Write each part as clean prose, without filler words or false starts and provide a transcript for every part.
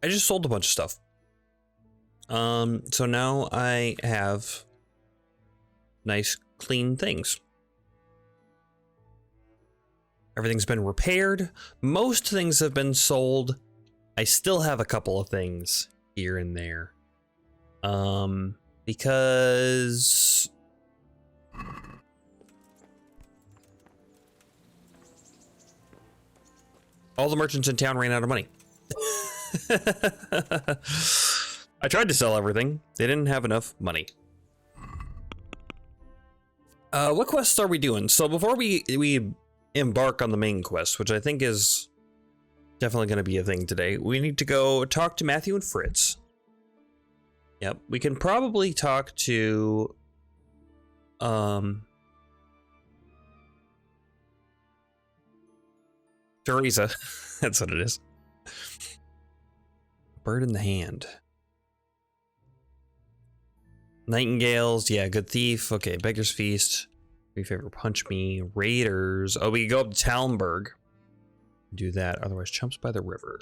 I just sold a bunch of stuff. So now I have nice, clean things. Everything's been repaired. Most things have been sold. I still have a couple of things here and there. Because all the merchants in town ran out of money. I tried to sell everything. They didn't have enough money. What quests are we doing? So before we embark on the main quest, which I think is definitely going to be a thing today, we need to go talk to Matthew and Fritz. Yep, we can probably talk to Teresa. That's what it is. Bird in the hand. Nightingales, yeah, good thief. Okay, Beggar's Feast. Three favor punch me. Raiders. Oh, we can go up to Talmberg. Do that. Otherwise, Chumps by the River.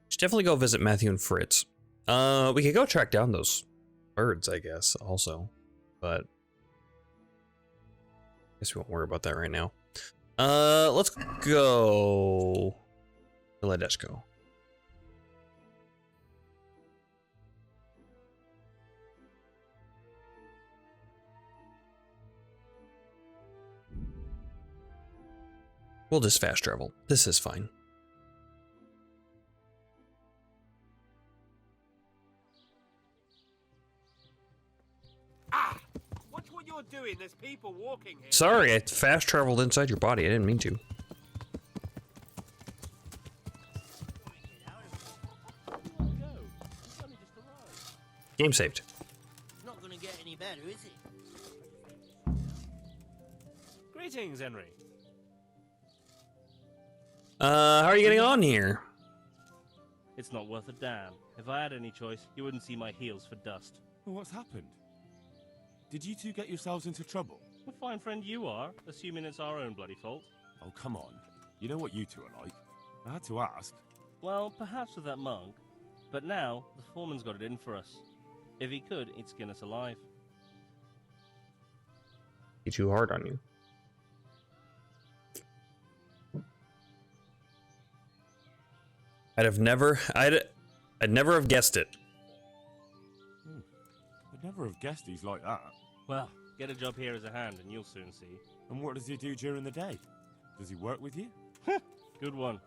Should definitely go visit Matthew and Fritz. We could go track down those birds, I guess, also. But I guess we won't worry about that right now. Let's go to Ledesco. We'll just fast travel. This is fine. Ah! Watch what you're doing. There's people walking here. Sorry, I fast traveled inside your body. I didn't mean to. Game saved. It's not gonna get any better, is it? Greetings, Henry. How are you getting on here? It's not worth a damn. If I had any choice, you wouldn't see my heels for dust. Well, what's happened? Did you two get yourselves into trouble? A fine friend you are, assuming it's our own bloody fault. Oh, come on. You know what you two are like. I had to ask. Well, perhaps with that monk. But now, the foreman's got it in for us. If he could, he'd skin us alive. Be too hard on you. I'd never have guessed it. I'd never have guessed he's like that. Well, get a job here as a hand and you'll soon see. And what does he do during the day? Does he work with you? Good one.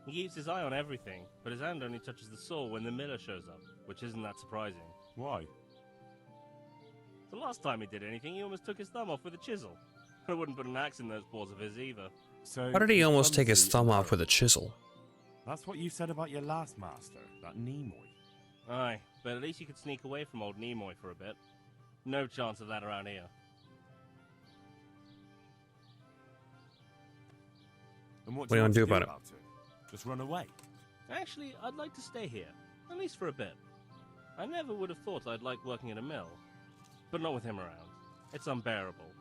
He keeps his eye on everything, but his hand only touches the saw when the miller shows up, which isn't that surprising. Why? The last time he did anything, he almost took his thumb off with a chisel. I wouldn't put an axe in those paws of his either. So How did he almost take his clumsy thumb and off with a chisel? That's what you said about your last master, that Nimoy. Aye, but at least you could sneak away from old Nimoy for a bit. No chance of that around here. And what do you want to do about it? Just run away? Actually, I'd like to stay here, at least for a bit. I never would have thought I'd like working in a mill, but not with him around. It's unbearable,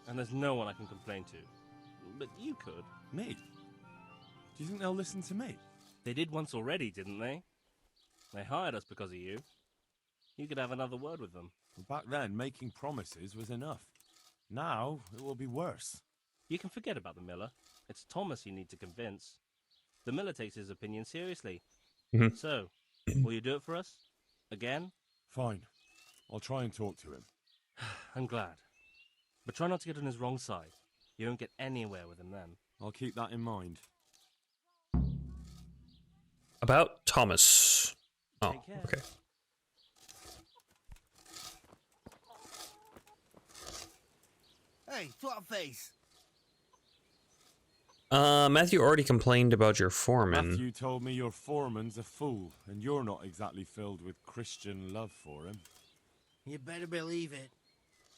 and there's no one I can complain to. But you could. Me? Do you think they'll listen to me? They did once already, didn't they? They hired us because of you. You could have another word with them. Back then, making promises was enough. Now, it will be worse. You can forget about the miller. It's Thomas you need to convince. The miller takes his opinion seriously. So, will you do it for us? Again? Fine. I'll try and talk to him. I'm glad. But try not to get on his wrong side. You won't get anywhere with him then. I'll keep that in mind. About Thomas. Oh, Take care. okay. Hey, twat face. Matthew already complained about your foreman. Matthew told me your foreman's a fool, and you're not exactly filled with Christian love for him. You better believe it.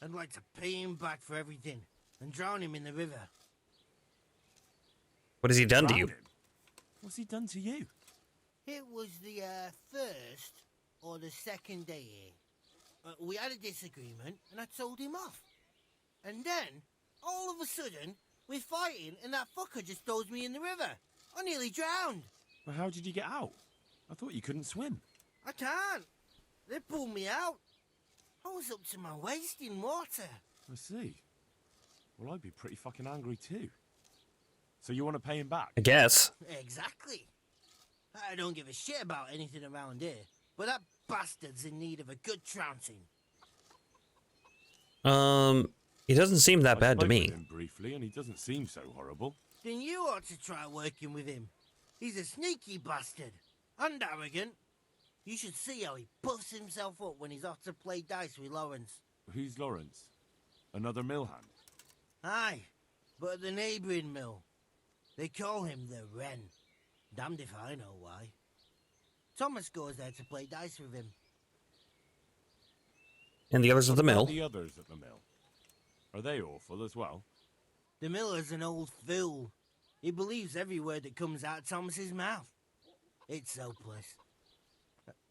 I'd like to pay him back for everything and drown him in the river. What has he done to you? Drown him? What's he done to you? It was the first or the second day here. We had a disagreement and I told him off. And then, all of a sudden, we're fighting and that fucker just throws me in the river. I nearly drowned. Well, how did you get out? I thought you couldn't swim. I can't. They pulled me out. I was up to my waist in water. I see. Well, I'd be pretty fucking angry too. So you want to pay him back? I guess. Exactly. I don't give a shit about anything around here, but that bastard's in need of a good trouncing. He doesn't seem that I bad to spoke me. with him briefly, and he doesn't seem so horrible. Then you ought to try working with him. He's a sneaky bastard. And arrogant. You should see how he puffs himself up when he's off to play dice with Lawrence. Who's Lawrence? Another mill hand? Aye, but at the neighbouring mill. They call him the Wren. Damned if I know why. Thomas goes there to play dice with him. And the others of the What about mill. The others at the mill. Are they awful as well? The miller's an old fool. He believes every word that comes out of Thomas's mouth. It's hopeless.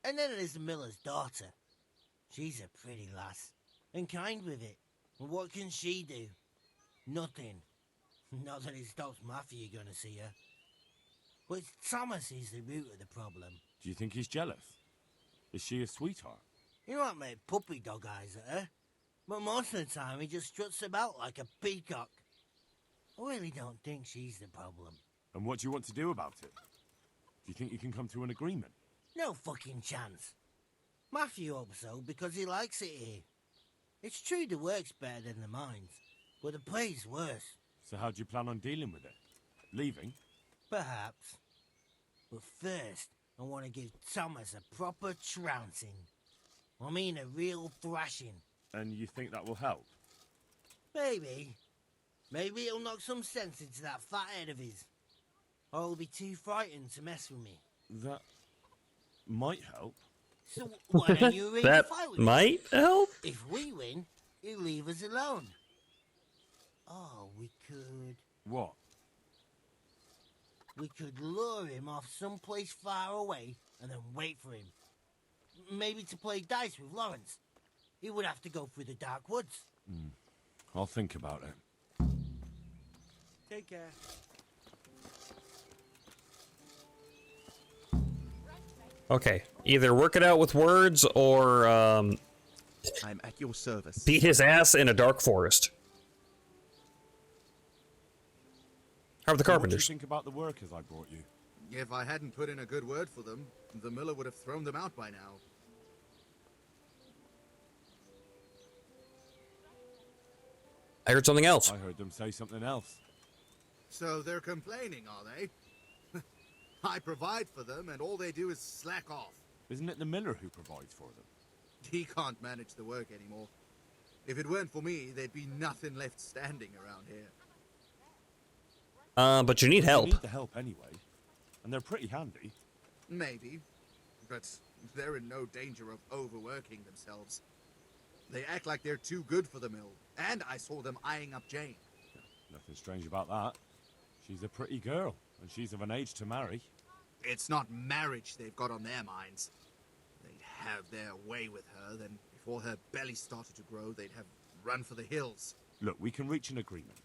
And then there's the miller's daughter. She's a pretty lass, and kind with it. And what can she do? Nothing. Not that it stops Matthew gonna see her. But it's Thomas who's the root of the problem. Do you think he's jealous? Is she a sweetheart? He might make puppy dog eyes at her, but most of the time he just struts about like a peacock. I really don't think she's the problem. And what do you want to do about it? Do you think you can come to an agreement? No fucking chance. Matthew hopes so because he likes it here. It's true the work's better than the mines, but the pay's worse. So how do you plan on dealing with it? Leaving? Perhaps. But first, I want to give Thomas a proper trouncing. I mean a real thrashing. And you think that will help? Maybe. Maybe it'll knock some sense into that fat head of his. Or he'll be too frightened to mess with me. That might help. So why don't you arrange a That fight with him? might help. If we win, he'll leave us alone. Oh, we could... What? We could lure him off someplace far away and then wait for him. Maybe to play dice with Lawrence. He would have to go through the dark woods. I'll think about it. Take care. Okay, either work it out with words or I'm at your service. beat his ass in a dark forest. How are the So what do you carpenters? think about the workers I brought you? If I hadn't put in a good word for them, the miller would have thrown them out by now. I heard something else. I heard them say something else. So they're complaining, are they? I provide for them, and all they do is slack off. Isn't it the miller who provides for them? He can't manage the work anymore. If it weren't for me, there'd be nothing left standing around here. But you need help. You need the help anyway. And they're pretty handy. Maybe, but they're in no danger of overworking themselves. They act like they're too good for the mill, and I saw them eyeing up Jane. Nothing strange about that. She's a pretty girl, and she's of an age to marry. It's not marriage they've got on their minds. They'd have their way with her, then before her belly started to grow, they'd have run for the hills. Look, we can reach an agreement.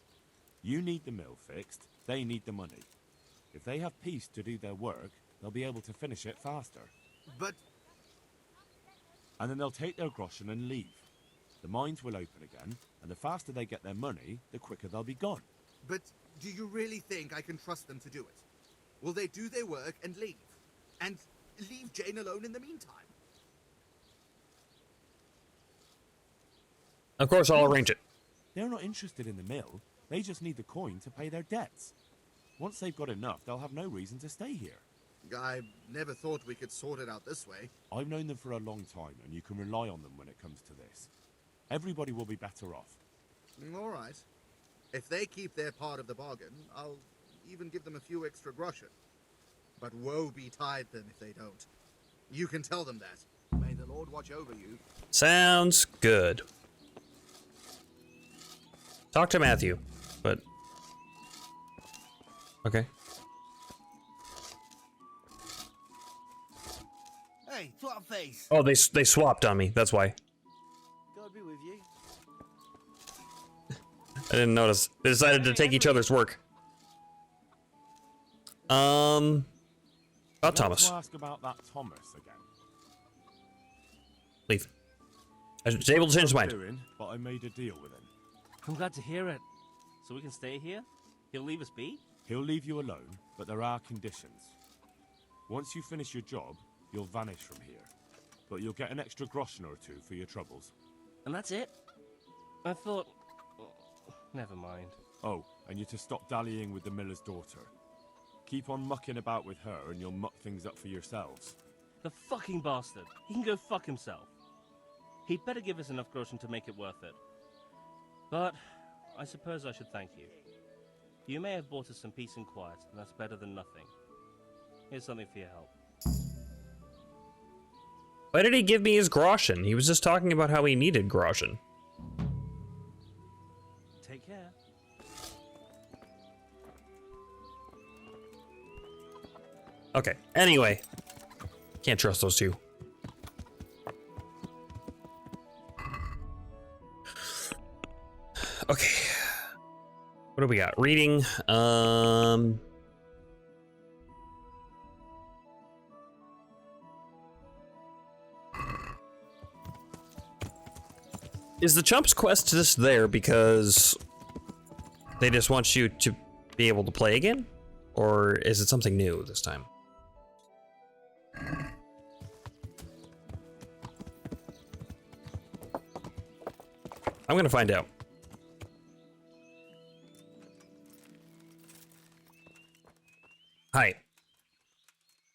You need the mill fixed, they need the money. If they have peace to do their work, they'll be able to finish it faster. But And then they'll take their groschen and leave. The mines will open again, and the faster they get their money, the quicker they'll be gone. do you really think I can trust them to do it? Will they do their work and leave? And leave Jane alone in the meantime? Of course, I'll arrange it. They're not interested in the mill, they just need the coin to pay their debts. Once they've got enough, they'll have no reason to stay here. I never thought we could sort it out this way. I've known them for a long time, and you can rely on them when it comes to this. Everybody will be better off. All right. If they keep their part of the bargain, I'll even give them a few extra groschen. But woe betide them if they don't. You can tell them that. May the Lord watch over you. Sounds good. Talk to Matthew, but okay. Hey, twat face. Oh, they swapped on me. That's why. God be with you. I didn't notice. They decided to take each other's work. About I want Thomas. to ask about that Thomas again. Leave. I was able to change his mind. Doing, but I made a deal with him. I'm glad to hear it. So we can stay here? He'll leave us be? He'll leave you alone, but there are conditions. Once you finish your job, you'll vanish from here. But you'll get an extra groschen or two for your troubles. And that's it? I thought... Never mind. Oh, and you're to stop dallying with the miller's daughter. Keep on mucking about with her and you'll muck things up for yourselves. The fucking bastard. He can go fuck himself. He'd better give us enough groschen to make it worth it. But I suppose I should thank you. You may have bought us some peace and quiet, and that's better than nothing. Here's something for your help. Why did he give me his groschen? He was just talking about how he needed groschen. Take care. Okay, anyway. Can't trust those two. Okay. What do we got? Reading. Is the Chumps quest just there because they just want you to be able to play again? Or is it something new this time? I'm gonna find out. Hi.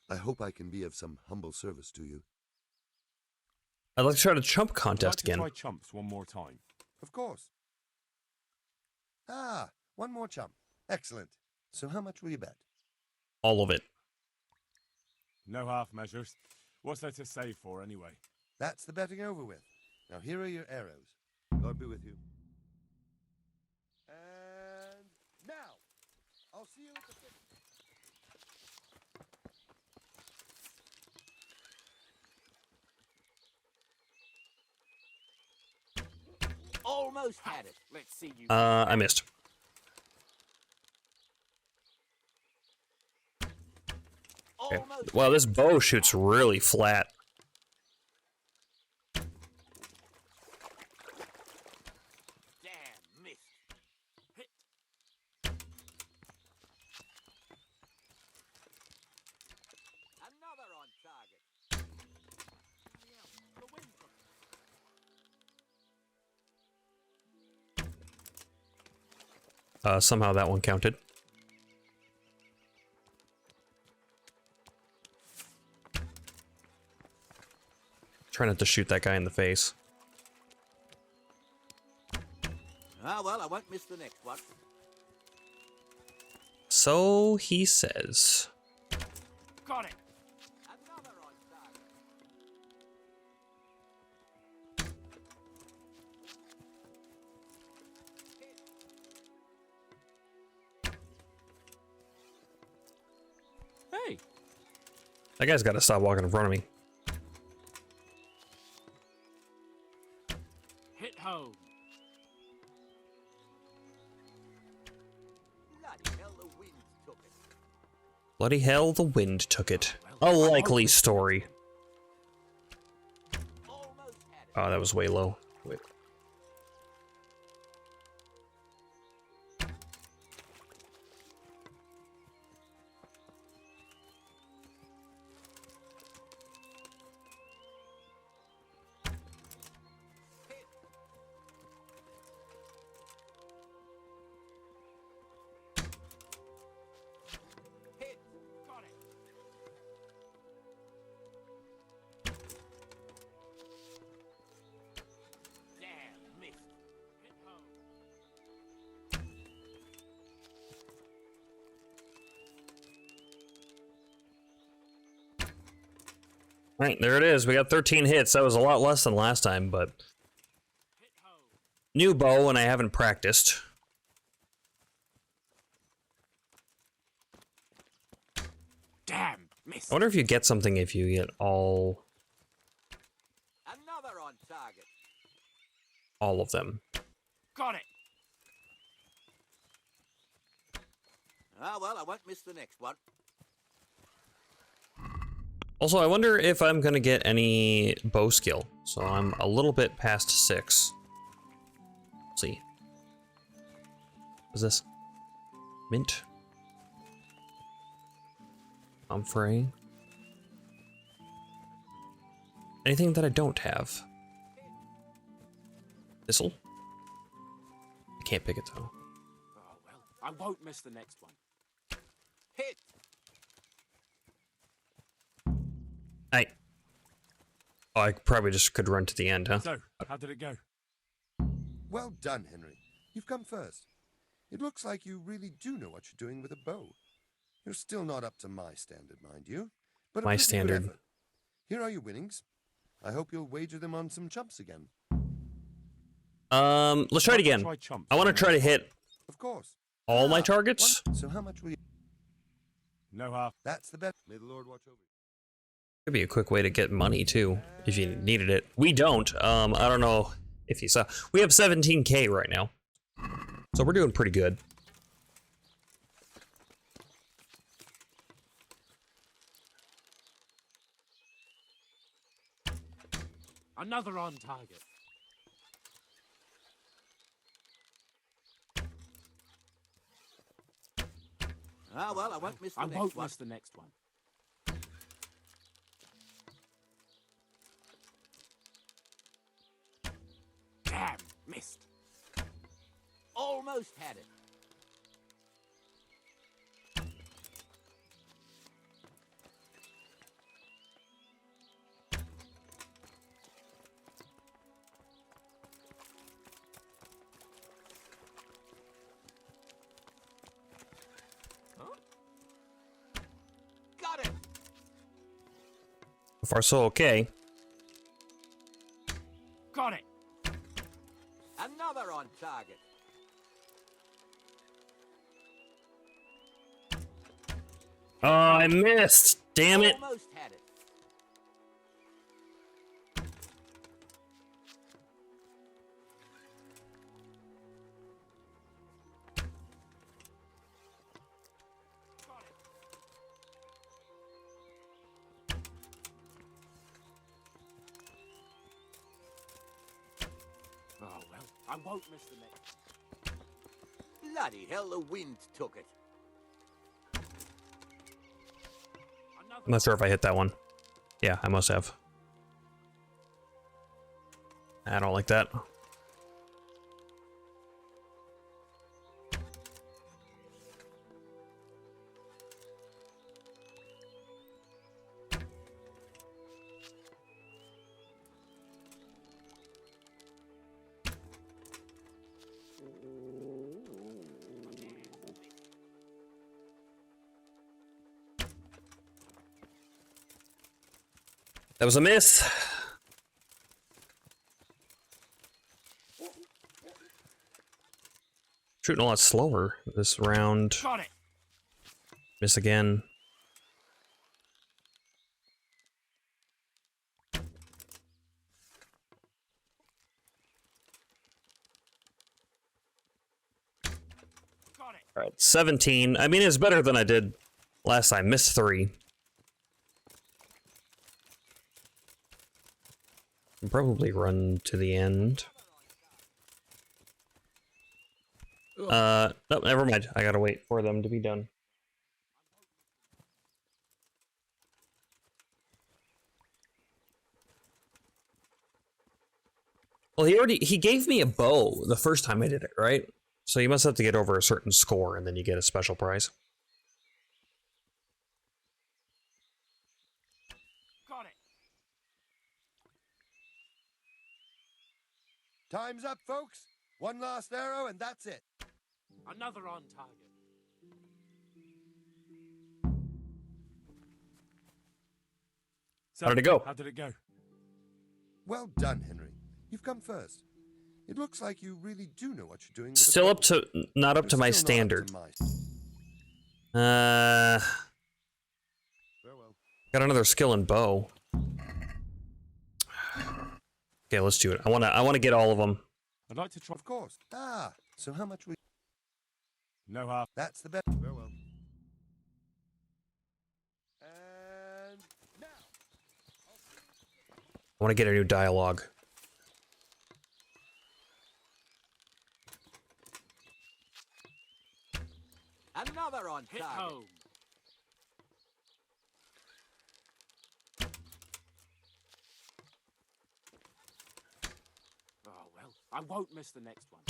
I hope I can be of some humble service to you. I'd like to try the Chump Would you contest like to again. try chumps one more time. Of course. Ah, one more chump. Excellent. So how much will you bet? All of it. No half measures. What's there to save for anyway? That's the betting over with. Now here are your arrows. God be with you. And now, I'll see you at the finish. Almost had it. Let's see you. I missed. Okay. Almost. Wow, this bow shoots really flat. Damn, missed. Hit. Another on target. The wind. Somehow that one counted. Try not to shoot that guy in the face. Ah, well, I won't miss the next one. So he says. Got it. Another on target. Hey! That guy's got to stop walking in front of me. Hit home. Bloody hell, the wind took it. Bloody hell, the wind took it. A likely story. Almost had it. Oh, that was way low. Wait. Hit. Got it. Damn, missed. Hit home. Right, there it is. We got 13 hits. That was a lot less than last time, but Hit home. new bow and I haven't practiced. Damn, missed. I wonder if you get something if you get all Another on target. of them. Got it. Ah, well, I won't miss the next one. Also, I wonder if I'm gonna get any bow skill. So I'm a little bit past 6. Let's see. What's this? Mint. Comfrey. Anything that I don't have? Thistle? I can't pick it though. Oh, well, I won't miss the next one. Hit! Oh, I probably just could run to the end, huh? So, how did it go? Well done, Henry. You've come first. It looks like you really do know what you're doing with a bow. You're still not up to my standard, mind you. But a My pretty good standard. effort. Here are your winnings. I hope you'll wager them on some chumps again. Let's try it again. Try chumps. I want to try to hit Of course. all my Ah, targets. So how much will you... No half. That's the bet. May the Lord watch over you. Could be a quick way to get money too, if you needed it. We don't. I don't know if you saw. We have 17K right now, so we're doing pretty good. Another on target. Ah, well, I won't miss the next one. The next one. Damn, missed. Almost had it. Got it. So far, so okay. Got it. Another on target. Oh, I missed. Damn it. Almost had it. Oh, well, I won't miss the next. Bloody hell, the wind took it. I'm not sure if I hit that one. Yeah, I must have. I don't like that. That was a miss. Shooting a lot slower this round. Got it. Miss again. Got it. All right, 17. I mean, it's better than I did last time. Missed 3. I'll probably run to the end. No, never mind. I gotta wait for them to be done. Well, he gave me a bow the first time I did it, right? So you must have to get over a certain score and then you get a special prize. Got it. Time's up, folks. One last arrow, and that's it. Another on target. So, How did it go? How did it go? Well done, Henry. You've come first. It looks like you really do know what you're doing. With Still a up to not up to my standard. Farewell. Got another skill in bow. Okay, let's do it. I wanna get all of them. I'd like to try. Of course. Ah, so how much we... No half. That's the bet. Farewell. And now. I want to get a new dialogue. Another on Hit target. home. Oh, well, I won't miss the next one.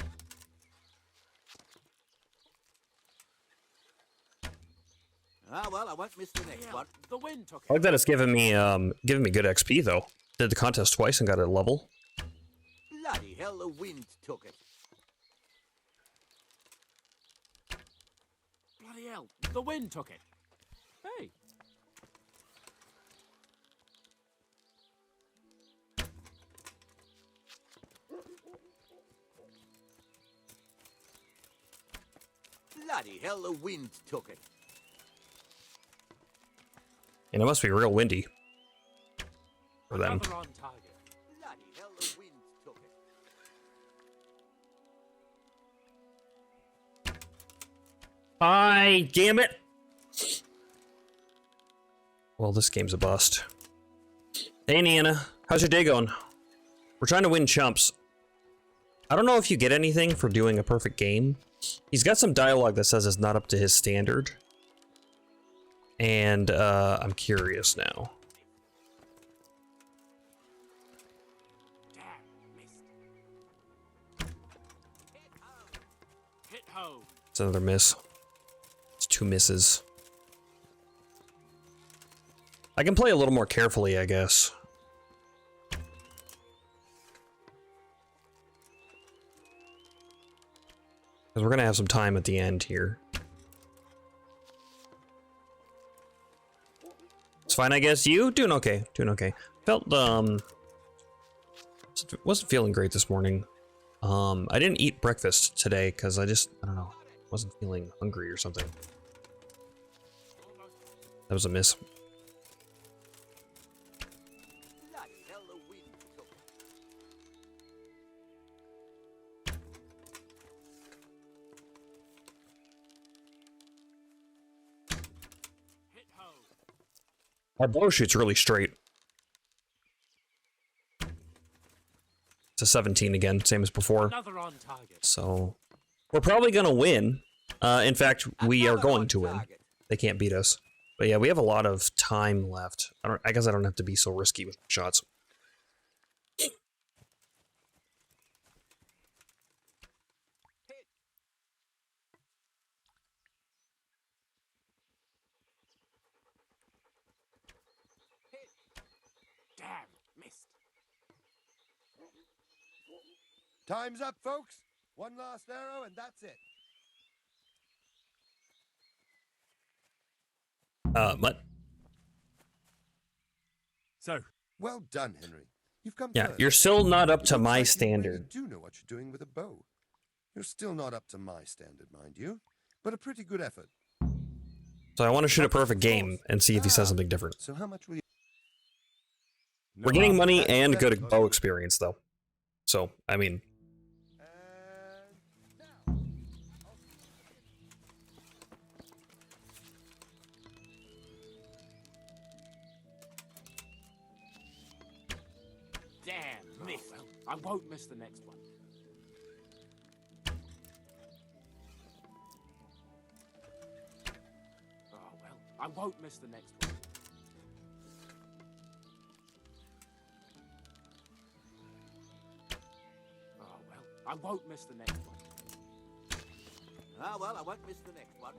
Ah, well, I won't miss the next Yeah, one. the wind took I it. like that it's giving me good XP though. Did the contest twice and got a level. Bloody hell, the wind took it. Bloody hell, the wind took it. Hey. Bloody hell, the wind took it. And it must be real windy for them. Another on target. Bloody hell, the wind took it. Hi, damn it! Well, this game's a bust. Hey, Nana, how's your day going? We're trying to win chumps. I don't know if you get anything for doing a perfect game. He's got some dialogue that says it's not up to his standard. And, I'm curious now. Damn, missed. Hit home. It's another miss. It's 2 misses. I can play a little more carefully, I guess. Because we're gonna have some time at the end here. It's fine, I guess. You? Doing okay. Doing okay. Felt, wasn't feeling great this morning. I didn't eat breakfast today because I don't know, wasn't feeling hungry or something. That was a miss. Bloody hell, the wind took it. Hit home. Our blow shoot's really straight. It's a 17 again, same as before. Another on target. So we're probably gonna win. In fact, we are Another going on to win. target. They can't beat us. But yeah, we have a lot of time left. I guess I don't have to be so risky with shots. Damn, missed. Time's up, folks. One last arrow, and that's it. What? So, Well done, Henry. You've come Yeah, first. you're still not up It to looks my like you standard. really do know what you're doing with a bow. You're still not up to my standard, mind you, but a pretty good effort. So I want to shoot a perfect game and see if he says something different. So how much will you... We're getting money that's and better, good folks. bow experience, though. So, I mean, And now. Damn, missed. Well, I won't miss the next one. Oh, well, I won't miss the next one. Oh, well, I won't miss the next one. Ah, well, I won't miss the next one.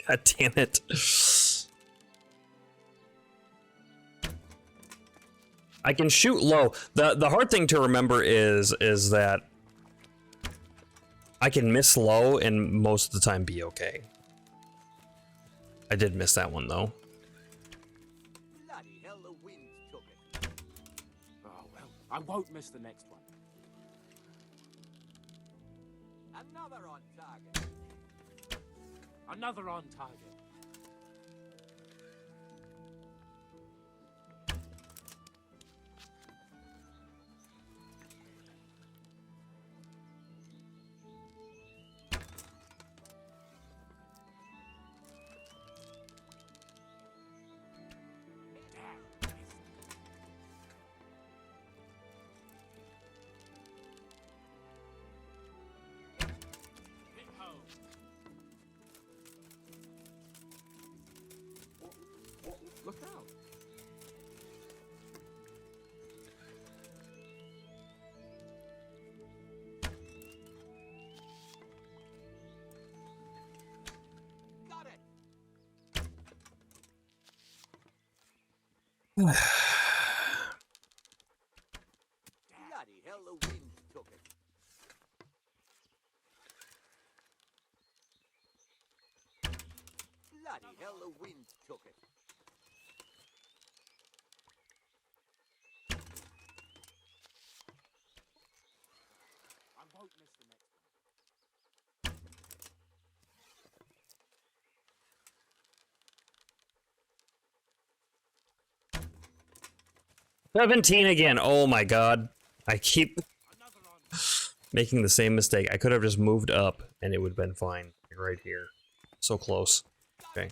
God damn it. I can shoot low. The hard thing to remember is that I can miss low and most of the time be okay. I did miss that one though. Bloody hell, the wind took it. Oh, well, I won't miss the next one. Another on target. Another on target. Bloody hell, the wind took it. Bloody hell, the wind took it. I won't miss the next one. 17 again. Oh my god. I keep making the same mistake. I could have just moved up and it would have been fine. Right here. So close. Okay.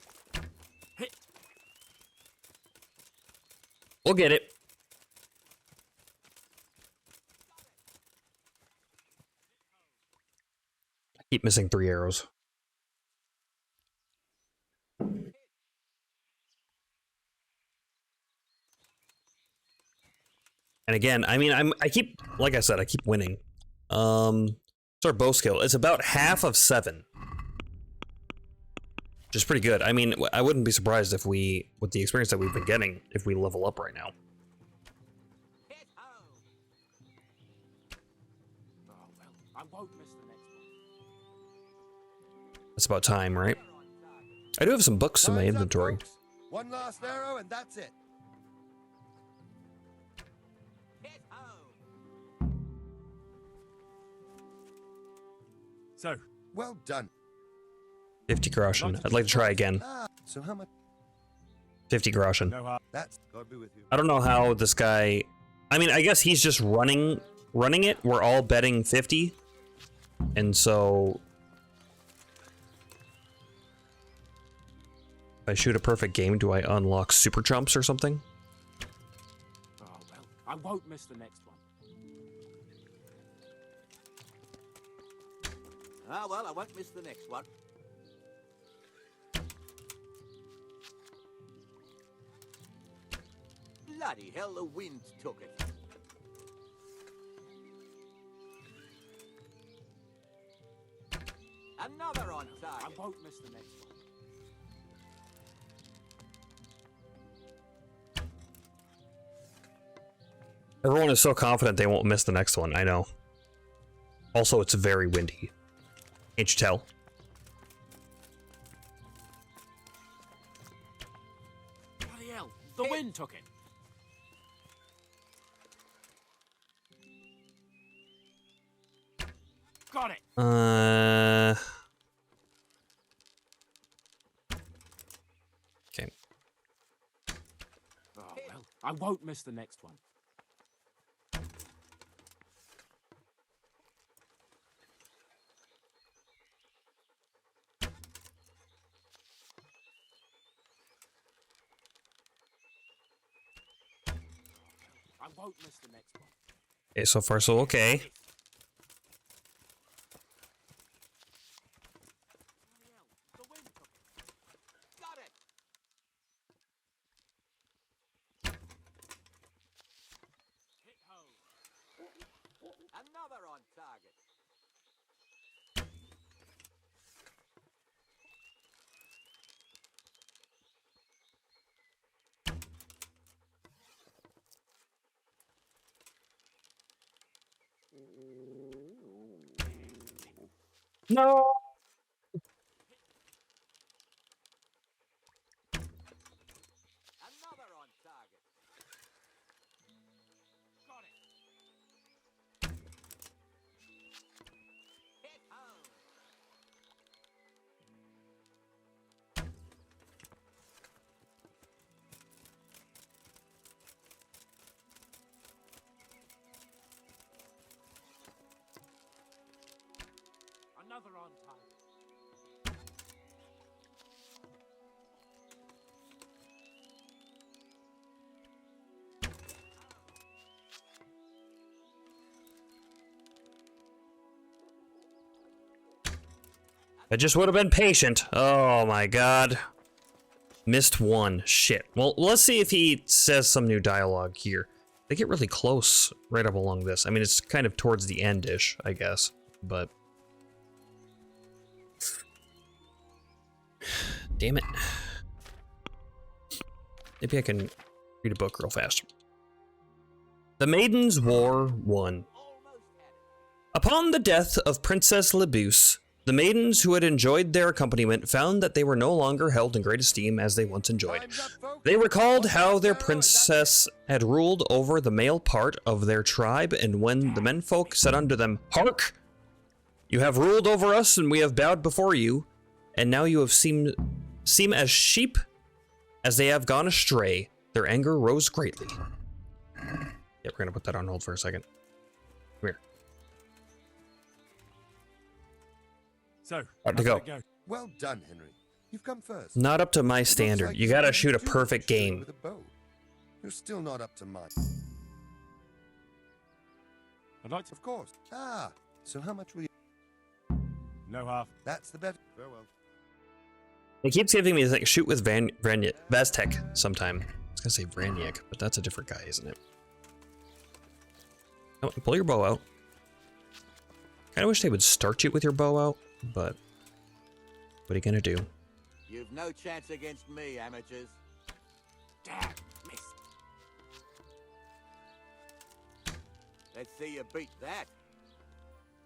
We'll get it. I keep missing 3 arrows. And again, I mean, I keep, like I said, I keep winning. It's our bow skill. It's about half of 7. Which is pretty good. I mean, I wouldn't be surprised if we, with the experience that we've been getting, if we level up right now. Hit home. Oh, well, I won't miss the next one. That's about time, right? I do have some books in my Time's up, inventory. folks. One last arrow, and that's it. Hit home. So, Well done. 50 groschen. I'd like to try again. So how much? 50 groschen. no harm. That's God be with you. I don't know how this guy... I mean, I guess he's just running it. We're all betting 50. And so... if I shoot a perfect game, do I unlock super chumps or something? Oh, well, I won't miss the next one. Ah, well, I won't miss the next one. Bloody hell, the wind took it. Another on target. I won't miss the next one. Everyone is so confident they won't miss the next one. I know. Also, it's very windy. Can't you tell? Bloody hell, the wind took it. Got it. Okay. Oh, well, I won't miss the next one. I won't miss the next one. Okay, so far so okay. The wind took it. Got it. Hit home. Another on target. No. Another on target. Got it. Hit home. Another on target. I just would have been patient. Oh my god. Missed one. Shit. Well, let's see if he says some new dialogue here. They get really close right up along this. I mean, it's kind of towards the end-ish, I guess. But... damn it. Maybe I can Read a book real fast. The Maiden's War 1. Upon the death of Princess Lebuse, the maidens who had enjoyed their accompaniment found that they were no longer held in great esteem as they once enjoyed. They recalled how their princess had ruled over the male part of their tribe, and when the menfolk said unto them, "Hark! You have ruled over us, and we have bowed before you, and now you have seem as sheep as they have gone astray," their anger rose greatly. Yeah, we're gonna put that on hold for a second. Come here. So, About to go. Well done, Henry. You've come first. Not up to my It looks standard. like You gotta really shoot a do know perfect what you're doing game. with a bow. You're still not up to mine. I'd like to. Of course. Ah, so how much will you? No half. That's the bet. Farewell. It keeps giving me like shoot with Vaztek sometime. I was gonna say Vraniak, but that's a different guy, isn't it? Oh, pull your bow out. Kinda wish they would start you with your bow out, but what are you gonna do? You've no chance against me, amateurs. Damn, miss. Let's see you beat that.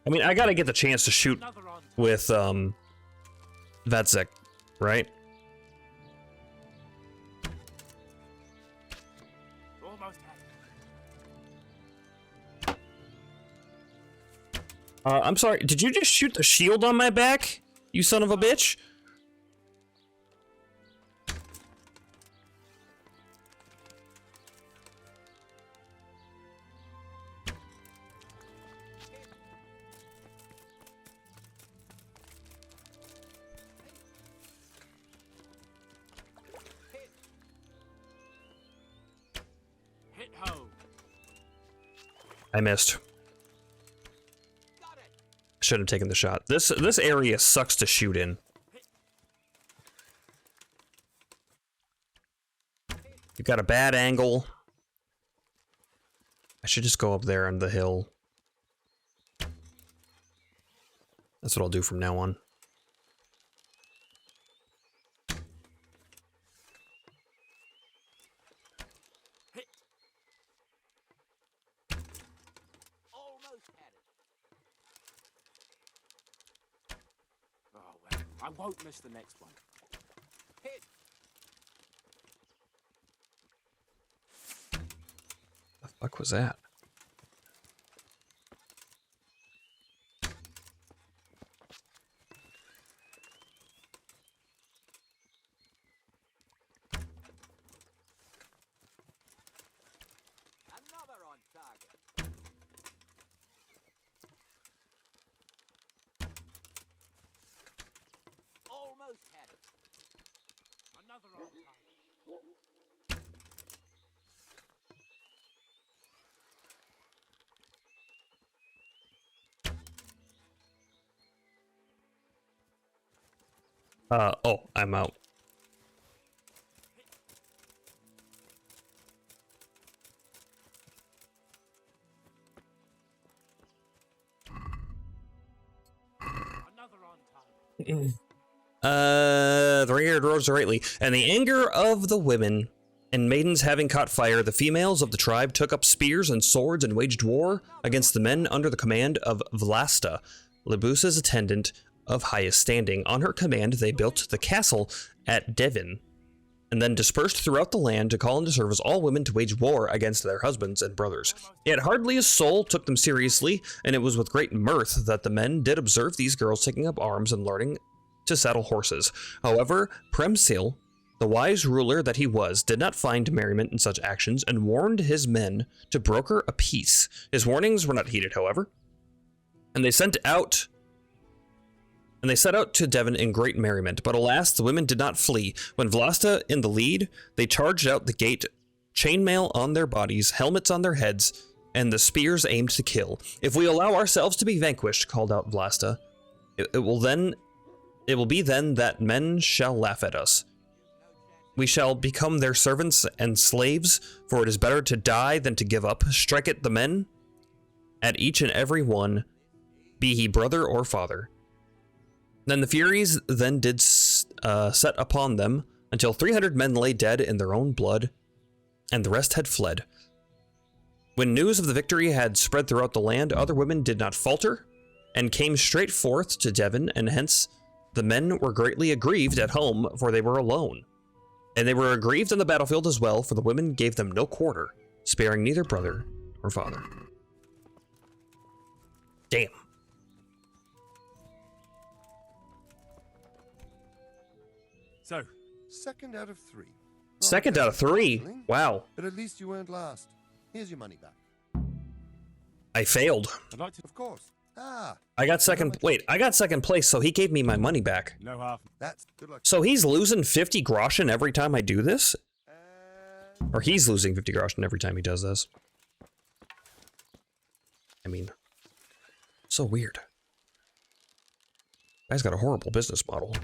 I mean, I gotta get the chance to shoot Another on. with Vaztek, right? Almost had it. I'm sorry, did you just shoot the shield on my back? You son of a bitch? Hit home. I missed. Should have taken the shot. This area sucks to shoot in. You got a bad angle. I should just go up there on the hill. That's what I'll do from now on. Almost had it. Oh well, I won't miss the next one. Hit. The fuck was that? Another on target. Almost had it. Another on target. Oh, I'm out. Another on target. The ringer rose greatly, and the anger of the women and maidens having caught fire, the females of the tribe took up spears and swords and waged war against the men under the command of Vlasta, Lebuse's attendant of highest standing. On her command, they built the castle at Devon, and then dispersed throughout the land to call into service all women to wage war against their husbands and brothers. Yet hardly a soul took them seriously, and it was with great mirth that the men did observe these girls taking up arms and learning to saddle horses. However, Premsil, the wise ruler that he was, did not find merriment in such actions, and warned his men to broker a peace. His warnings were not heeded, however, and they set out to Devon in great merriment. But alas, the women did not flee. When Vlasta in the lead, they charged out the gate, chainmail on their bodies, helmets on their heads, and the spears aimed to kill. "If we allow ourselves to be vanquished," called out Vlasta, it will be then that men shall laugh at us. We shall become their servants and slaves, for it is better to die than to give up. Strike at the men, at each and every one, be he brother or father." Then the Furies then did set upon them, until 300 men lay dead in their own blood. and the rest had fled. When news of the victory had spread throughout the land, other women did not falter, and came straight forth to Devon, and hence the men were greatly aggrieved at home, for they were alone. And they were aggrieved on the battlefield as well, for the women gave them no quarter, sparing neither brother or father. Damn. So, Second out of 3. Second out of 3? Wow. But at least you weren't last. Here's your money back. I failed. I'd like to... Of course. I got second... Wait, I got second place, so he gave me my money back. No half. That's good luck. So he's losing 50 groschen every time I do this? Or he's losing 50 groschen every time he does this. I mean, so weird. Guy's got a horrible business model.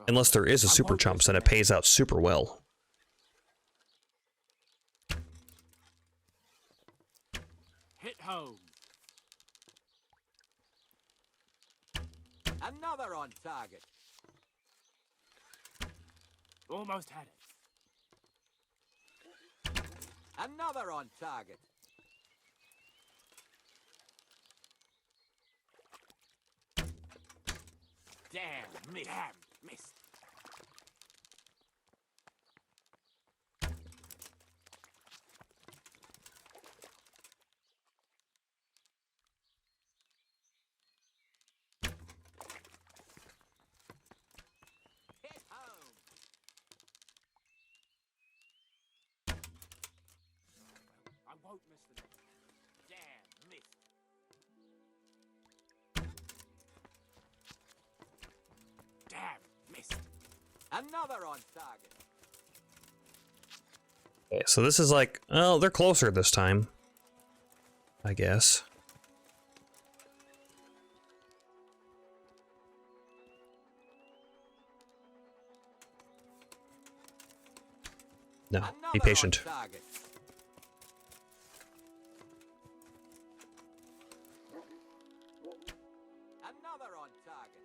Unless there is a super chumps and it pays out super well. Hit home. Another on target. Almost had it. Another on target. Damn, missed. Damn, missed. Hit home. I won't miss the next. Damn, missed. Damn, missed. Another on target. Okay, so this is like, oh, they're closer this time, I guess. No, be patient. On target. Another on target.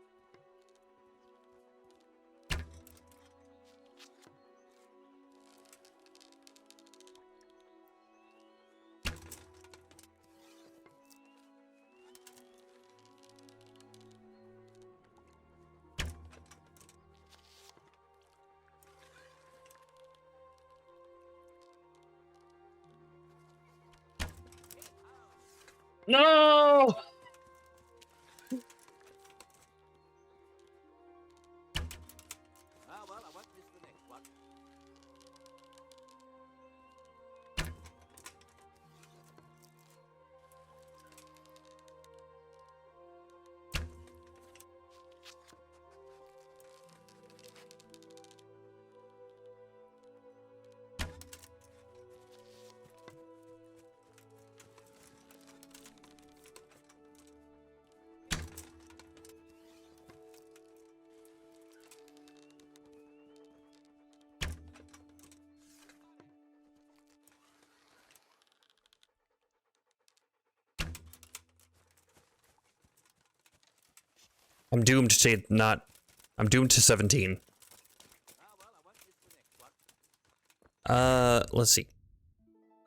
No! Ah, well, I won't miss the next one. I'm doomed to not... I'm doomed to 17. Ah, well, I won't miss the next one. Let's see.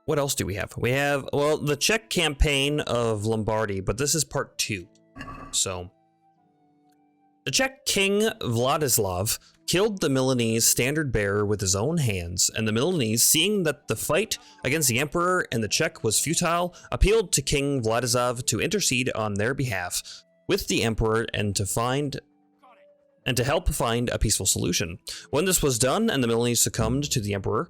What else do we have? We have, well, the Czech campaign of Lombardy, but this is part 2. So, the Czech king Vladislav killed the Milanese standard bearer with his own hands, and the Milanese, seeing that the fight against the emperor and the Czech was futile, appealed to King Vladislav to intercede on their behalf with the emperor and to help find a peaceful solution. When this was done and the Milanese succumbed to the emperor,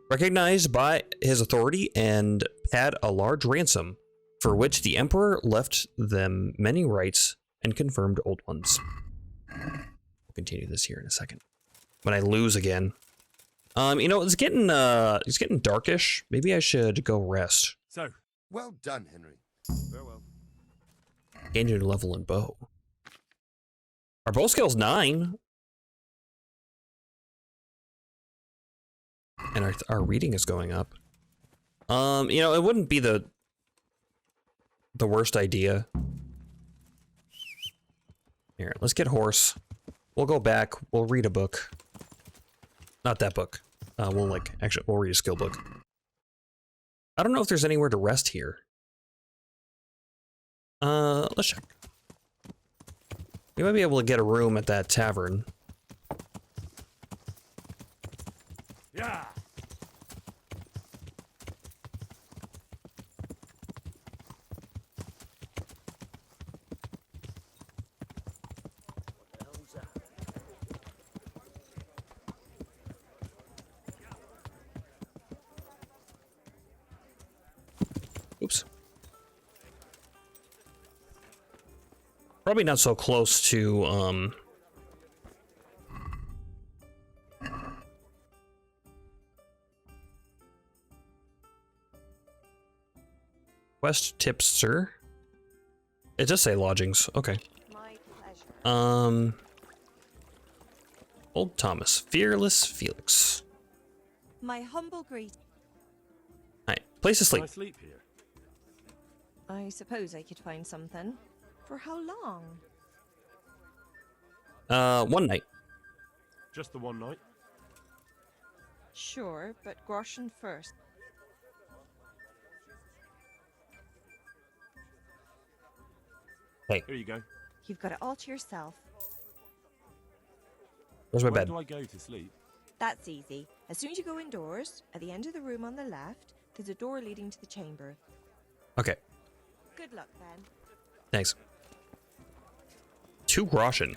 recognized by his authority and paid a large ransom, for which the emperor left them many rights and confirmed old ones. We'll continue this here in a second. When I lose again. You know, it's getting darkish. Maybe I should go rest. So, Well done, Henry. farewell. Gained a level in bow. Our bow skill's 9. And our reading is going up. You know, it wouldn't be the worst idea. Here, let's get horse. We'll go back. We'll read a book. Not that book. We'll like actually we'll read a skill book. I don't know if there's anywhere to rest here. Let's check. We might be able to get a room at that tavern. Yeah. Oops. Probably not so close to, Quest tipster. It does say lodgings. Okay. My pleasure. Old Thomas. Fearless Felix. My humble greet. Alright. Place to Can I sleep. sleep here? I suppose I could find something. For how long? 1 night. Just the one night? Sure, but groschen first. Hey, Here you go. You've got it all to yourself. where's my Where bed? do I go to sleep? That's easy. As soon as you go indoors, at the end of the room on the left, there's a door leading to the chamber. Okay. Good luck, then. Thanks. 2 groschen.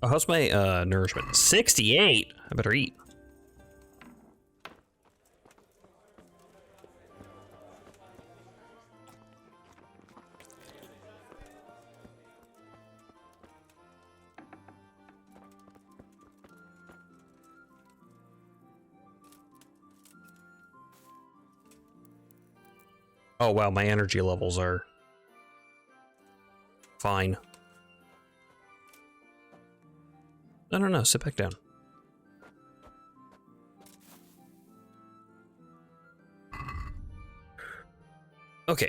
Oh, how's my nourishment? 68. I better eat. Oh wow, my energy levels are fine. No, sit back down. Okay,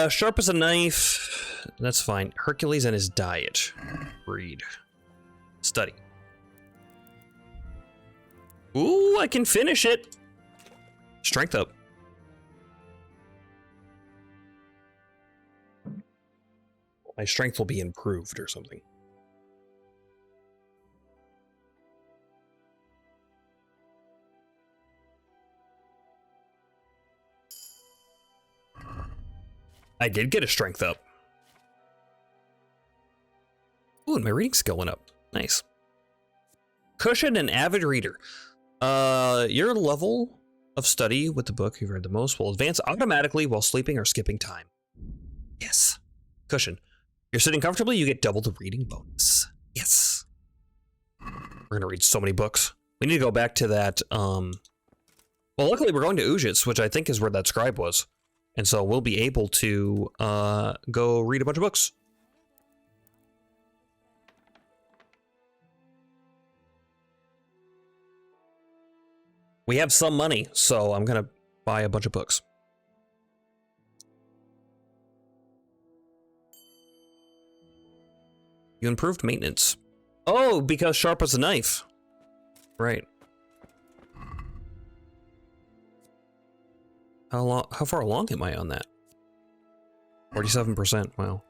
sharp as a knife. That's fine. Hercules and his diet. Read. Study. Ooh, I can finish it. Strength up. My strength will be improved or something. I did get a strength up. Ooh, and my reading skill went up. Nice. Cushion and avid reader. Your level of study with the book you've read the most will advance automatically while sleeping or skipping time. Yes. Cushion. You're sitting comfortably, you get double the reading bonus. Yes. We're gonna read so many books. We need to go back to that, well, luckily we're going to Ujits, which I think is where that scribe was. And so we'll be able to go read a bunch of books. We have some money, so I'm gonna buy a bunch of books. You improved maintenance. Oh, because sharp as a knife. Right. How far along am I on that? 47%, wow.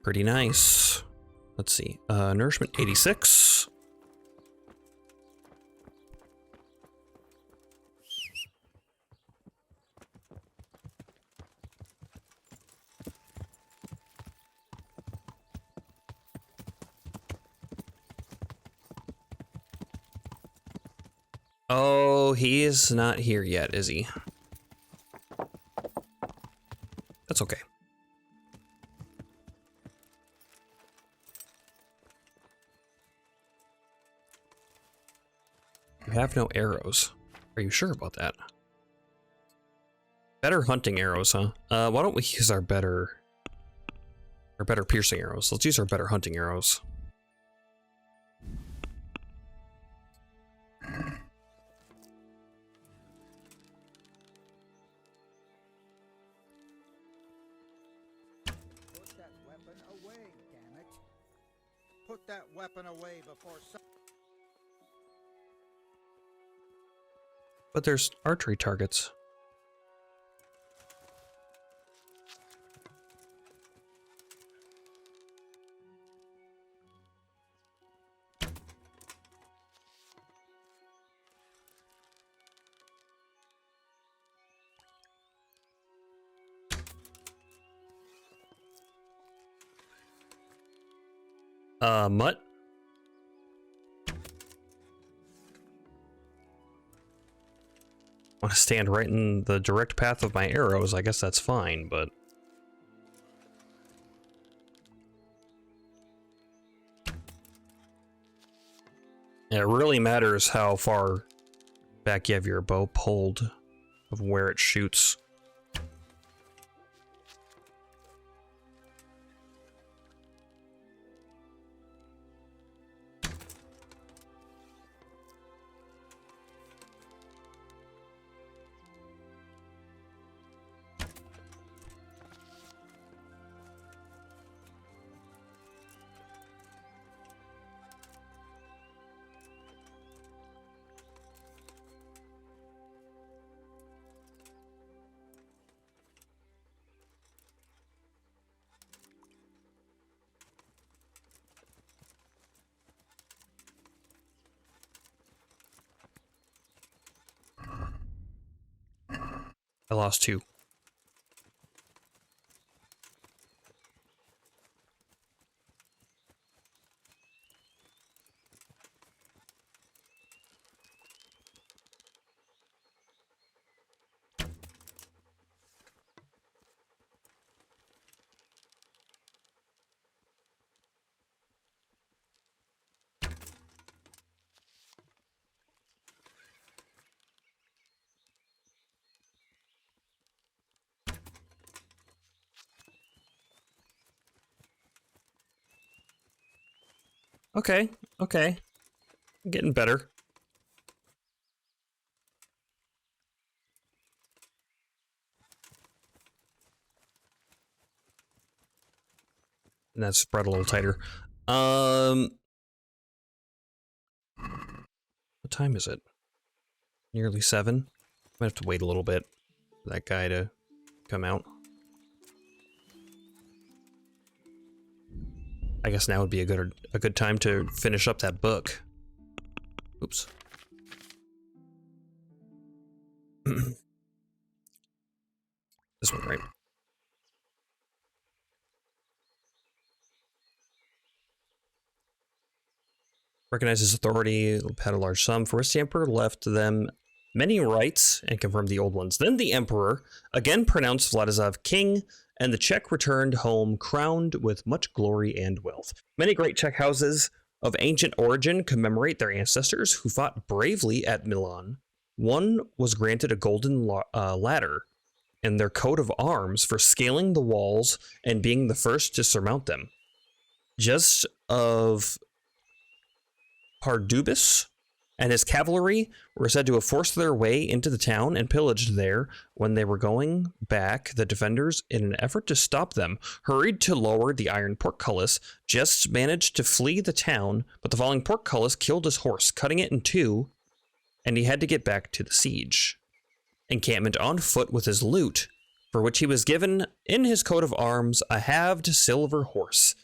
Pretty nice. Let's see, nourishment 86. Oh, he is not here yet, is he? That's okay. You have no arrows. Are you sure about that? Better hunting arrows, huh? Why don't we use our better piercing arrows? Let's use our better hunting arrows. Put that weapon away before But there's archery targets. Mutt? Want to stand right in the direct path of my arrows, I guess that's fine, but... It really matters how far back you have your bow pulled of where it shoots. I lost 2. Okay, okay. Getting better. And that's spread a little tighter. What time is it? Nearly 7. Might have to wait a little bit for that guy to come out. I guess now would be a good time to finish up that book. Oops. This one, right? Recognized his authority, had a large sum. First, the emperor left them many rights and confirmed the old ones. Then the emperor again pronounced Vladislav king, and the Czech returned home crowned with much glory and wealth. Many great Czech houses of ancient origin commemorate their ancestors who fought bravely at Milan. One was granted a golden ladder in their coat of arms for scaling the walls and being the first to surmount them. Just of Pardubis and his cavalry were said to have forced their way into the town and pillaged there. When they were going back, the defenders, in an effort to stop them, hurried to lower the iron portcullis. Just managed to flee the town, but the falling portcullis killed his horse, cutting it in 2, and he had to get back to the siege encampment on foot with his loot, for which he was given in his coat of arms a halved silver horse,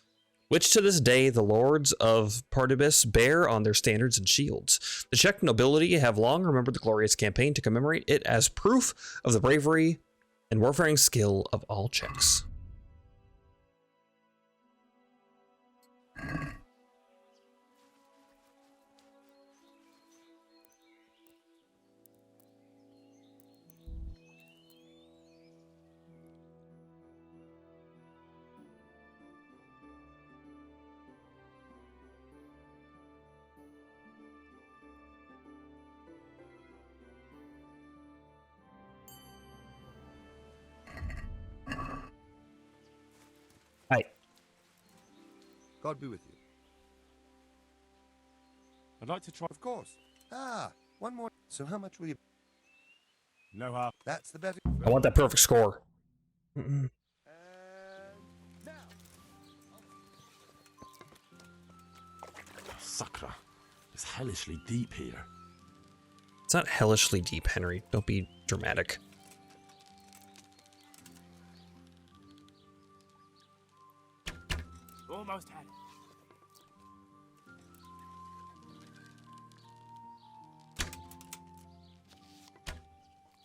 which to this day the lords of Pardubis bear on their standards and shields. The Czech nobility have long remembered the glorious campaign to commemorate it as proof of the bravery and warfaring skill of all Czechs. Hi. God be with you. I'd like to try. Of course. Ah, one more. So how much will you... No harm. That's the better... I want that perfect score. Now. Sakra. It's hellishly deep here. It's not hellishly deep, Henry. Don't be dramatic. Almost had it.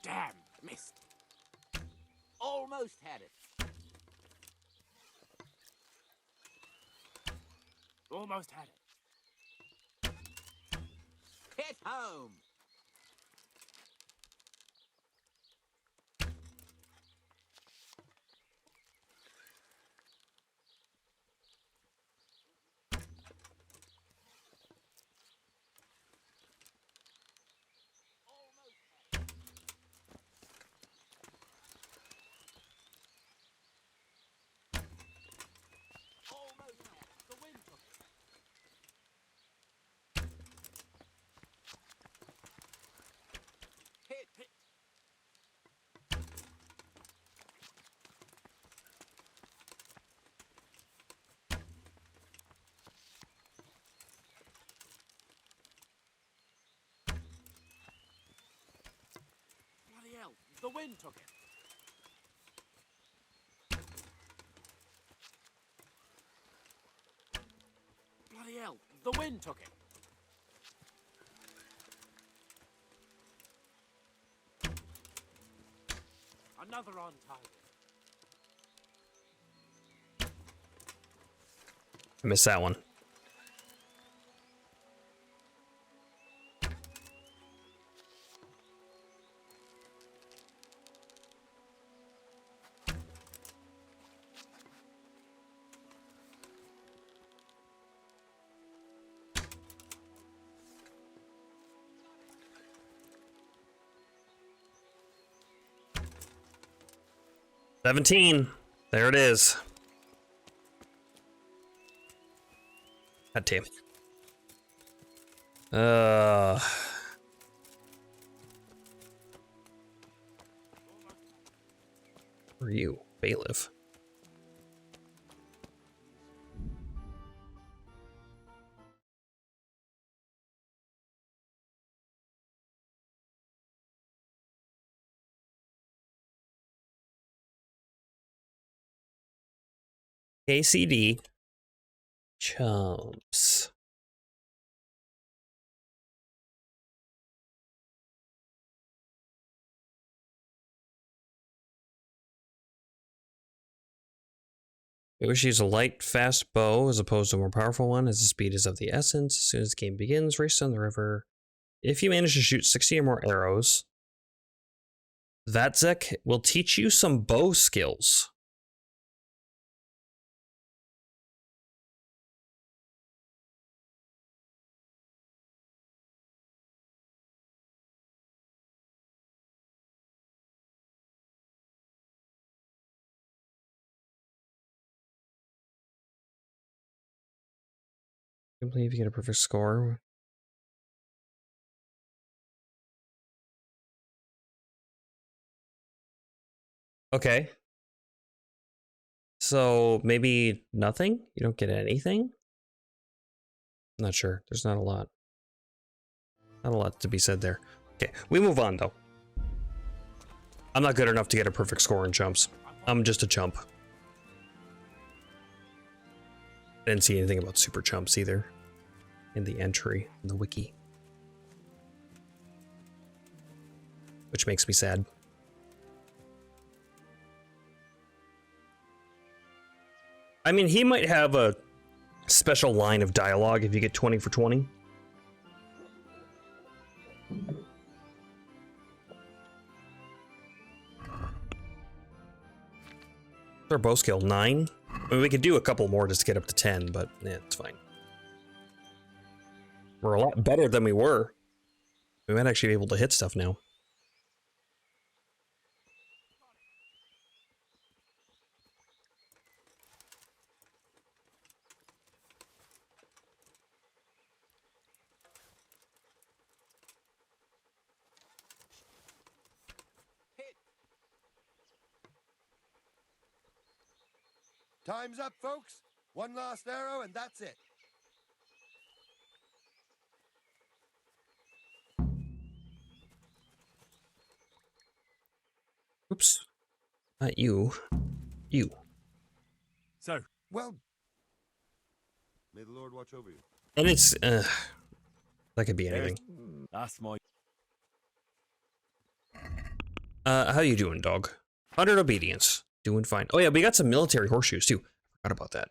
Damn, missed. Almost had it. Almost had it. Hit home. Bloody hell, the wind took it. Bloody hell, the wind took it. Another on target. I missed that one. $17. There it is. God damn it. Who are you? Bailiff. KCD. Chumps. We wish to use a light, fast bow as opposed to a more powerful one, as the speed is of the essence. As soon as the game begins, race down the river. If you manage to shoot 60 or more arrows, Vatzek will teach you some bow skills. I can't believe you get a perfect score. Okay. So maybe nothing? You don't get anything? I'm not sure. There's not a lot. Not a lot to be said there. Okay, we move on though. I'm not good enough to get a perfect score in chumps. I'm just a chump. I didn't see anything about super chumps either in the entry, in the wiki. Which makes me sad. I mean, he might have a special line of dialogue if you get 20 for 20. What's our bow skill? 9? I mean, we could do a couple more just to get up to 10, but yeah, it's fine. We're a lot better than we were. We might actually be able to hit stuff now. Time's up, folks. One last arrow, and that's it. Oops. Not you. You. So, Well, may the Lord watch over you. And it's, that could be there's- anything. that's my... How you doing, dog? 100 obedience. Doing fine. Oh yeah, we got some military horseshoes too. Forgot about that.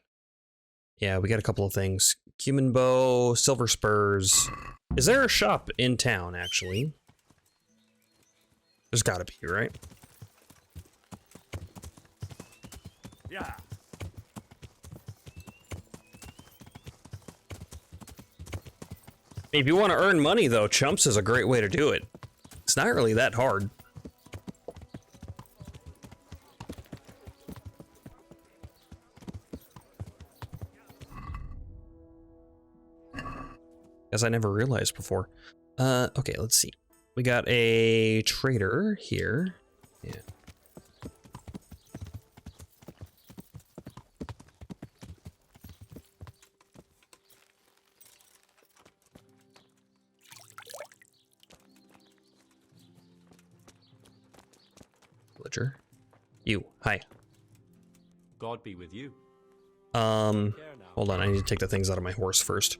Yeah, we got a couple of things. Cumin bow, silver spurs. Is there a shop in town, actually? There's gotta be, right? Yeah. If you want to earn money, though, Chumps is a great way to do it. It's not really that hard. As I never realized before. Okay, let's see. We got a trader here. Yeah. Villager. You. Hi. God be with you. Hold on. I need to take the things out of my horse first.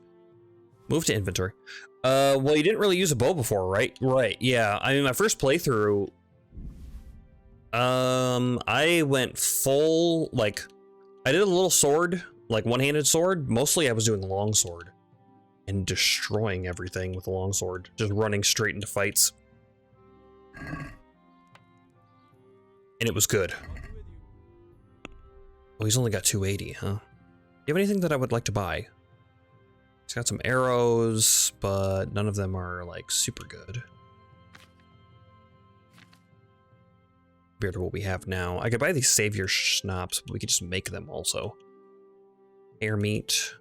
Move to inventory. Well, you didn't really use a bow before, right? Right, yeah. I mean, my first playthrough, I went full, like, I did a little sword, like one-handed sword. Mostly I was doing long sword and destroying everything with a long sword, just running straight into fights. And it was good. Oh, he's only got 280, huh? Do you have anything that I would like to buy? He's got some arrows, but none of them are, like, super good. Compared to what we have now. I could buy these savior schnapps, but we could just make them also. Air meat.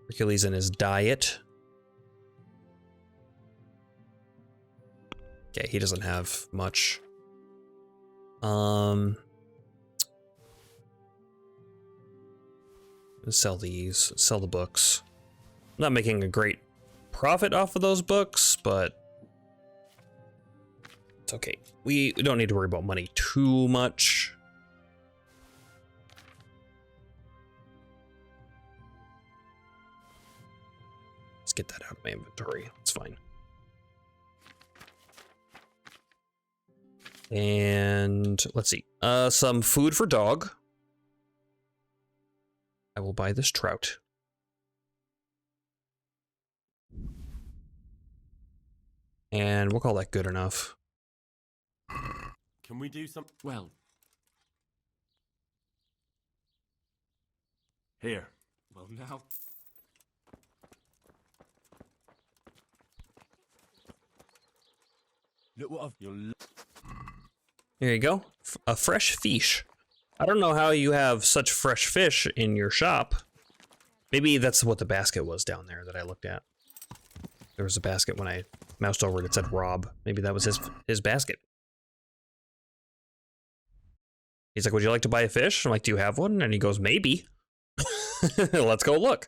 Hercules and his diet. Okay, he doesn't have much. Sell these, sell the books. I'm not making a great profit off of those books, but it's okay. We don't need to worry about money too much. Let's get that out of my inventory. It's fine. And let's see. Some food for dog. I will buy this trout. And we'll call that good enough. Can we do some... Well, Here. Well, now... Look what I've... You'll... Here you go. A fresh fish. I don't know how you have such fresh fish in your shop. Maybe that's what the basket was down there that I looked at. There was a basket when I moused over it. It said Rob. Maybe that was his basket. He's like, would you like to buy a fish? I'm like, do you have one? And he goes, maybe. Let's go look.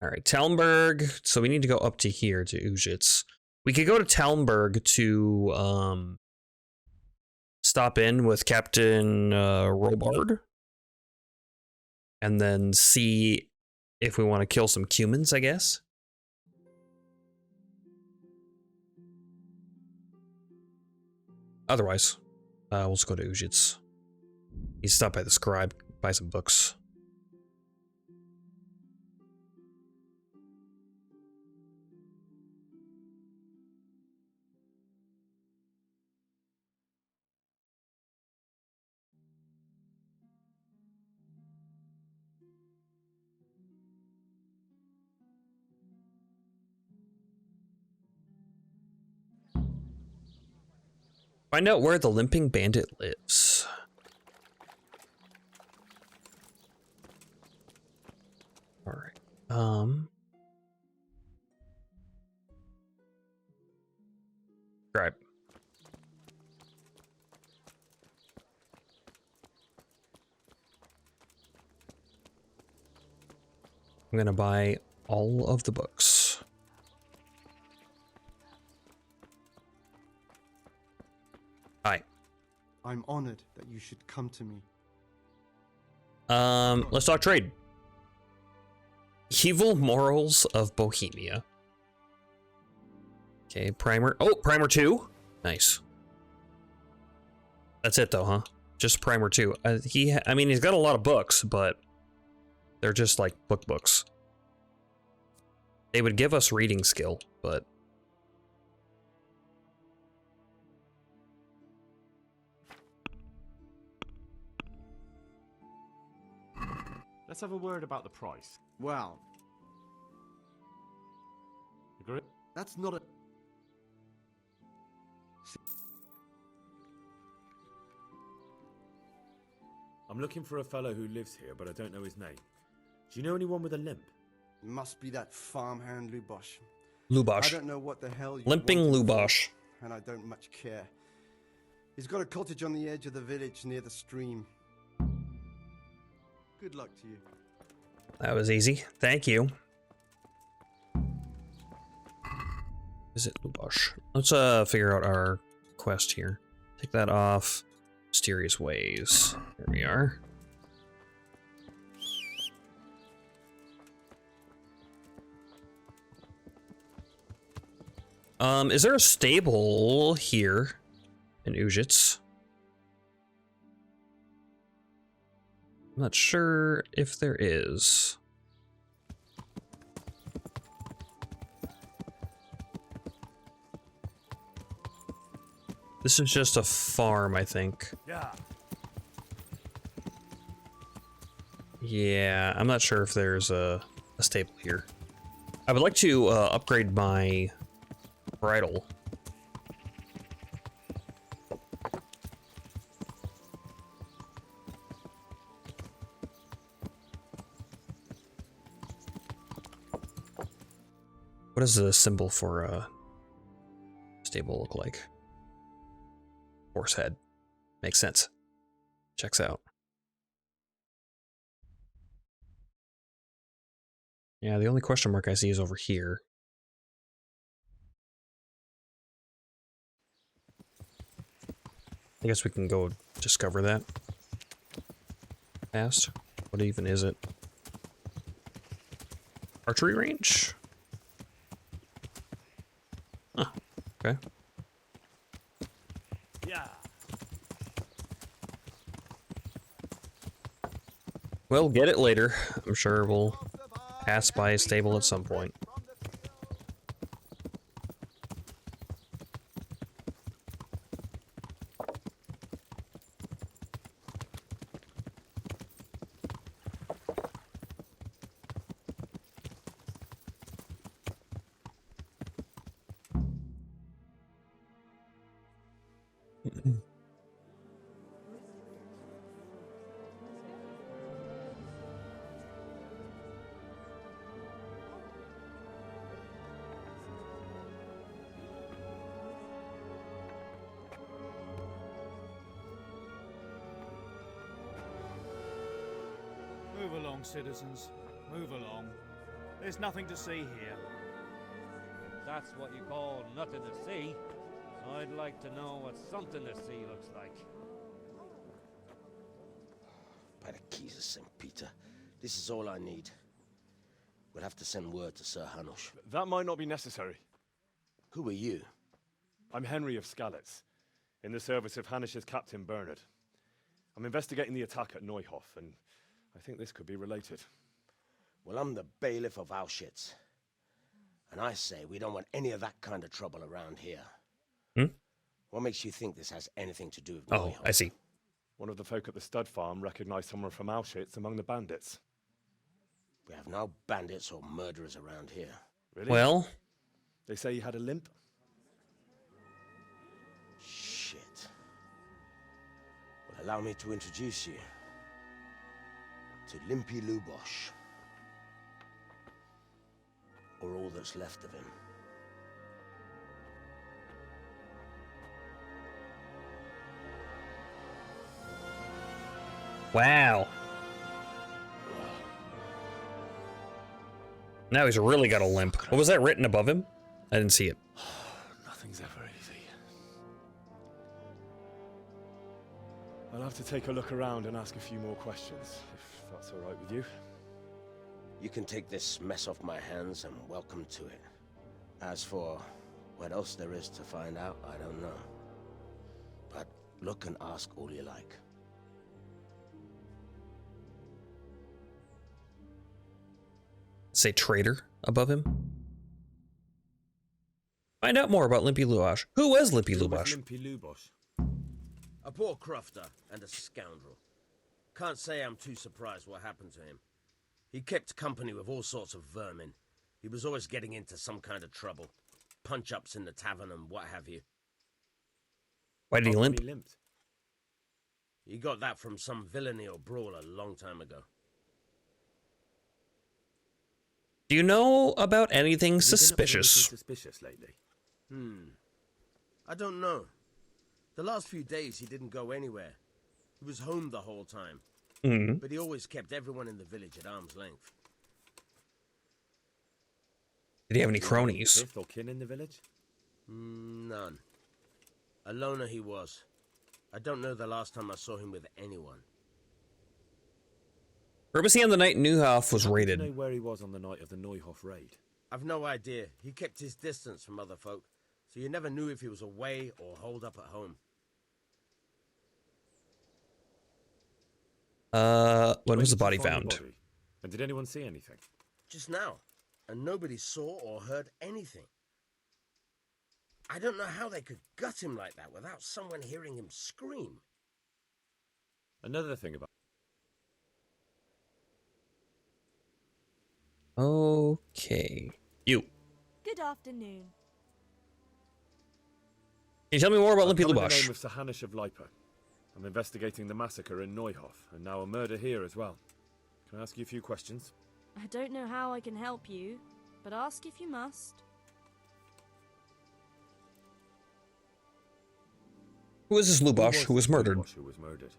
All right, Talmberg. So we need to go up to here to Ujits. We could go to Talmberg to stop in with Captain Robard. And then see if we want to kill some cumins, I guess. Otherwise, we'll just go to Ujits. He's stopped by the scribe, buy some books. Find out where the limping bandit lives. All right. Scribe. I'm gonna buy all of the books. honored that you should come to me. Let's talk trade. Evil morals of Bohemia. Okay, primer. Oh, primer 2. Nice. That's it though, huh? Just primer 2. I mean, he's got a lot of books, but they're just like books. They would give us reading skill, but Let's have a word about the price. Well, Agree? that's not a... I'm looking for a fellow who lives here, but I don't know his name. Do you know anyone with a limp? Must be that farmhand Lubosh. Lubosh. I don't know what the hell you Limping want him for, Lubosh. and I don't much care. He's got a cottage on the edge of the village near the stream. Good luck to you. That was easy. Thank you. Visit Lubosh. Let's figure out our quest here. Take that off. Mysterious ways. There we are. Is there a stable here in Ujits? I'm not sure if there is. This is just a farm, I think. Yeah, I'm not sure if there's a stable here. I would like to upgrade my bridle. What does the symbol for a stable look like? Horse head. Makes sense. Checks out. Yeah, the only question mark I see is over here. I guess we can go discover that fast. What even is it? Archery range? Huh. Okay. Yeah. We'll get it later. I'm sure we'll pass by a stable at some point. Move along, citizens. Move along. There's nothing to see here. If that's what you call nothing to see, I'd like to know what something to see looks like. By the keys of St. Peter, this is all I need. We'll have to send word to Sir Hanush. That might not be necessary. Who are you? I'm Henry of Skalitz, in the service of Hanush's Captain Bernard. I'm investigating the attack at Neuhof, and I think this could be related. Well, I'm the bailiff of Auschwitz. And I say we don't want any of that kind of trouble around here. What makes you think this has anything to do with Neuhof? Oh, I see. One of the folk at the stud farm recognized someone from Auschwitz among the bandits. We have no bandits or murderers around here. Really? Well, they say he had a limp? Shit. Well, allow me to introduce you to Limpy Lubosh. Or all that's left of him. wow. Now he's really got a limp. What was that written above him? I didn't see it. Nothing's ever easy. I'll have to take a look around and ask a few more questions, if that's all right with you. You can take this mess off my hands and welcome to it. As for what else there is to find out, I don't know. But look and ask all you like. Say traitor above him. Find out more about Limpy Lubosh. Who was Limpy Lubosh? Limpy Lubosh? A poor crofter and a scoundrel. Can't say I'm too surprised what happened to him. He kept company with all sorts of vermin. He was always getting into some kind of trouble. Punch-ups in the tavern and what have you. Why did he limp? He got that from some villainy or brawl a long time ago. Do you know about anything suspicious? Suspicious lately? I don't know. The last few days he didn't go anywhere. He was home the whole time. But he always kept everyone in the village at arm's length. Did he have any cronies? Kith or kin in the village? None. A loner he was. I don't know the last time I saw him with anyone. Where was he on the night Neuhoff was raided? Do you know where he was on the night of the Neuhoff raid? I've no idea. He kept his distance from other folk, so you never knew if he was away or holed up at home. When was the body found? And did anyone see anything? Just now. And nobody saw or heard anything. I don't know how they could gut him like that without someone hearing him scream. Another thing about... Okay. You. Good afternoon. Can you tell me more about Limpy In the name Lubosh? of Sahanish of Lipa. I'm investigating the massacre in Neuhoff, and now a murder here as well. Can I ask you a few questions? I don't know how I can help you, but ask if you must. Who is this Lubosh who was murdered? Who was murdered?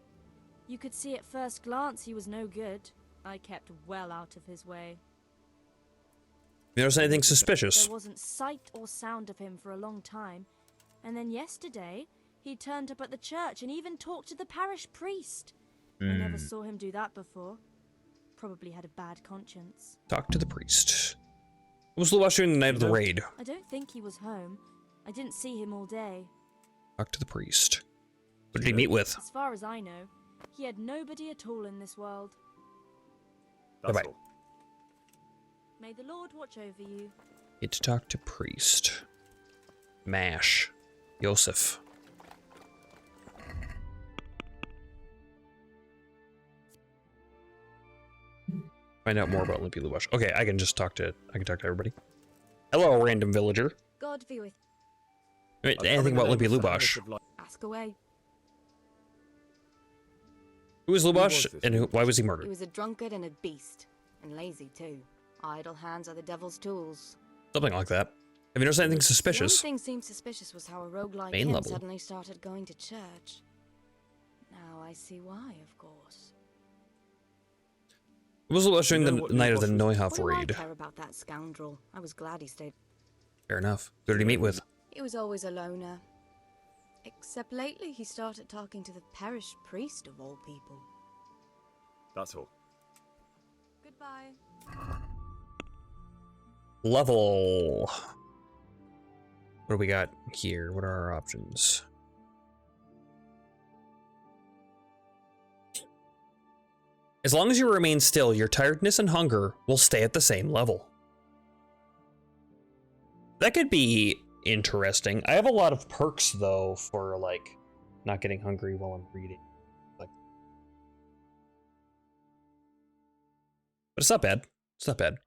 You could see at first glance he was no good. I kept well out of his way. You notice anything suspicious? There wasn't sight or sound of him for a long time, and then yesterday he turned up at the church and even talked to the parish priest. I never saw him do that before. Probably had a bad conscience. Talk to the priest. What was Lubosh doing the night of the raid? I don't think he was home. I didn't see him all day. Talk to the priest. What did he meet with? As far as I know, he had nobody at all in this world. Bye-bye. May the Lord watch over you. Get to talk to priest. Mash. Yosef. Find out more about Limpy Lubosh. Okay, I can talk to everybody. Hello, random villager. God be with Wait, anything about Limpy Lubosh? Ask away. Who is Lubosh and why was he murdered? He was a drunkard and a beast. And lazy, too. Idle hands are the devil's tools. Something like that. Have you noticed anything The suspicious? only thing seemed suspicious was how a rogue like Main him level. suddenly started going to church. Now I see why, of course. What was Lubosh during the night of the Neuhoff What do raid? I care about that scoundrel? I was glad he stayed. Fair enough. Who did he meet with? He was always a loner. Except lately he started talking to the parish priest of all people. That's all. Goodbye. Level. What do we got here? What are our options? As long as you remain still, your tiredness and hunger will stay at the same level. That could be interesting. I have a lot of perks though for like not getting hungry while I'm reading. Like, but it's not bad. It's not bad.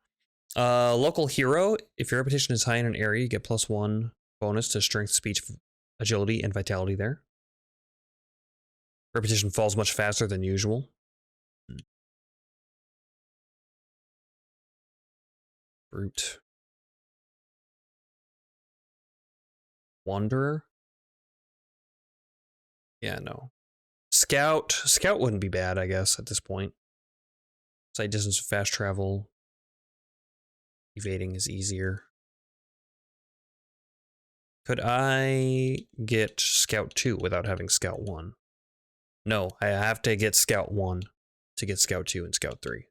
Local hero. If your reputation is high in an area, you get +1 bonus to strength, speech, agility, and vitality there. Reputation falls much faster than usual. Brute. Wanderer? Yeah, no. Scout. Scout wouldn't be bad, I guess, at this point. Sight distance, fast travel. Evading is easier. Could I get Scout 2 without having Scout 1? No, I have to get Scout 1 to get Scout 2 and Scout 3.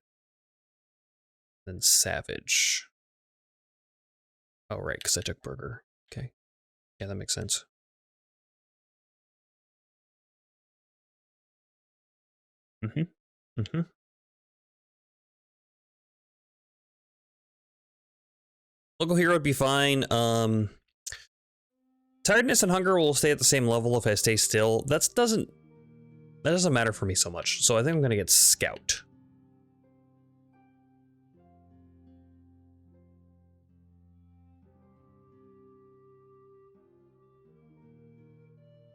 Then Savage. Oh, right, because I took Burger. Okay. Yeah, that makes sense. Local hero would be fine. Tiredness and hunger will stay at the same level if I stay still. That doesn't matter for me so much. So I think I'm gonna get Scout.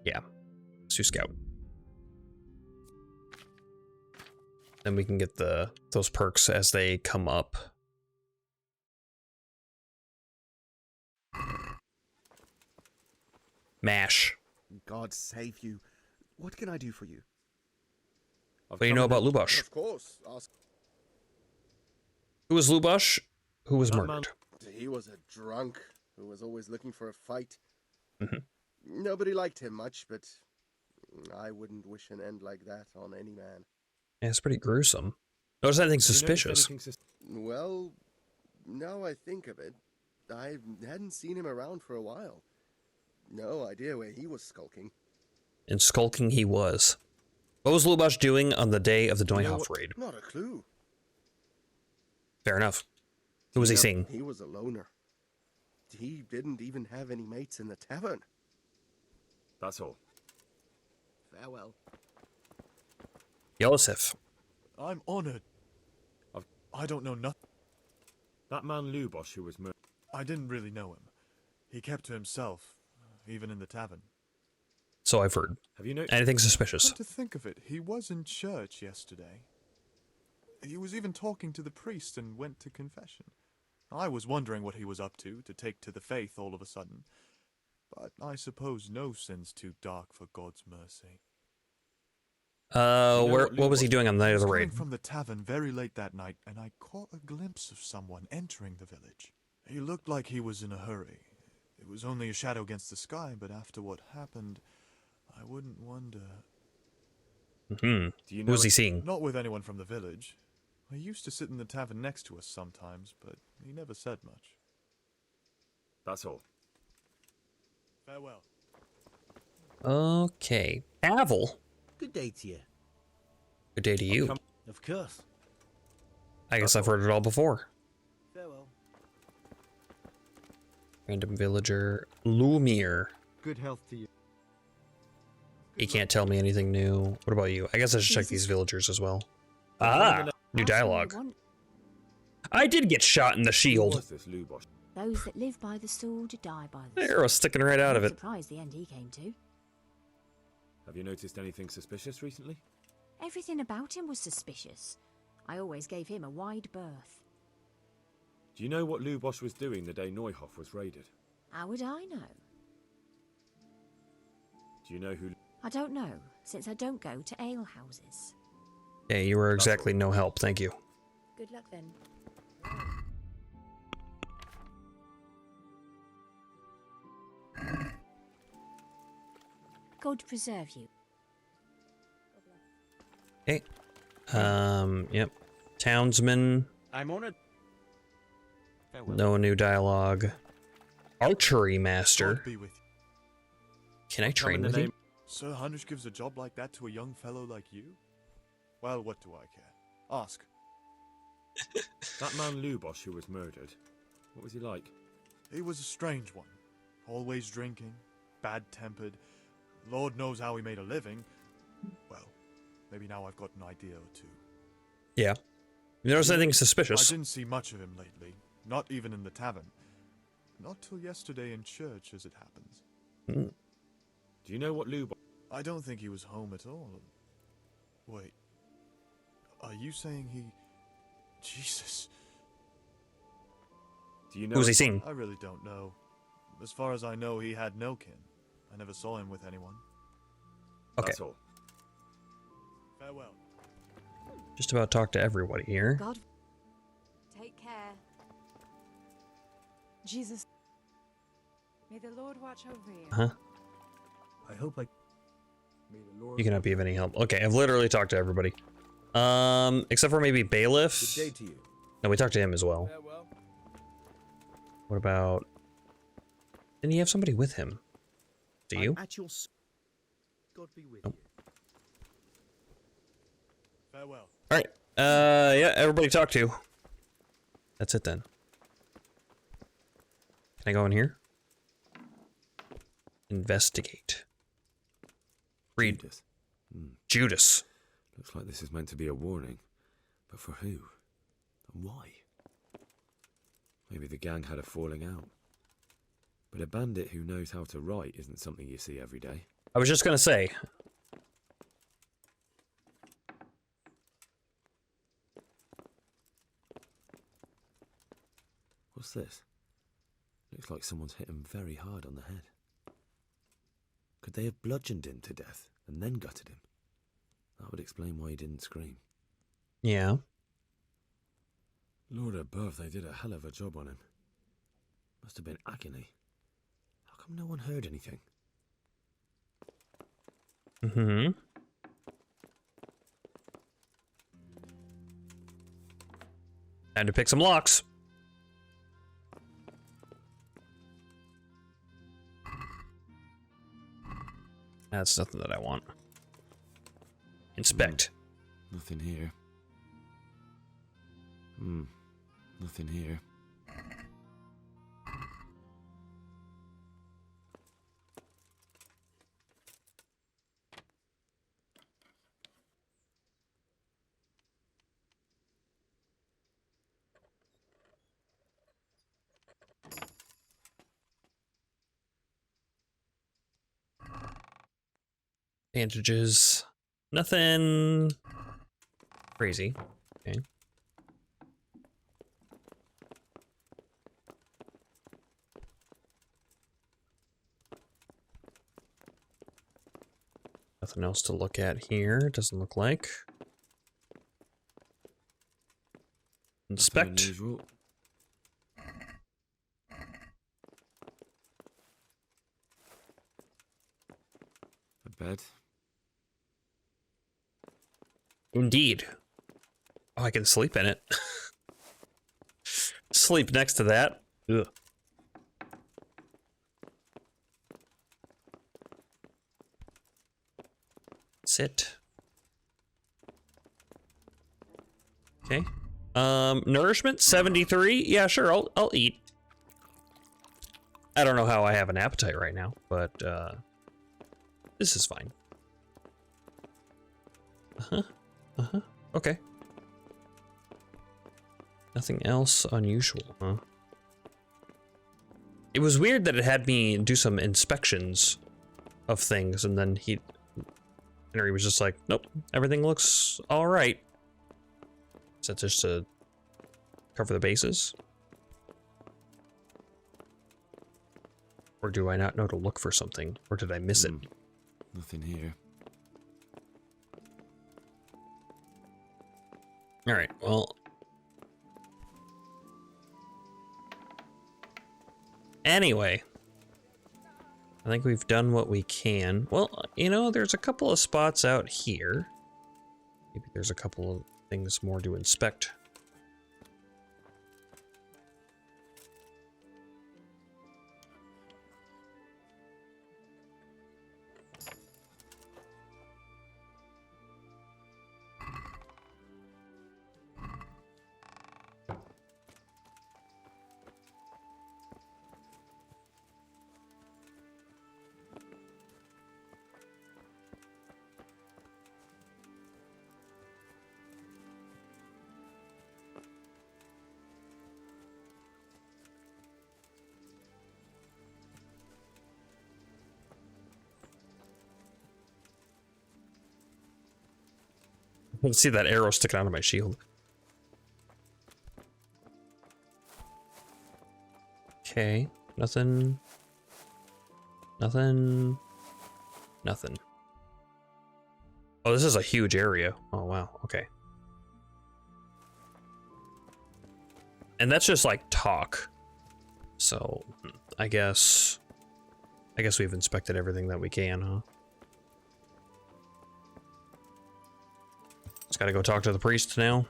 Yeah, let's do Scout. Then we can get those perks as they come up. Mash. God save you. What can I do for you? What do you know about Lubosh? Of course. Ask. Who was Lubosh? Who was murdered? He was a drunk who was always looking for a fight. Mhm. Nobody liked him much, but I wouldn't wish an end like that on any man. Yeah, it's pretty gruesome. Notice anything suspicious? Well, now I think of it, I hadn't seen him around for a while. No idea where he was skulking. And skulking he was. What was Lubosh doing on the day of the Neuhoff raid? Not a clue. Fair enough. Who was he seeing? He was a loner. He didn't even have any mates in the tavern. That's all. Farewell. Yosef. I'm honored. I don't know nothing. That man Lubosh who was murdered. I didn't really know him. He kept to himself, even in the tavern. So I've heard. Have you noticed anything suspicious? Come to think of it, he was in church yesterday. He was even talking to the priest and went to confession. I was wondering what he was up to take to the faith all of a sudden. But I suppose no sin's too dark for God's mercy. What was he doing on the night of the raid? I was coming from the tavern very late that night, and I caught a glimpse of someone entering the village. He looked like he was in a hurry. It was only a shadow against the sky, but after what happened, I wouldn't wonder. Who was he seeing? Not with anyone from the village. He used to sit in the tavern next to us sometimes, but he never said much. That's all. Farewell. Okay. Avel. Good day to you. Good day to you. Of course. I guess I've heard it all before. Farewell. Random villager. Lumir. Good health to you. He can't tell me anything new. What about you? I guess I should check these villagers as well. Ah! New dialogue. I did get shot in the shield. Those that live by the sword die by the sword. Arrow sticking right out of it. Surprised the end he came to. Have you noticed anything suspicious recently? Everything about him was suspicious. I always gave him a wide berth. Do you know what Lubosh was doing the day Neuhoff was raided? How would I know? Do you know who... I don't know, since I don't go to alehouses. Yeah, you were exactly no help, thank you. Good luck then. God preserve you. Okay. Yep. Townsman. I'm on it. No new dialogue. Archery master. God be with you. Can I train with you? Sir Hanish gives a job like that to a young fellow like you? Well, what do I care? Ask. That man Lubosh who was murdered, what was he like? He was a strange one. Always drinking, bad-tempered. Lord knows how he made a living. Well, maybe now I've got an idea or two. Yeah. You notice anything suspicious? I didn't see much of him lately. Not even in the tavern. Not till yesterday in church, as it happens. Mm. Do you know what Lubosh... I don't think he was home at all. Wait. Are you saying he... Jesus. Do you know... Who was he seeing? I really don't know. As far as I know, he had no kin. I never saw him with anyone. Okay. That's all. Farewell. Just about talk to everybody here. God. Take care. Jesus. May the Lord watch over you. Huh? I hope I... You cannot be of any help. Okay, I've literally talked to everybody. Except for maybe Bailiff. Good day to you. No, we talked to him as well. Farewell. What about... Didn't he have somebody with him? Do you? At your... God be with Nope. you. Farewell. Alright. Yeah, everybody talk to. That's it then. Can I go in here? Investigate. Read. Judas. Judas. Looks like this is meant to be a warning. But for who? And why? Maybe the gang had a falling out. But a bandit who knows how to write isn't something you see every day. I was just gonna say. What's this? Looks like someone's hit him very hard on the head. Could they have bludgeoned him to death and then gutted him? That would explain why he didn't scream. Yeah. Lord above, they did a hell of a job on him. Must have been agony. How come no one heard anything? Mm-hmm. Time to pick some locks. That's nothing that I want. Inspect. Nothing here. Nothing here. Bandages. Nothing crazy. Okay. Nothing else to look at here. Doesn't look like. Inspect. A bed. Indeed. Oh, I can sleep in it. Sleep next to that. Ugh. Sit. Okay. Nourishment 73. Yeah, sure. I'll eat. I don't know how I have an appetite right now, but this is fine. Okay. Nothing else unusual, huh? It was weird that it had me do some inspections of things, and then Henry was just like, nope, everything looks all right. Is that just to cover the bases? Or do I not know to look for something? Or did I miss it? Nothing here. All right, well. Anyway. I think we've done what we can. Well, you know, there's a couple of spots out here. Maybe there's a couple of things more to inspect. I can see that arrow sticking out of my shield. Okay, nothing. Nothing. Nothing. Oh, this is a huge area. Oh, wow. Okay. And that's just like talk. So, I guess we've inspected everything that we can, huh? Just gotta go talk to the priest now.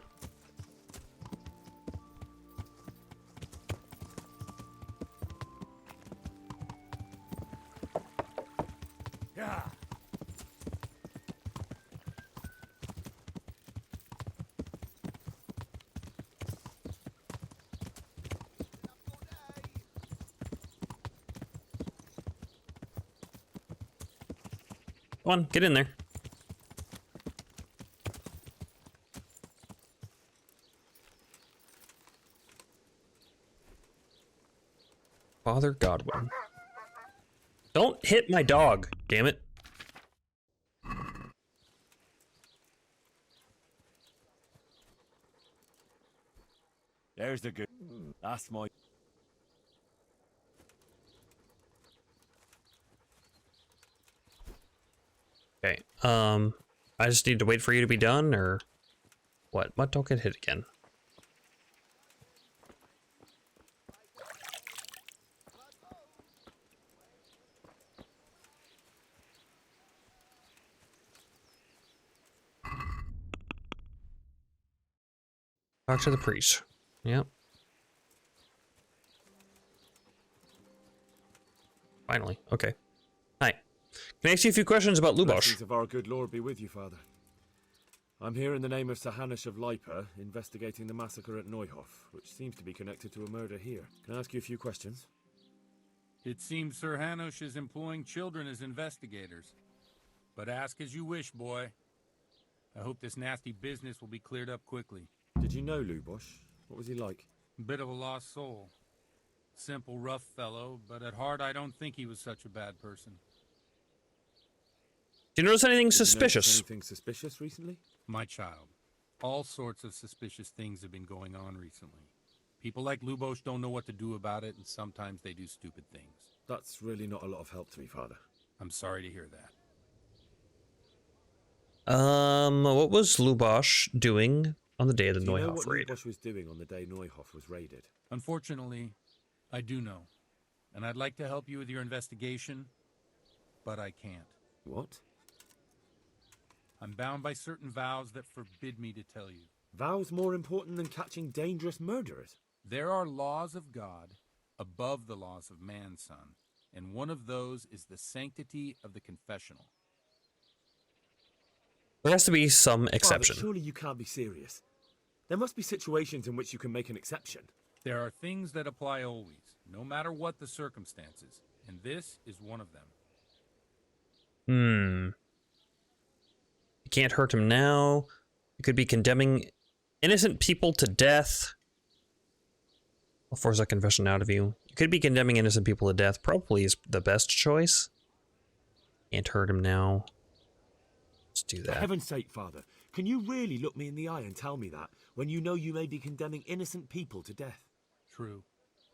Yeah. Come on, get in there. Father Godwin. Don't hit my dog, damn it. There's the good. That's my. Okay, I just need to wait for you to be done, or what? What? Don't get hit again. Talk to the priest. Yep. Finally. Okay. Hi. Can I ask you a few questions about Lubosh? Blessings of our good Lord be with you, Father. I'm here in the name of Sir Hanush of Lipa, investigating the massacre at Neuhof, which seems to be connected to a murder here. Can I ask you a few questions? It seems Sir Hanush is employing children as investigators. But ask as you wish, boy. I hope this nasty business will be cleared up quickly. Did you know Lubosh? What was he like? Bit of a lost soul. Simple, rough fellow, but at heart I don't think he was such a bad person. Do you notice anything Did you notice suspicious? anything suspicious recently? My child, all sorts of suspicious things have been going on recently. People like Lubosh don't know what to do about it, and sometimes they do stupid things. That's really not a lot of help to me, Father. I'm sorry to hear that. What was Lubosh doing on the day of the Do you know Neuhof what raid? Lubosh was doing on the day Neuhof was raided? Unfortunately, I do know. And I'd like to help you with your investigation, but I can't. What? I'm bound by certain vows that forbid me to tell you. Vows more important than catching dangerous murderers? There are laws of God above the laws of man, son, and one of those is the sanctity of the confessional. There has to be some exception. Father, surely you can't be serious. There must be situations in which you can make an exception. There are things that apply always, no matter what the circumstances, and this is one of them. You can't hurt him now. You could be condemning innocent people to death. I'll force that confession out of you. You could be condemning innocent people to death. Probably is the best choice. Can't hurt him now. Let's do For that. heaven's sake, Father, can you really look me in the eye and tell me that when you know you may be condemning innocent people to death? True.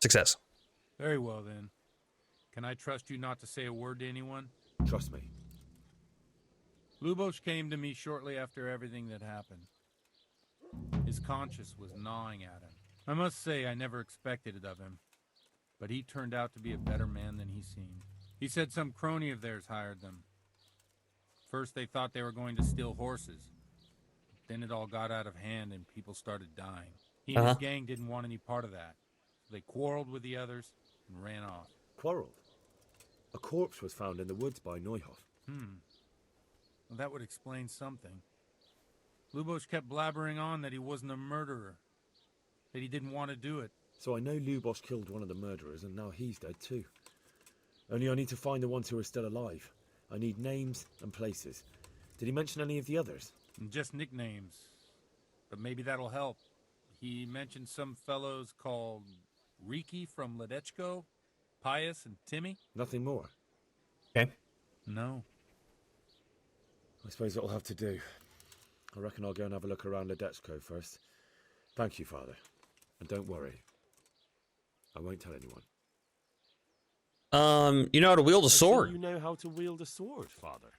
Success. Very well, then. Can I trust you not to say a word to anyone? Trust me. Lubosh came to me shortly after everything that happened. His conscience was gnawing at him. I must say I never expected it of him, but he turned out to be a better man than he seemed. He said some crony of theirs hired them. First they thought they were going to steal horses. Then it all got out of hand and people started dying. He and his gang didn't want any part of that. So they quarreled with the others and ran off. Quarreled? A corpse was found in the woods by Neuhof. Well, that would explain something. Lubosh kept blabbering on that he wasn't a murderer, that he didn't want to do it. So I know Lubosh killed one of the murderers and now he's dead too. Only I need to find the ones who are still alive. I need names and places. Did he mention any of the others? Just nicknames. But maybe that'll help. He mentioned some fellows called Riki from Ledechko, Pius and Timmy. Nothing more? Okay. No. I suppose it'll have to do. I reckon I'll go and have a look around Ledechko first. Thank you, Father. And don't worry. I won't tell anyone. You know how to wield a sword. You know how to wield a sword, Father.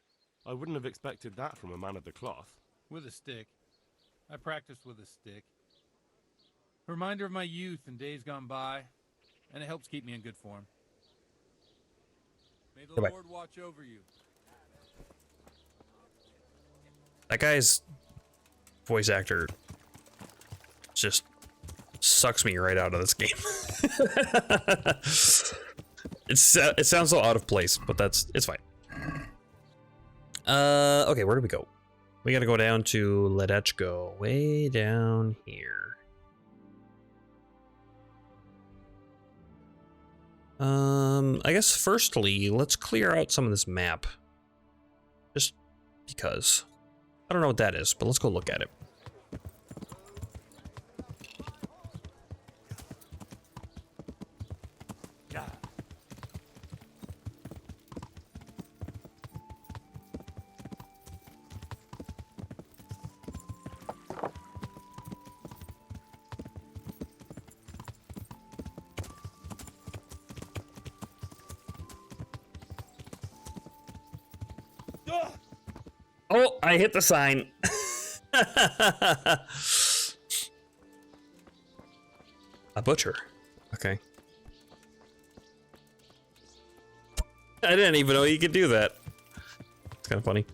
I wouldn't have expected that from a man of the cloth. With a stick. I practiced with a stick. A reminder of my youth and days gone by, and it helps keep me in good form. May the Goodbye. Lord watch over you. That guy's voice actor just sucks me right out of this game. It sounds so out of place, but it's fine. Okay, where do we go? We gotta go down to Ledechko, way down here. I guess firstly, let's clear out some of this map. Just because. I don't know what that is, but let's go look at it. Oh, I hit the sign. A butcher. Okay. I didn't even know you could do that. It's kind of funny.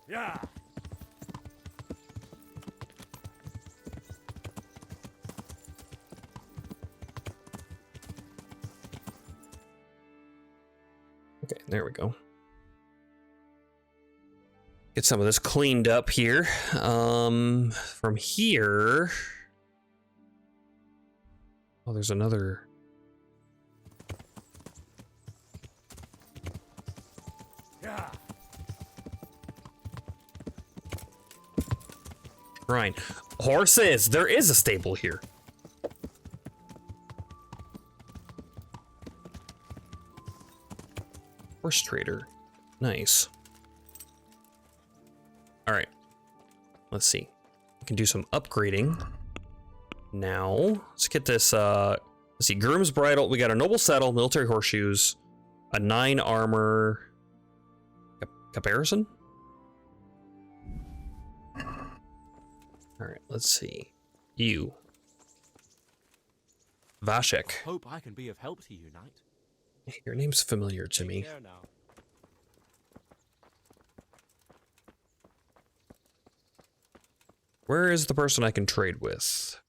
Yeah. Okay, there we go. Get some of this cleaned up here. From here. Oh, there's another. Yeah. Shrine. Horses! There is a stable here. Horse trader. Nice. Alright. Let's see. We can do some upgrading. Now, let's get this, let's see, Groom's Bridle. We got a Noble Saddle, Military Horseshoes, a 9 armor, caparison? Alright, let's see. You. Vashek. Hope I can be of help to you, Knight. Your name's familiar to me. Where is the person I can trade with?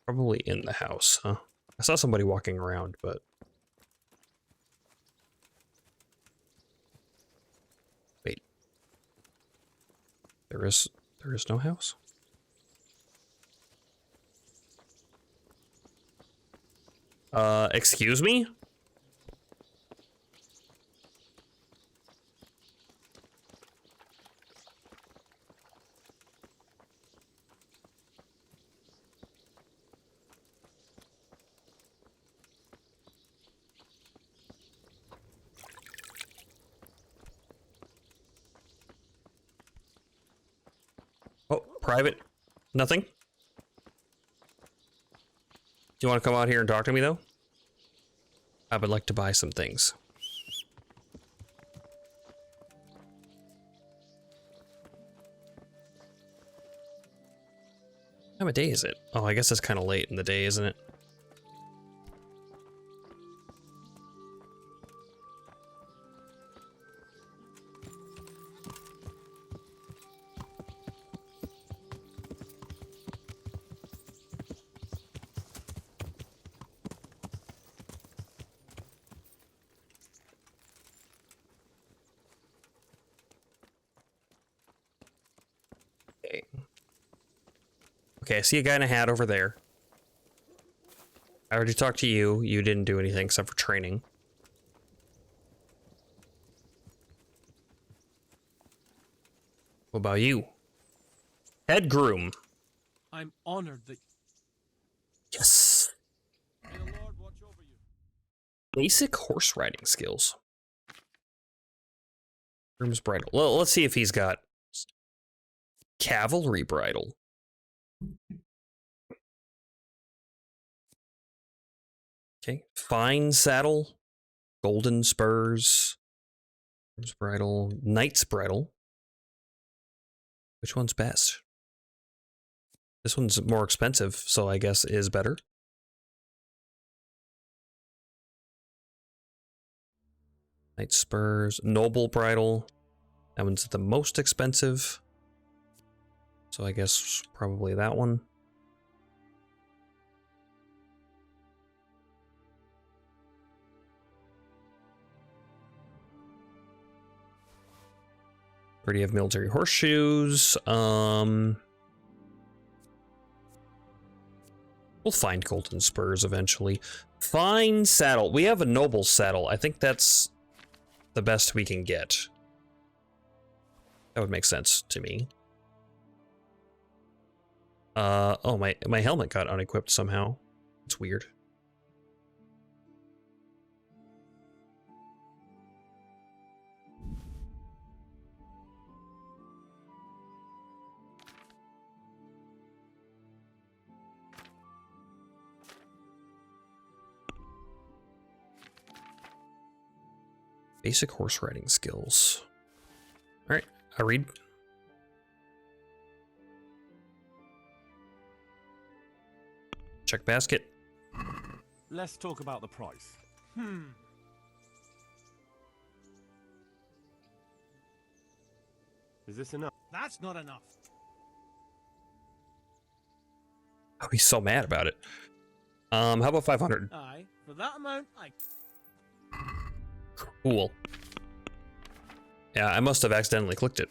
Probably in the house, huh? I saw somebody walking around, but... Wait. There is no house? Excuse me? Oh, private? Nothing? Do you want to come out here and talk to me, though? I would like to buy some things. What time of day is it? Oh, I guess it's kind of late in the day, isn't it? Okay, I see a guy in a hat over there. I already talked to you. You didn't do anything except for training. What about you? Head groom. I'm honored that... Yes. May the Lord watch over you. Basic horse riding skills. Groom's bridle. Well, let's see if he's got cavalry bridle. Okay, fine saddle, golden spurs, groom's bridle, knight's bridle. Which one's best? This one's more expensive, so I guess is better. Knight spurs, noble bridle. That one's the most expensive. So I guess probably that one. Already have military horseshoes. We'll find golden spurs eventually. Fine saddle. We have a noble saddle. I think that's the best we can get. That would make sense to me. Oh, my helmet got unequipped somehow. It's weird. Basic horse riding skills. All right, I read. Check basket. Let's talk about the price. Is this enough? That's not enough. Oh, he's so mad about it. How about 500? Aye, for that amount, I... Cool. Yeah, I must have accidentally clicked it.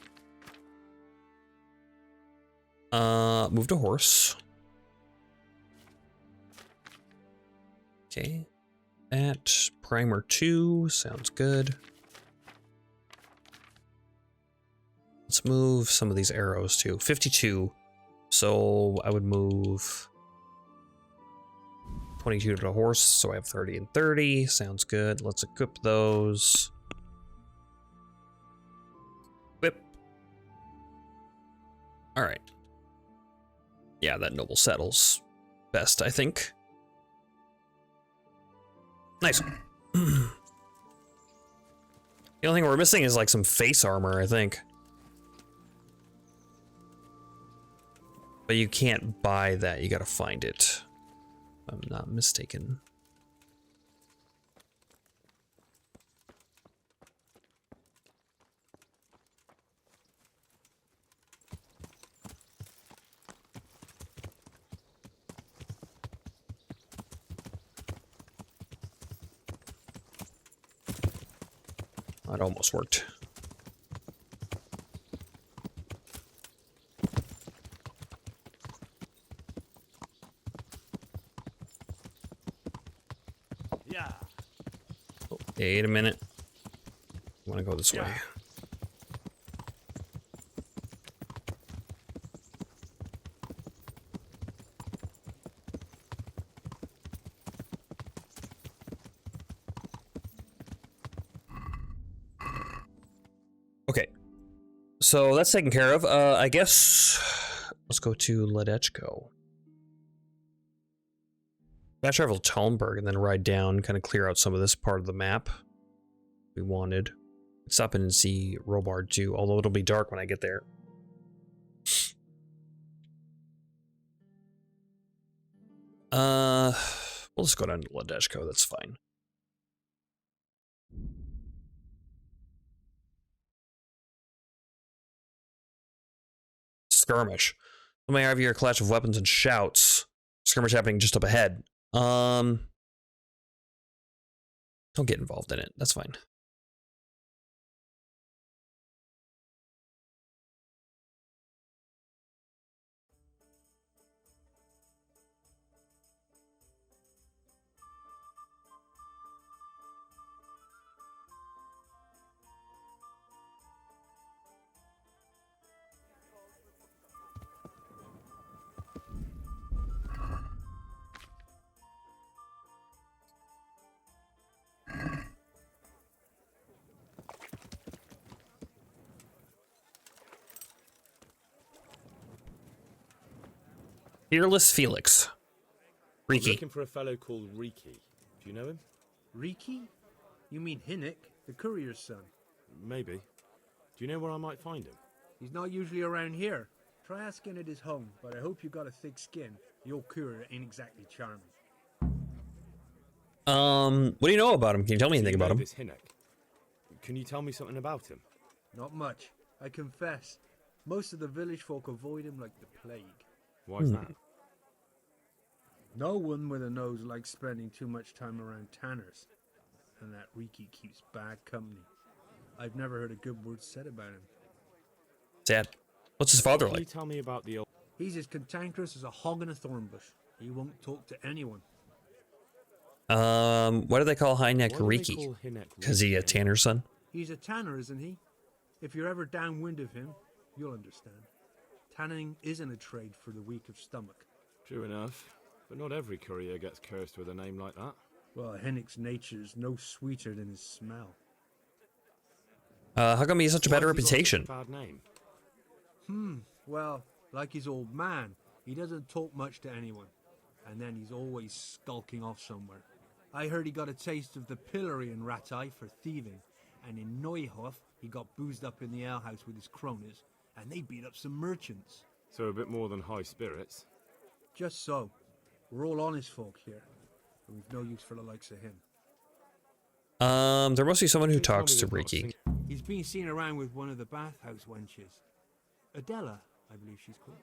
Move to horse. Okay. At primer 2, sounds good. Let's move some of these arrows too. 52. So I would move 22 to the horse, so I have 30 and 30. Sounds good. Let's equip those. Whip. All right. Yeah, that noble saddle's best, I think. Nice. The only thing we're missing is like some face armor, I think. But you can't buy that, you gotta find it. If I'm not mistaken. That almost worked. Yeah. Oh, wait a minute. I want to go this way. Okay, so that's taken care of. I guess let's go to Ledechko. I travel to Talmberg and then ride down, kind of clear out some of this part of the map we wanted. Stop in and see Robard too, although it'll be dark when I get there. We'll just go down to Ledechko, that's fine. Skirmish. Somebody have your clash of weapons and shouts. Skirmish happening just up ahead. Don't get involved in it. That's fine. Fearless Felix. I'm Riki. looking for a fellow called Riki. Do you know him? Riki? You mean Hinnick, the courier's son? Maybe. Do you know where I might find him? He's not usually around here. Try asking at his home, but I hope you got a thick skin. The old courier ain't exactly charming. What do you know about him? Can you tell me anything about him? This Hinnick? Can you tell me something about him? Not much, I confess. Most of the village folk avoid him like the plague. Why's that? No one with a nose likes spending too much time around tanners. And that Riki keeps bad company. I've never heard a good word said about him. Dad, what's his father Can you like? tell me about the old... He's as cantankerous as a hog in a thorn bush. He won't talk to anyone. What do they call High Neck Why do they Riki? call Hinek Because he a Riki? tanner's son? He's a tanner, isn't he? If you're ever downwind of him, you'll understand. Tanning isn't a trade for the weak of stomach. True enough. But not every courier gets cursed with a name like that. Well, Hennick's nature's no sweeter than his smell. How come he has such a bad reputation? Bad name. Well, like his old man, he doesn't talk much to anyone. And then he's always skulking off somewhere. I heard he got a taste of the pillory in Rattay for thieving. And in Neuhof, he got boozed up in the alehouse with his cronies. And they beat up some merchants. So a bit more than high spirits. Just so. We're all honest folk here. And we've no use for the likes of him. There must be someone who talks to Riki. He's been seen around with one of the bathhouse wenches. Adela, I believe she's called.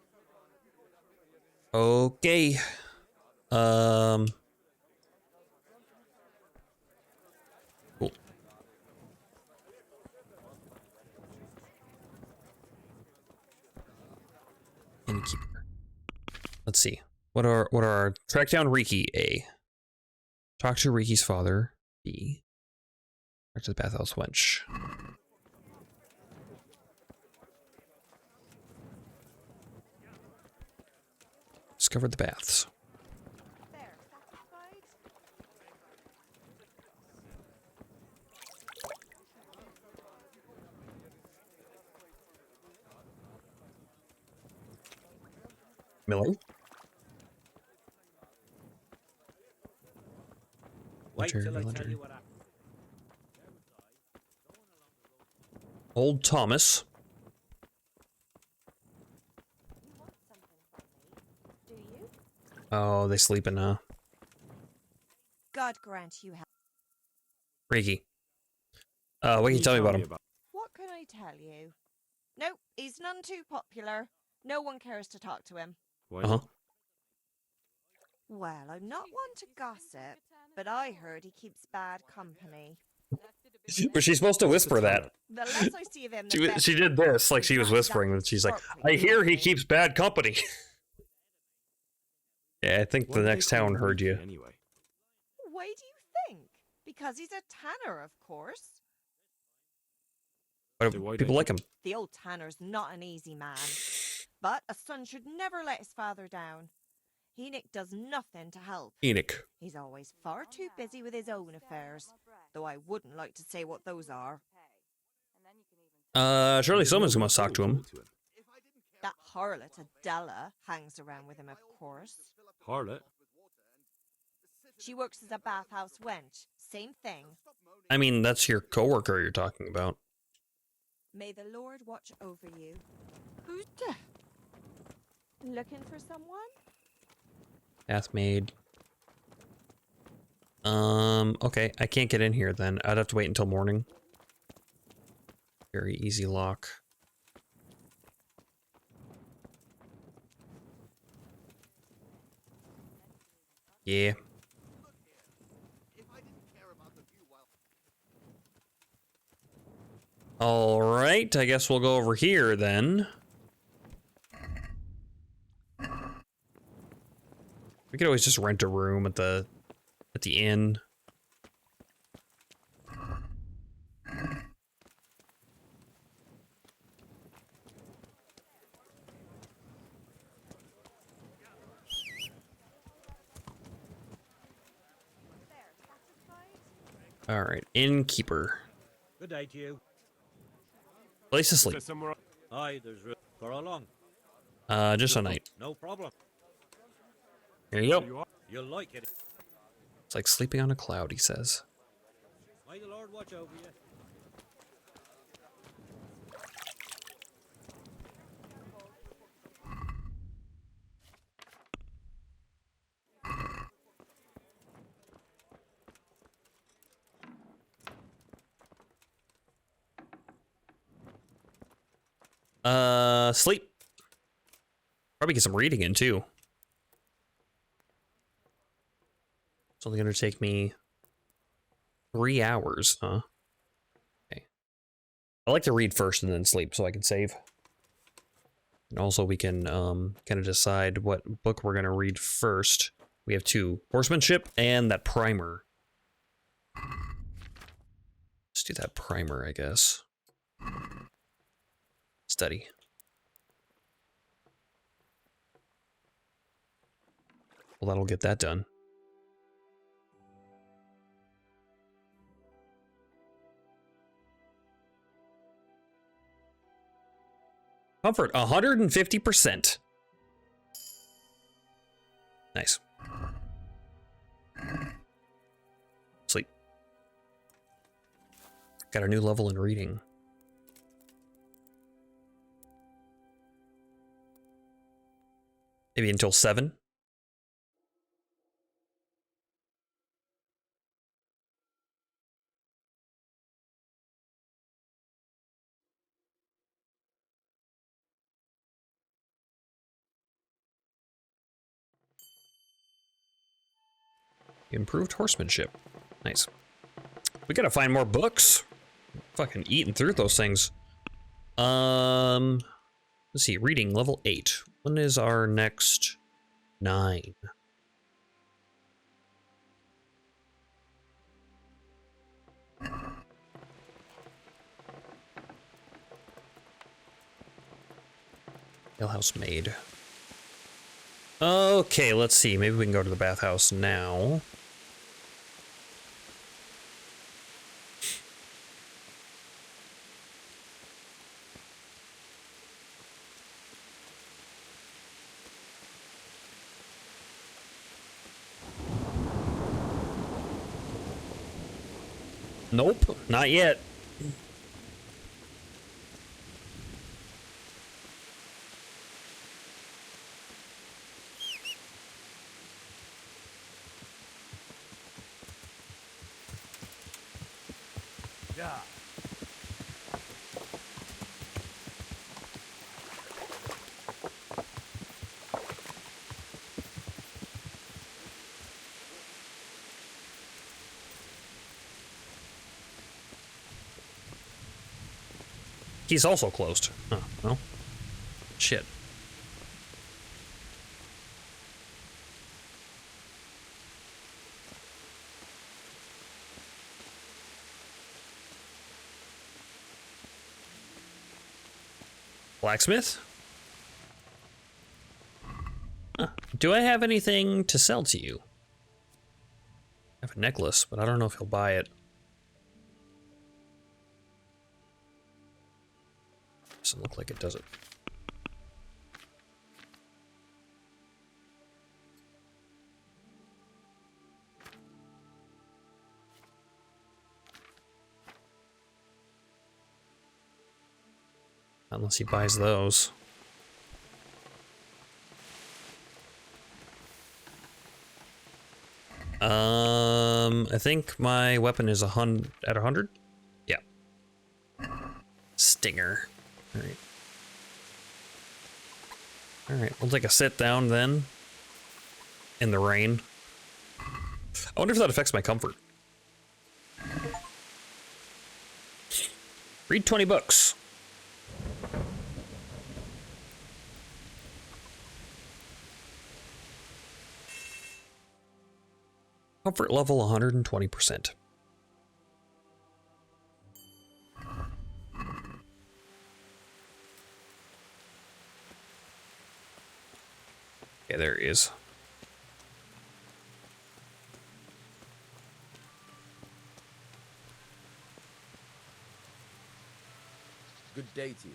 Okay. Cool. Innkeeper. Let's see. What are our track down Riki? A. Talk to Riki's father. B. Talk to the bathhouse wench. Discover the baths. Miller? Wait till I tell you what happened. Old Thomas. Do you? Oh, they sleeping, huh? God grant you have. Riki. What can you tell me about him? What can I tell you? No, he's none too popular. No one cares to talk to him. Uh-huh. Well, I'm not one to gossip, but I heard he keeps bad company. But she's supposed to whisper that. The less I see of him, the better. She did this like she was whispering, and she's like, I hear he keeps bad company. Yeah, I think the next town heard you. Anyway. Why do you think? Because he's a tanner, of course. Why people like him? The old tanner's not an easy man. But a son should never let his father down. Enoch does nothing to help. Enoch. He's always far too busy with his own affairs, though I wouldn't like to say what those are. Surely someone's gonna talk to him. That harlot Adela hangs around with him, of course. Harlot? She works as a bathhouse wench. Same thing. I mean, that's your coworker you're talking about. May the Lord watch over you. Who's that? Looking for someone? Bath maid. Okay, I can't get in here then. I'd have to wait until morning. Very easy lock. Yeah. Alright, I guess we'll go over here then. We could always just rent a room at the inn. Alright, innkeeper. Good day to you. Place to sleep. Aye, there's room for how long? Just a night. No problem. Here you go. You'll like it. It's like sleeping on a cloud, he says. May the Lord watch over you. Sleep. Probably get some reading in too. It's only gonna take me 3 hours, huh? Okay. I like to read first and then sleep so I can save. And also we can kind of decide what book we're gonna read first. We have 2, Horsemanship and that primer. Let's do that primer, I guess. Study. Well, that'll get that done. Comfort, 150%. Nice. Sleep. Got a new level in reading. Maybe until 7. Improved horsemanship. Nice. We gotta find more books. Fucking eating through those things. Let's see. Reading level 8. When is our next 9? Alehouse maid. Okay, let's see. Maybe we can go to the bathhouse now. Nope, not yet. Yeah. He's also closed. Oh, well. Shit. Blacksmith? Huh. Do I have anything to sell to you? I have a necklace, but I don't know if he'll buy it. Doesn't look like it, does it? Unless he buys those. I think my weapon is at 100. Yeah. Stinger. All right. All right. We'll take a sit down then. In the rain. I wonder if that affects my comfort. Read 20 books. Comfort level 120%. Yeah, there he is. Good day to you.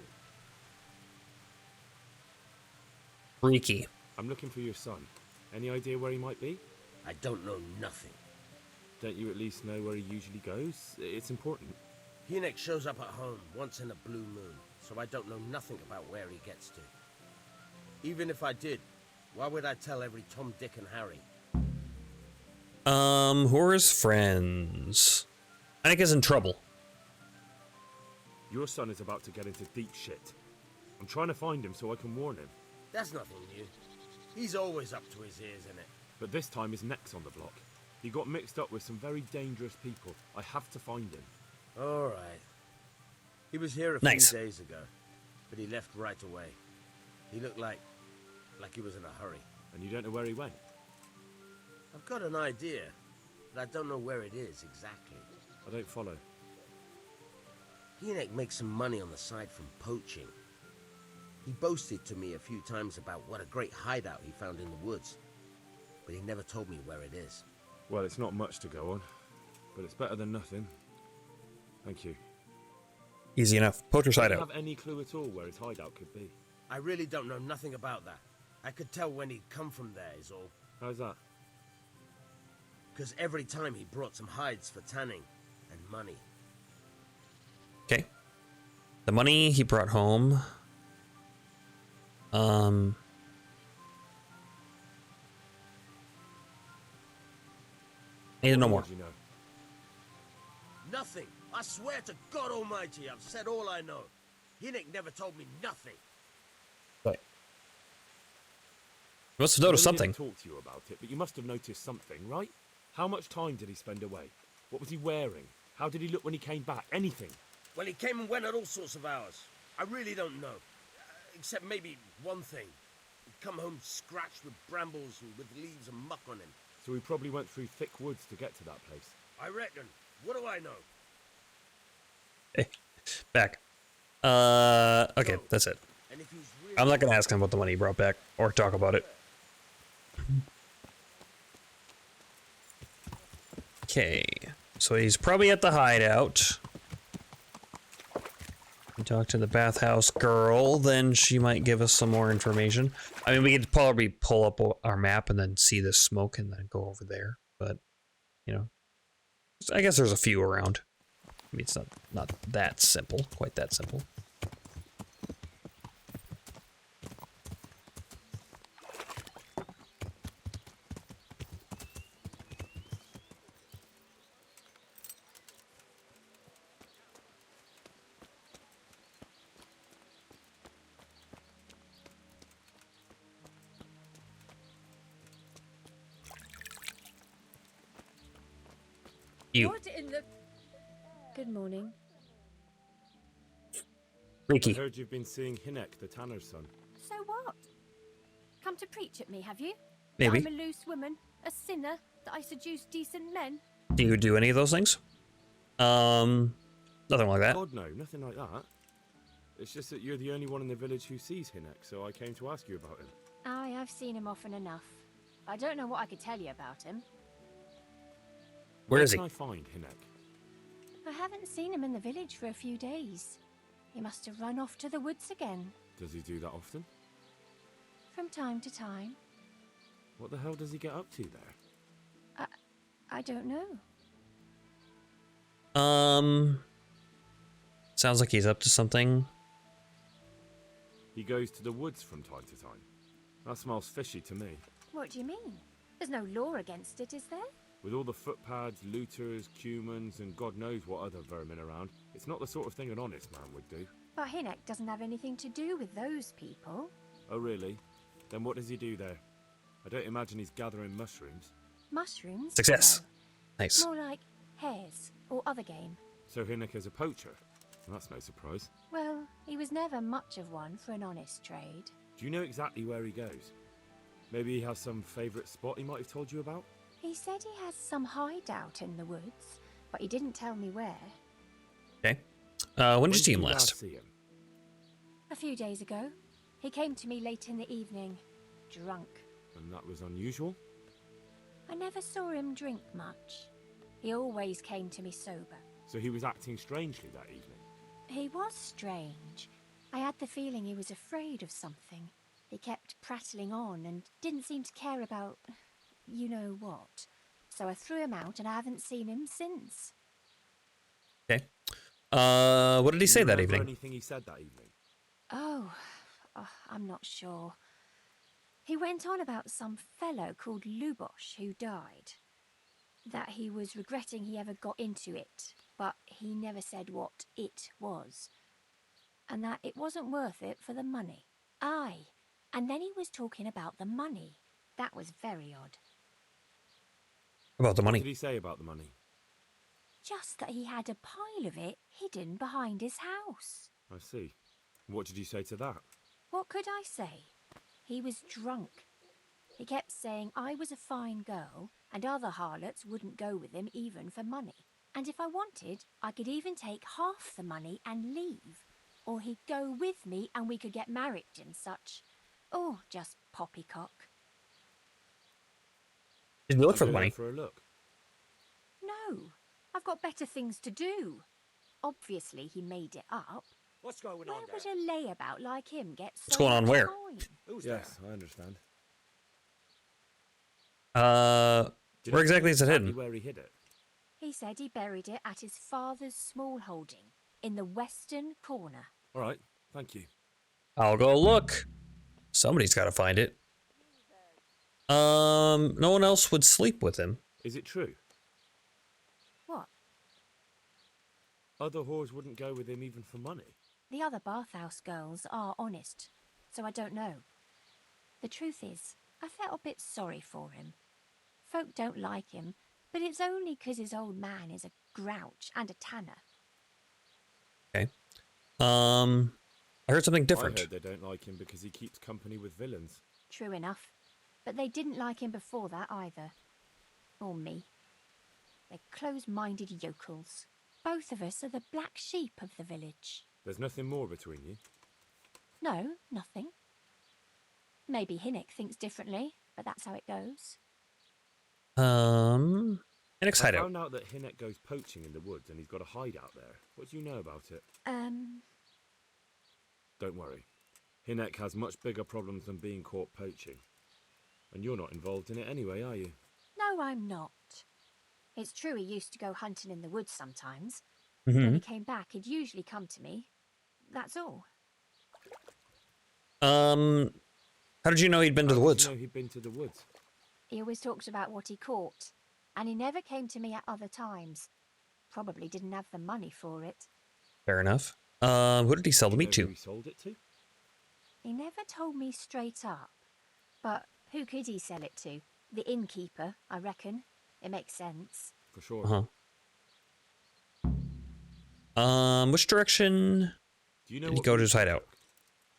Freaky. I'm looking for your son. Any idea where he might be? I don't know nothing. Don't you at least know where he usually goes? It's important. Hynek shows up at home once in a blue moon, so I don't know nothing about where he gets to. Even if I did, why would I tell every Tom, Dick, and Harry? Who are his friends? Hynek is in trouble. Your son is about to get into deep shit. I'm trying to find him so I can warn him. That's nothing new. He's always up to his ears in it. But this time his neck's on the block. He got mixed up with some very dangerous people. I have to find him. All right. He was here a Nice. few days ago, but he left right away. He looked like he was in a hurry. And you don't know where he went? I've got an idea, but I don't know where it is exactly. I don't follow. Enoch makes some money on the side from poaching. He boasted to me a few times about what a great hideout he found in the woods, but he never told me where it is. Well, it's not much to go on, but it's better than nothing. Thank you. Easy enough. Poacher's Do you hideout. have any clue at all where his hideout could be? I really don't know nothing about that. I could tell when he'd come from there is all. How's that? Because every time he brought some hides for tanning and money. Okay. The money he brought home. Need to know more. You know? Nothing. I swear to God Almighty, I've said all I know. Enoch never told me nothing. Right. You must have noticed I really something. didn't talk to you about it, but you must have noticed something, right? How much time did he spend away? What was he wearing? How did he look when he came back? Anything? Well, he came and went at all sorts of hours. I really don't know. Except maybe one thing. He'd come home scratched with brambles and with leaves and muck on him. So he probably went through thick woods to get to that place. I reckon. What do I know? Back. Okay, that's it. And if he's really... I'm not gonna ask him about the money he brought back or talk about it. Okay, so he's probably at the hideout. We talk to the bathhouse girl, then she might give us some more information. I mean, we could probably pull up our map and then see the smoke and then go over there. But, you know, I guess there's a few around. I mean, it's not that simple, quite that simple. You. What in the... Good morning. Ricky. I heard you've been seeing Hinek, the tanner's son. So what? Come to preach at me, have you? Maybe. That I'm a loose woman, a sinner, that I seduce decent men? Do you do any of those things? Nothing like that. God, no, nothing like that. It's just that you're the only one in the village who sees Hinek, so I came to ask you about him. Aye, I've seen him often enough. I don't know what I could tell you about him. Where is he? Where can I find Hinek? I haven't seen him in the village for a few days. He must have run off to the woods again. Does he do that often? From time to time. What the hell does he get up to there? I don't know. Sounds like he's up to something. He goes to the woods from time to time. That smells fishy to me. What do you mean? There's no law against it, is there? With all the footpads, looters, cumans, and God knows what other vermin around, it's not the sort of thing an honest man would do. But Hinek doesn't have anything to do with those people. Oh, really? Then what does he do there? I don't imagine he's gathering mushrooms. Mushrooms? Success. No. Nice. More like hares or other game. So Hinek is a poacher? Well, that's no surprise. Well, he was never much of one for an honest trade. Do you know exactly where he goes? Maybe he has some favourite spot he might have told you about? He said he has some hideout in the woods, but he didn't tell me where. Okay. When did you see him you last? See him? A few days ago. He came to me late in the evening, drunk. And that was unusual? I never saw him drink much. He always came to me sober. So he was acting strangely that evening? He was strange. I had the feeling he was afraid of something. He kept prattling on and didn't seem to care about... you know what. So I threw him out and I haven't seen him since. Okay. What did he say that evening? Anything he said that evening? Oh, I'm not sure. He went on about some fellow called Lubosh who died. That he was regretting he ever got into it, but he never said what it was. and that it wasn't worth it for the money. Aye, and then he was talking about the money. That was very odd. About the What money. did he say about the money? Just that he had a pile of it hidden behind his house. I see. What did you say to that? What could I say? He was drunk. He kept saying I was a fine girl and other harlots wouldn't go with him even for money. And if I wanted, I could even take half the money and leave. Or he'd go with me and we could get married and such. Oh, just poppycock. Did you look I'll for go the down money? for a look. No, I've got better things to do. Obviously, he made it up. What's going Where on would there? a layabout like him get so What's going on much where? coin? Who's Yes, I understand. Where exactly is it hidden? Where he hid it? He said he buried it at his father's small holding in the western corner. All right, thank you. I'll go look. Somebody's got to find it. No one else would sleep with him. Is it true? What? Other whores wouldn't go with him even for money. The other bathhouse girls are honest, so I don't know. The truth is, I felt a bit sorry for him. Folk don't like him, but it's only 'cause his old man is a grouch and a tanner. Okay. I heard something different. I heard they don't like him because he keeps company with villains. True enough, but they didn't like him before that either. Or me. They're close-minded yokels. Both of us are the black sheep of the village. There's nothing more between you? No, nothing. Maybe Hinnick thinks differently, but that's how it goes. Hinnick's I hideout. found out that Hinnick goes poaching in the woods and he's got a hideout there. What do you know about it? Don't worry. Hinnick has much bigger problems than being caught poaching. And you're not involved in it anyway, are you? No, I'm not. It's true he used to go hunting in the woods sometimes. Mm-hmm. When he came back, he'd usually come to me. That's all. How did you know he'd been to the woods? How did you know he'd been to the woods? He always talked about what he caught, and he never came to me at other times. Probably didn't have the money for it. Fair enough. Who did he sell the meat Who to? he sold it to? He never told me straight up. But who could he sell it to? The innkeeper, I reckon. It makes sense. For sure. Which direction Do you know did he what go to route his hideout?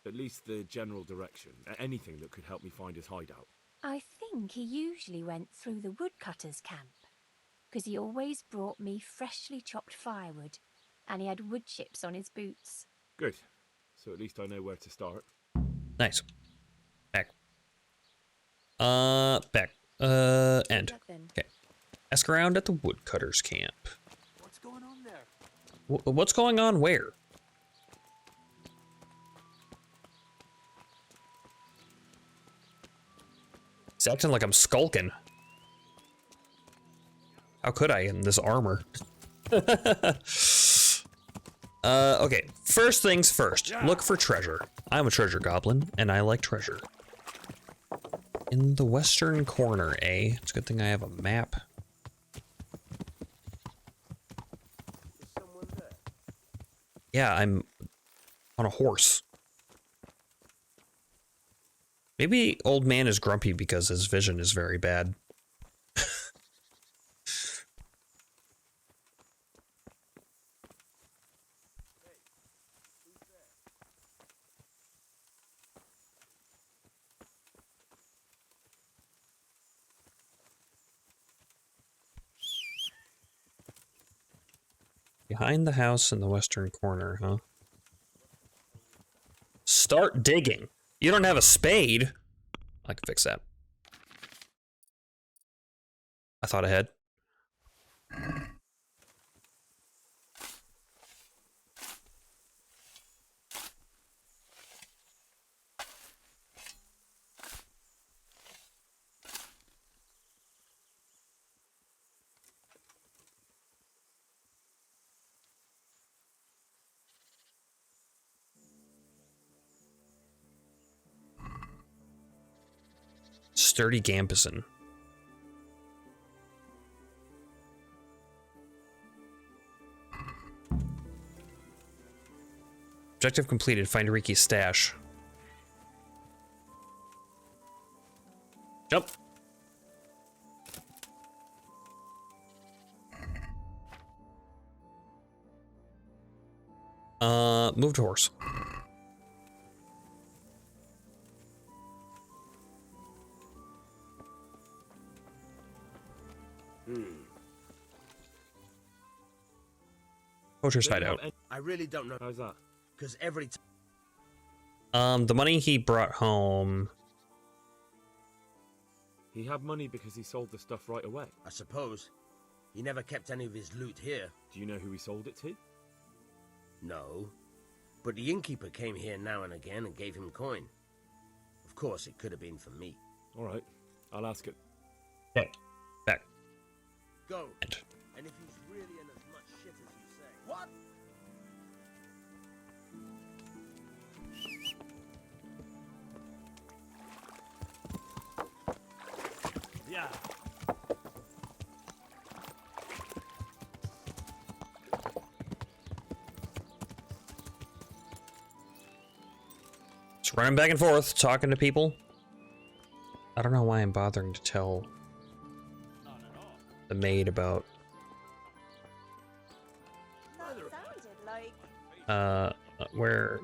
At least the general direction. Anything that could help me find his hideout. I think he usually went through the woodcutter's camp, 'cause he always brought me freshly chopped firewood, and he had wood chips on his boots. Good. So at least I know where to start. Nice. Back. Back. End. Okay. Ask around at the woodcutter's camp. What's going on there? What's going on where? It's acting like I'm skulking. How could I in this armor? Okay. First things first. Look for treasure. I'm a treasure goblin, and I like treasure. In the western corner, eh? It's a good thing I have a map. Yeah, I'm on a horse. Maybe old man is grumpy because his vision is very bad. Behind the house in the western corner, huh? Start digging. You don't have a spade. I can fix that. I thought ahead. Sturdy Gambeson. Objective completed. Find Riki's stash. Jump. Move to horse. Poacher's hideout. I really don't know. How's that? Because every time. The money he brought home. He had money because he sold the stuff right away. I suppose. He never kept any of his loot here. Do you know who he sold it to? No. But the innkeeper came here now and again and gave him coin. Of course, it could have been for me. All right, I'll ask it. Okay, back. Go. And if he's really in as much shit as you say. What? Yeah. Just running back and forth, talking to people. I don't know why I'm bothering to tell the maid about where.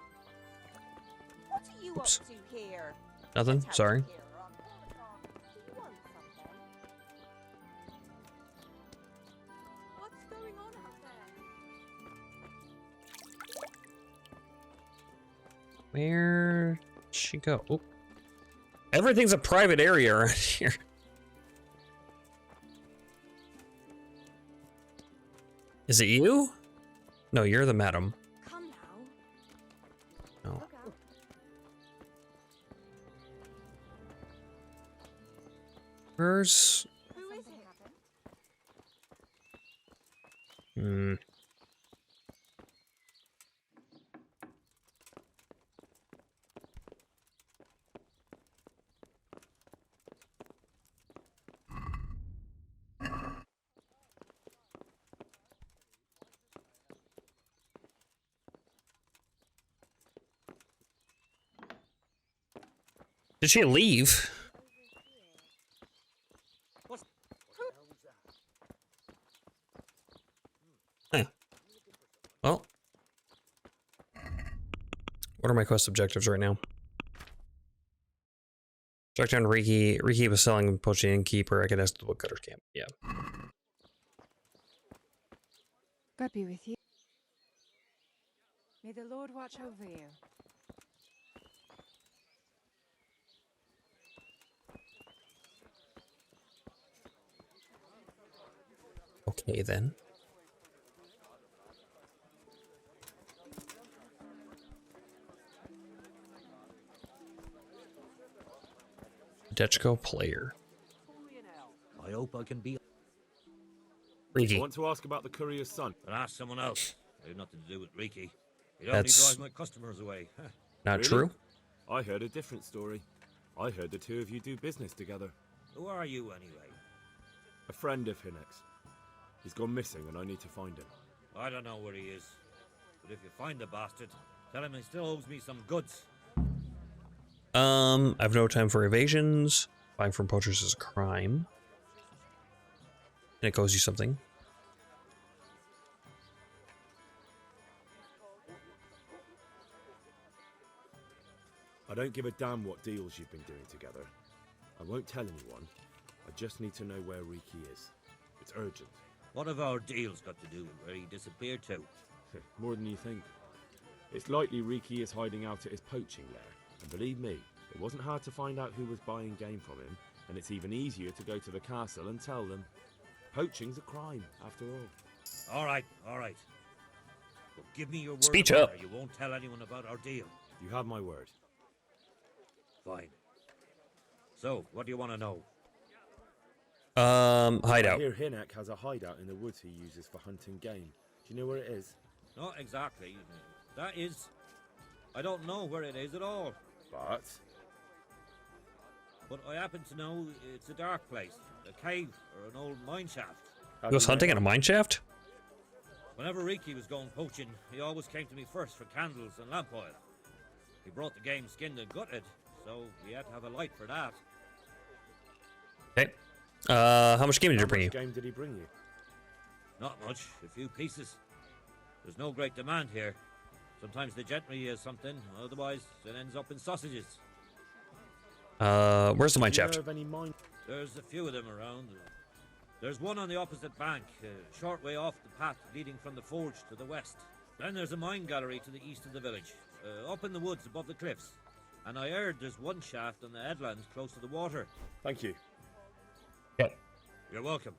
What are you Oops. up to here? Nothing. Sorry. Do you want something? What's going on out there? Where did she go? Oh. Everything's a private area around here. Is it you? No, you're the madam. Come now. No. Look out. Where's... Who is it? Hmm. Did she leave? Huh. Well, what are my quest objectives right now? Check down Riki. Riki was selling poaching innkeeper. I could ask the woodcutter's camp. Yeah. God be with you. May the Lord watch over you. Okay then. Dechko player. I hope I can be. Riki. I want to ask about the courier's son. But ask someone else. I have nothing to do with Riki. It only That's drives my customers away. not Really? true. I heard a different story. I heard the two of you do business together. Who are you anyway? A friend of Hinek's. He's gone missing and I need to find him. I don't know where he is. But if you find the bastard, tell him he still owes me some goods. I have no time for evasions. Buying from poachers is a crime. And it owes you something. I don't give a damn what deals you've been doing together. I won't tell anyone. I just need to know where Riki is. It's urgent. What have our deals got to do with where he disappeared to? More than you think. It's likely Riki is hiding out at his poaching lair. And believe me, it wasn't hard to find out who was buying game from him, and it's even easier to go to the castle and tell them. Poaching's a crime, after all. All right. But give me your word. Speech of up. honor you won't tell anyone about our deal. You have my word. Fine. So, what do you want to know? Hideout. I hear Hinek has a hideout in the woods he uses for hunting game. Do you know where it is? Not exactly. That is... I don't know where it is at all. But I happen to know it's a dark place. A cave or an old mine shaft. He goes hunting in a mine shaft? Whenever Riki was going poaching, he always came to me first for candles and lamp oil. He brought the game skinned and gutted, so we had to have a light for that. Okay. How much game did he bring you? How much game did he bring you? Not much, a few pieces. There's no great demand here. Sometimes the gentry has something, otherwise it ends up in sausages. Where's the mine Do you shaft? know of any mine? There's a few of them around. There's one on the opposite bank, a short way off the path leading from the forge to the west. Then there's a mine gallery to the east of the village, up in the woods above the cliffs. And I heard there's one shaft on the headland close to the water. Thank you. Yeah. You're welcome.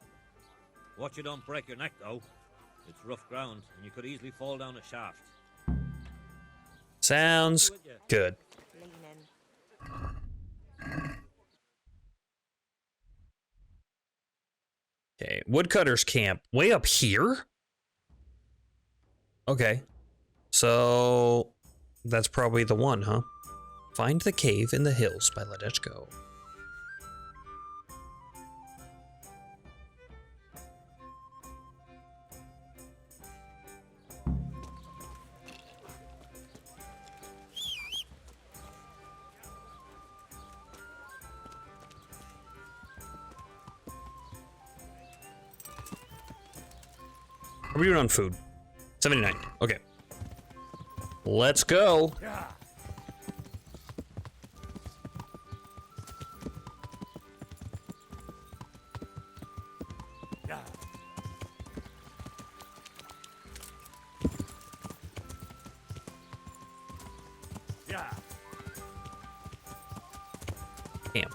Watch you don't break your neck, though. It's rough ground, and you could easily fall down a shaft. Sounds good. Okay, woodcutter's camp. Way up here? Okay. So, that's probably the one, huh? Find the cave in the hills by Ledechko. How are we doing on food? 79. Okay. Let's go. Yeah. Yeah. Yeah. Camp.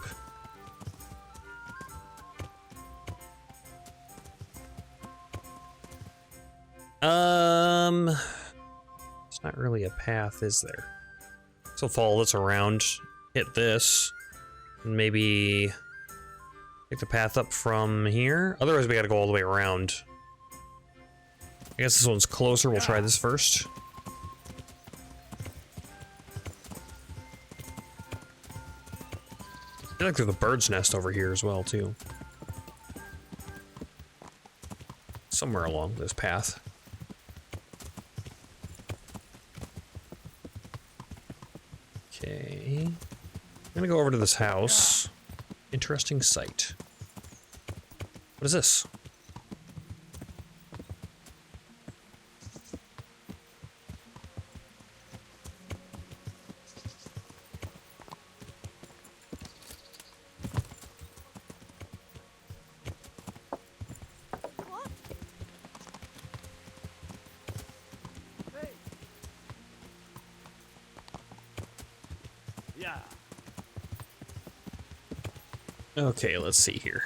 It's not really a path, is there? So follow this around, hit this, and maybe take the path up from here. Otherwise, we gotta go all the way around. I guess this one's closer. We'll try this first. I feel like there's a bird's nest over here as well, too. Somewhere along this path. Okay. I'm gonna go over to this house. Interesting sight. What is this? Yeah. Okay, let's see here.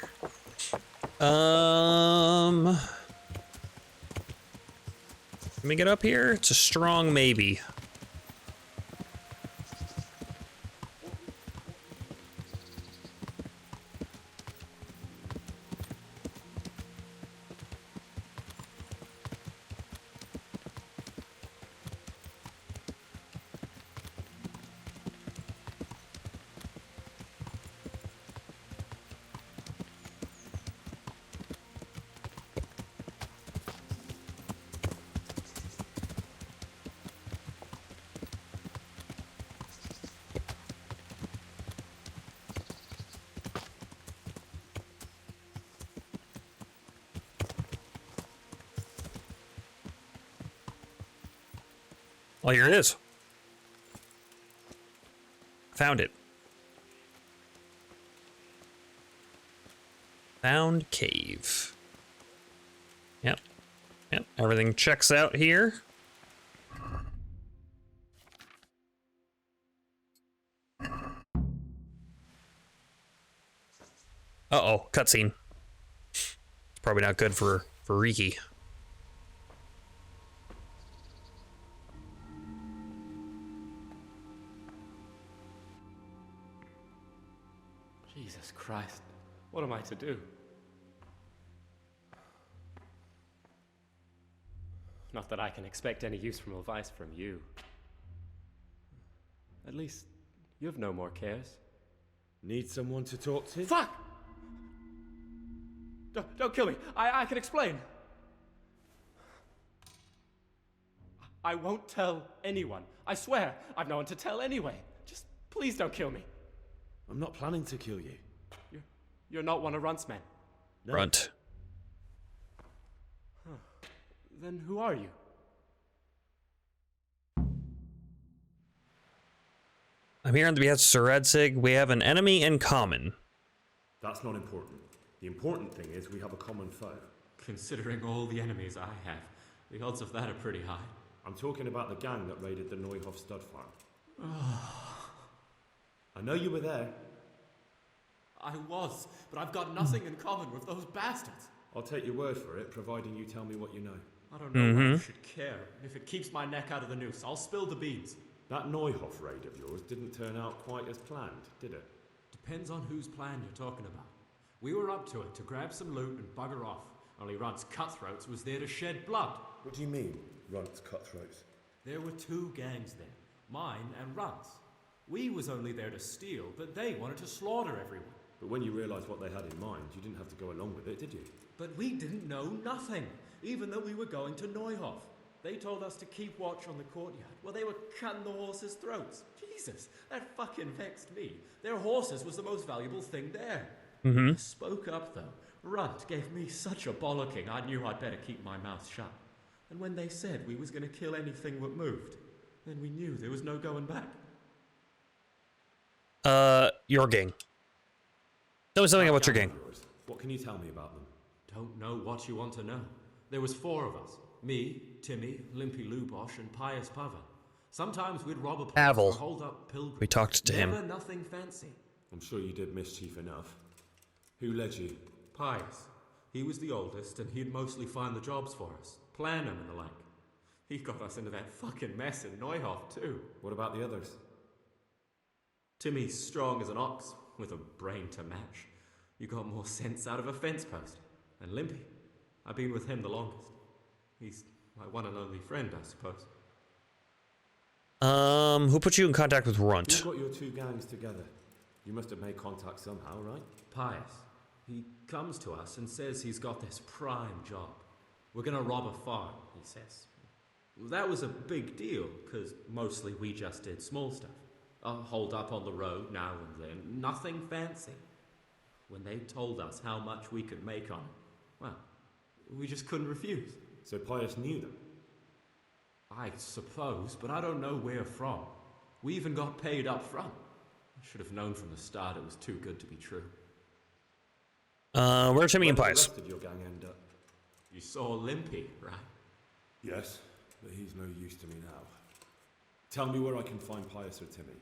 Can we get up here? It's a strong maybe. Well, here it is. Found it. Found cave. Yep. Yep. Everything checks out here. Uh-oh, cutscene. It's probably not good for Riki. Jesus Christ, what am I to do? Not that I can expect any useful advice from you. At least, you've no more cares. Need someone to talk to? Fuck! Don't kill me. I can explain. I won't tell anyone. I swear, I've no one to tell anyway. Just please don't kill me. I'm not planning to kill you. You're not one of Runt's men. No. Runt. Huh. Then who are you? I'm here on the behest of Sir Edsig. We have an enemy in common. That's not important. The important thing is we have a common foe. Considering all the enemies I have, the odds of that are pretty high. I'm talking about the gang that raided the Neuhof stud farm. I know you were there. I was, but I've got nothing in common with those bastards. I'll take your word for it, providing you tell me what you know. I don't know why you should care. If it keeps my neck out of the noose, I'll spill the beans. That Neuhof raid of yours didn't turn out quite as planned, did it? Depends on whose plan you're talking about. We were up to it to grab some loot and bugger off. Only Runt's cutthroats was there to shed blood. What do you mean, Runt's cutthroats? There were two gangs there, mine and Runt's. We was only there to steal, but they wanted to slaughter everyone. But when you realised what they had in mind, you didn't have to go along with it, did you? But we didn't know nothing, even though we were going to Neuhof. They told us to keep watch on the courtyard while they were cutting the horses' throats. Jesus, that fucking vexed me. Their horses was the most valuable thing there. I spoke up, though. Runt gave me such a bollocking, I knew I'd better keep my mouth shut. And when they said we was going to kill anything that moved, then we knew there was no going back. Your gang. Tell me something about your gang. What can you tell me about them? Don't know what you want to know. There was 4 of us. Me, Timmy, Limpy Lubosh, and Pius Pava. Sometimes we'd rob a place or hold up pilgrims. We talked to him. Never nothing fancy. I'm sure you did mischief enough. Who led you? Pius. He was the oldest, and he'd mostly find the jobs for us. Plan them and the like. He got us into that fucking mess in Neuhof, too. What about the others? Timmy's strong as an ox, with a brain to match. You got more sense out of a fence post. And Limpy, I've been with him the longest. He's my one and only friend, I suppose. Who put you in contact with Runt? Who got your two gangs together? You must have made contact somehow, right? Pius. He comes to us and says he's got this prime job. We're gonna rob a farm, he says. That was a big deal, because mostly we just did small stuff. Hold up on the road now and then, nothing fancy. When they told us how much we could make on it, well, we just couldn't refuse. So Pius knew them? I suppose, but I don't know where from. We even got paid up front. I should have known from the start it was too good to be true. Where's Timmy and Pius? Where did your gang end up? You saw Limpy, right? Yes, but he's no use to me now. Tell me where I can find Pius or Timmy.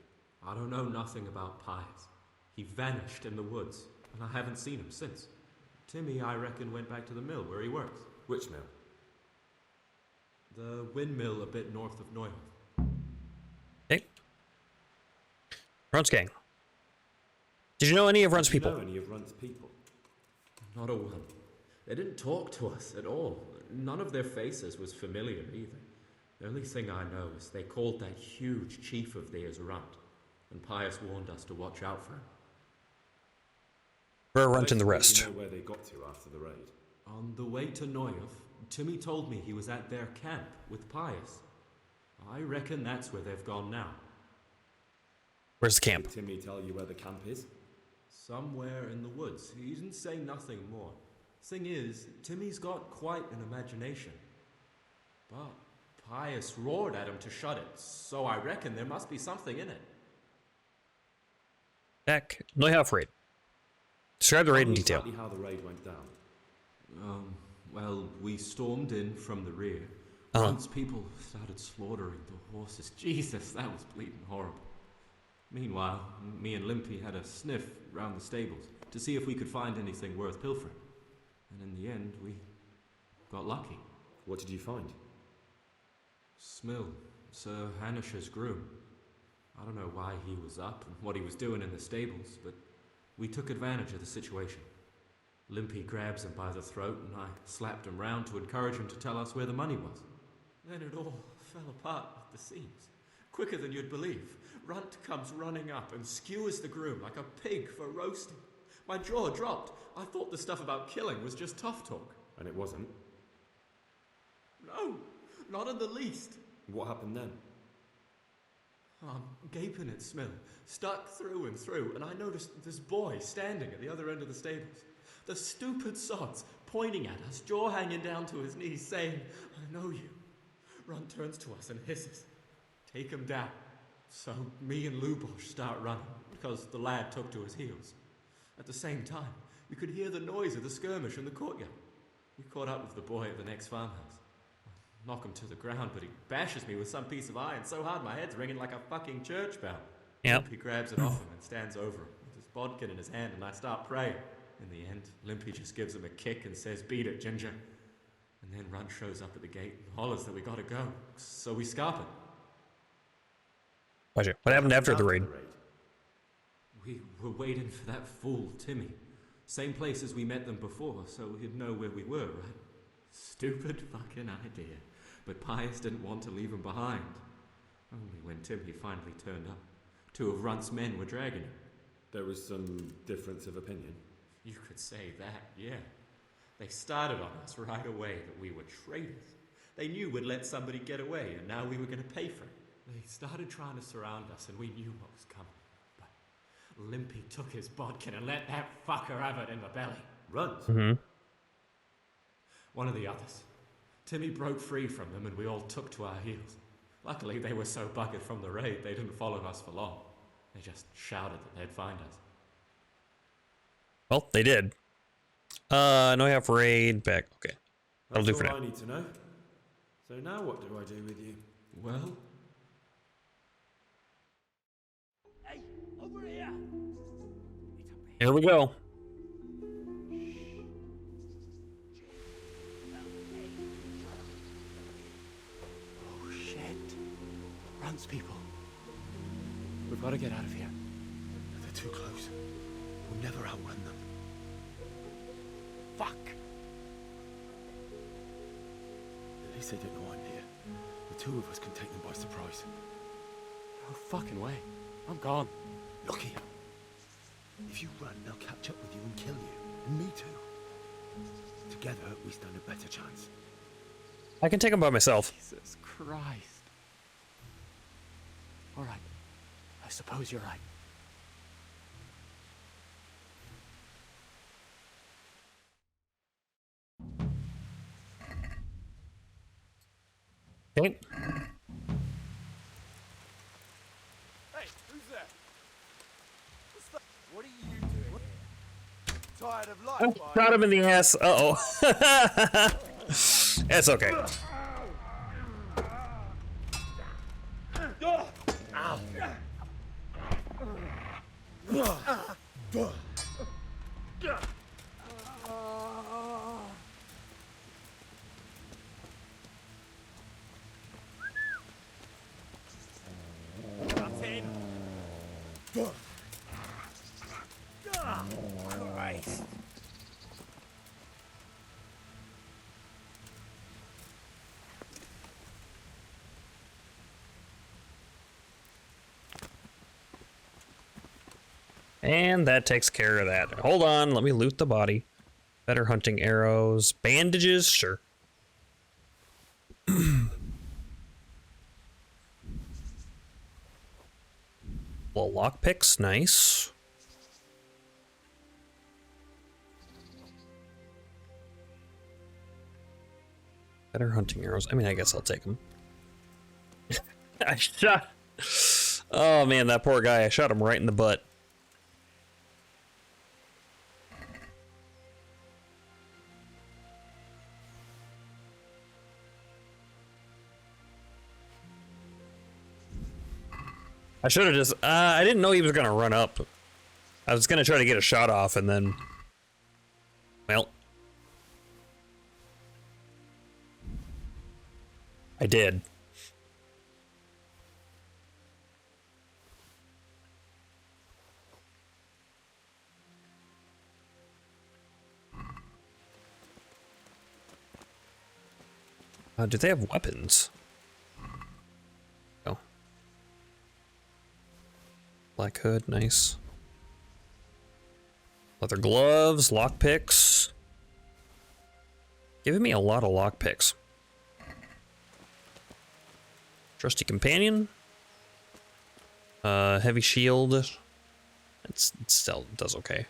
I don't know nothing about Pius. He vanished in the woods, and I haven't seen him since. Timmy, I reckon, went back to the mill where he works. Which mill? The windmill a bit north of Neuhof. Hey. Runt's gang. Did you know any of Runt's people? Did you know any of Runt's people? Not a one. They didn't talk to us at all. None of their faces was familiar either. The only thing I know is they called that huge chief of theirs Runt, and Pius warned us to watch out for him. Where are Runt and the rest? You know where they got to after the raid? On the way to Neuhof, Timmy told me he was at their camp with Pius. I reckon that's where they've gone now. Where's the camp? Did Timmy tell you where the camp is? Somewhere in the woods. He didn't say nothing more. Thing is, Timmy's got quite an imagination. But Pius roared at him to shut it, so I reckon there must be something in it. Back. Neuhof raid. Describe the raid in detail. Exactly how the raid went down. Well, we stormed in from the rear. Uh-huh. Once people started slaughtering the horses. Jesus, that was bleeding horrible. Meanwhile, me and Limpy had a sniff round the stables to see if we could find anything worth pilfering. And in the end, we got lucky. What did you find? Smill, Sir Hanish's groom. I don't know why he was up and what he was doing in the stables, but we took advantage of the situation. Limpy grabs him by the throat, and I slapped him round to encourage him to tell us where the money was. Then it all fell apart at the seams. Quicker than you'd believe. Runt comes running up and skewers the groom like a pig for roasting. My jaw dropped. I thought the stuff about killing was just tough talk. And it wasn't? No, not in the least. What happened then? I'm gaping at Smill, stuck through and through, and I noticed this boy standing at the other end of the stables. The stupid sods pointing at us, jaw hanging down to his knees, saying, "I know you." Ron turns to us and hisses, "Take him down." So me and Lubosh start running, because the lad took to his heels. At the same time, we could hear the noise of the skirmish in the courtyard. We caught up with the boy at the next farmhouse. I knock him to the ground, but he bashes me with some piece of iron so hard my head's ringing like a fucking church bell. Yep. Limpy grabs it off him and stands over him with his bodkin in his hand, and I start praying. In the end, Limpy just gives him a kick and says, "Beat it, Ginger." And then Run shows up at the gate and hollers that we gotta go, so we scarp it. What happened after the raid? We were waiting for that fool, Timmy. Same place as we met them before, so he'd know where we were, right? Stupid fucking idea. But Pius didn't want to leave him behind. Only when Timmy finally turned up, 2 of Runt's men were dragging him. There was some difference of opinion? You could say that, yeah. They started on us right away that we were traitors. They knew we'd let somebody get away, and now we were going to pay for it. They started trying to surround us, and we knew what was coming. But Limpy took his bodkin and let that fucker have it in the belly. Runt? Mm-hmm. One of the others. Timmy broke free from them, and we all took to our heels. Luckily, they were so buggered from the raid, they didn't follow us for long. They just shouted that they'd find us. Well, they did. No, I have raid back. Okay. That'll do for now. I need to know. So now what do I do with you? Well... Hey, over here! Here we go. Oh shit. Runs people. We've got to get out of here. They're too close. We'll never outrun them. Fuck. At least they don't know I'm here. The 2 of us can take them by surprise. No fucking way. I'm gone. Look here. If you run, they'll catch up with you and kill you. And me too. Together, we stand a better chance. I can take them by myself. Jesus Christ. All right. I suppose you're right. Okay. Hey, who's there? What are you doing here? Tired of life? Oh, shot him in the ass. Uh-oh. It's okay. Christ. And that takes care of that. Hold on, let me loot the body. Better hunting arrows. Bandages? Sure. Well, lockpicks, nice. Better hunting arrows. I mean, I guess I'll take them. I shot... Oh man, that poor guy. I shot him right in the butt. I should have just, I didn't know he was going to run up. I was going to try to get a shot off and then, well, I did. Do they have weapons? Oh. Black hood, nice. Leather gloves, lockpicks. Giving me a lot of lockpicks. Trusty companion. Heavy shield. It still does okay.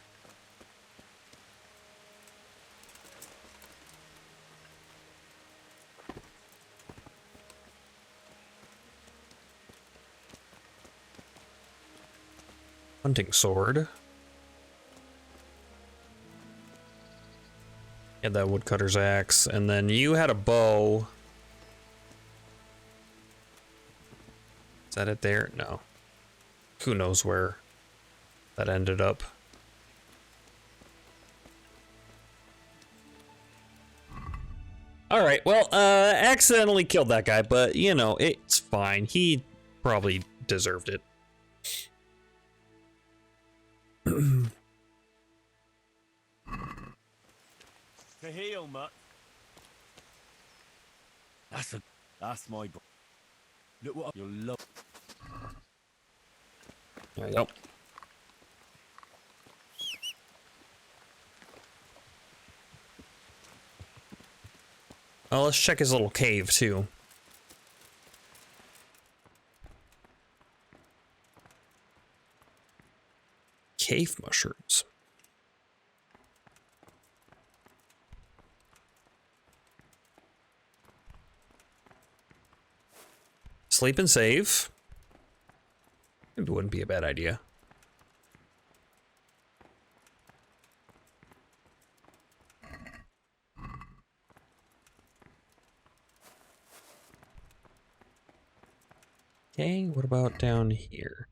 Hunting sword. Yeah, that woodcutter's axe, and then you had a bow. Is that it there? No. Who knows where that ended up. Alright, well, accidentally killed that guy, but, you know, it's fine. He probably deserved it. To heal, mutt. That's my bro. Look what you'll love. There you go. Well, let's check his little cave, too. Cave mushrooms. Sleep and save. It wouldn't be a bad idea. Okay, what about down here?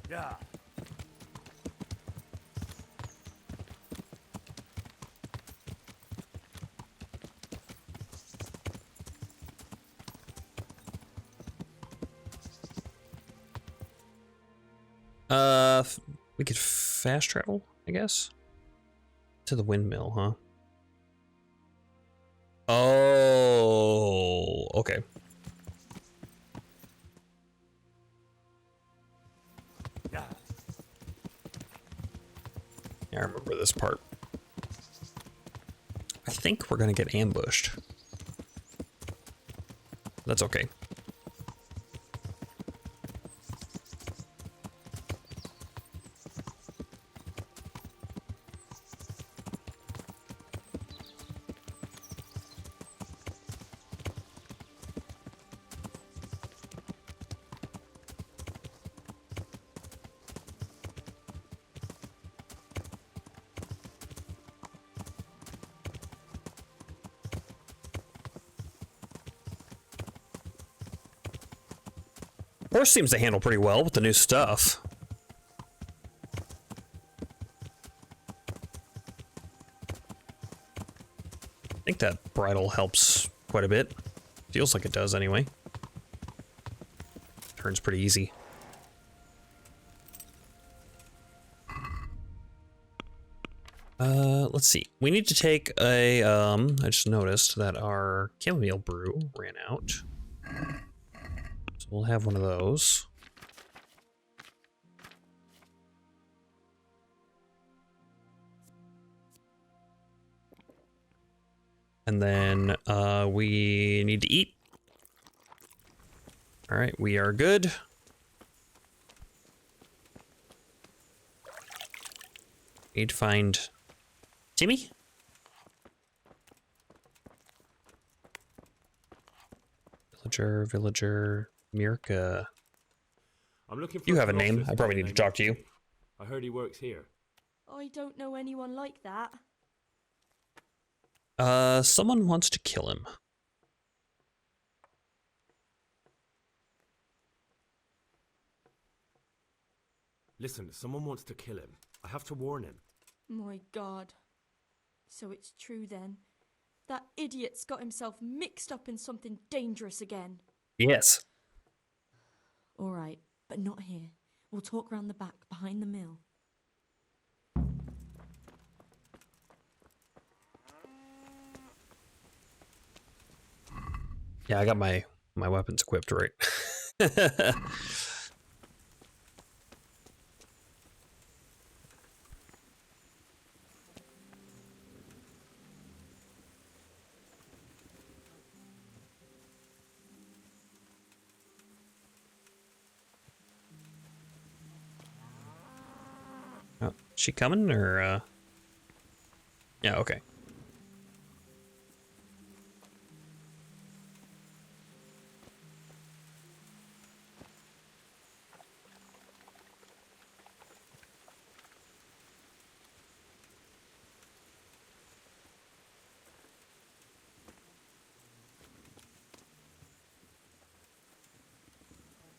Yeah. We could fast travel, I guess. To the windmill, huh? Oh, okay. Yeah. I remember this part. I think we're gonna get ambushed. That's okay. Horse seems to handle pretty well with the new stuff. I think that bridle helps quite a bit. Feels like it does anyway. Turns pretty easy. Let's see. We need to take a, I just noticed that our chamomile brew ran out. So we'll have one of those. And then we need to eat. All right, we are good. Need to find Timmy? Villager, Mirka. I'm looking for You a have a name. colossus I probably by the need to name talk of to you. Timmy. I heard he works here. I don't know anyone like that. Someone wants to kill him. Listen, someone wants to kill him. I have to warn him. My God. So it's true then. That idiot's got himself mixed up in something dangerous again. Yes. All right, but not here. We'll talk round the back, behind the mill. Yeah, I got my weapons equipped right. Oh, she coming or yeah, okay.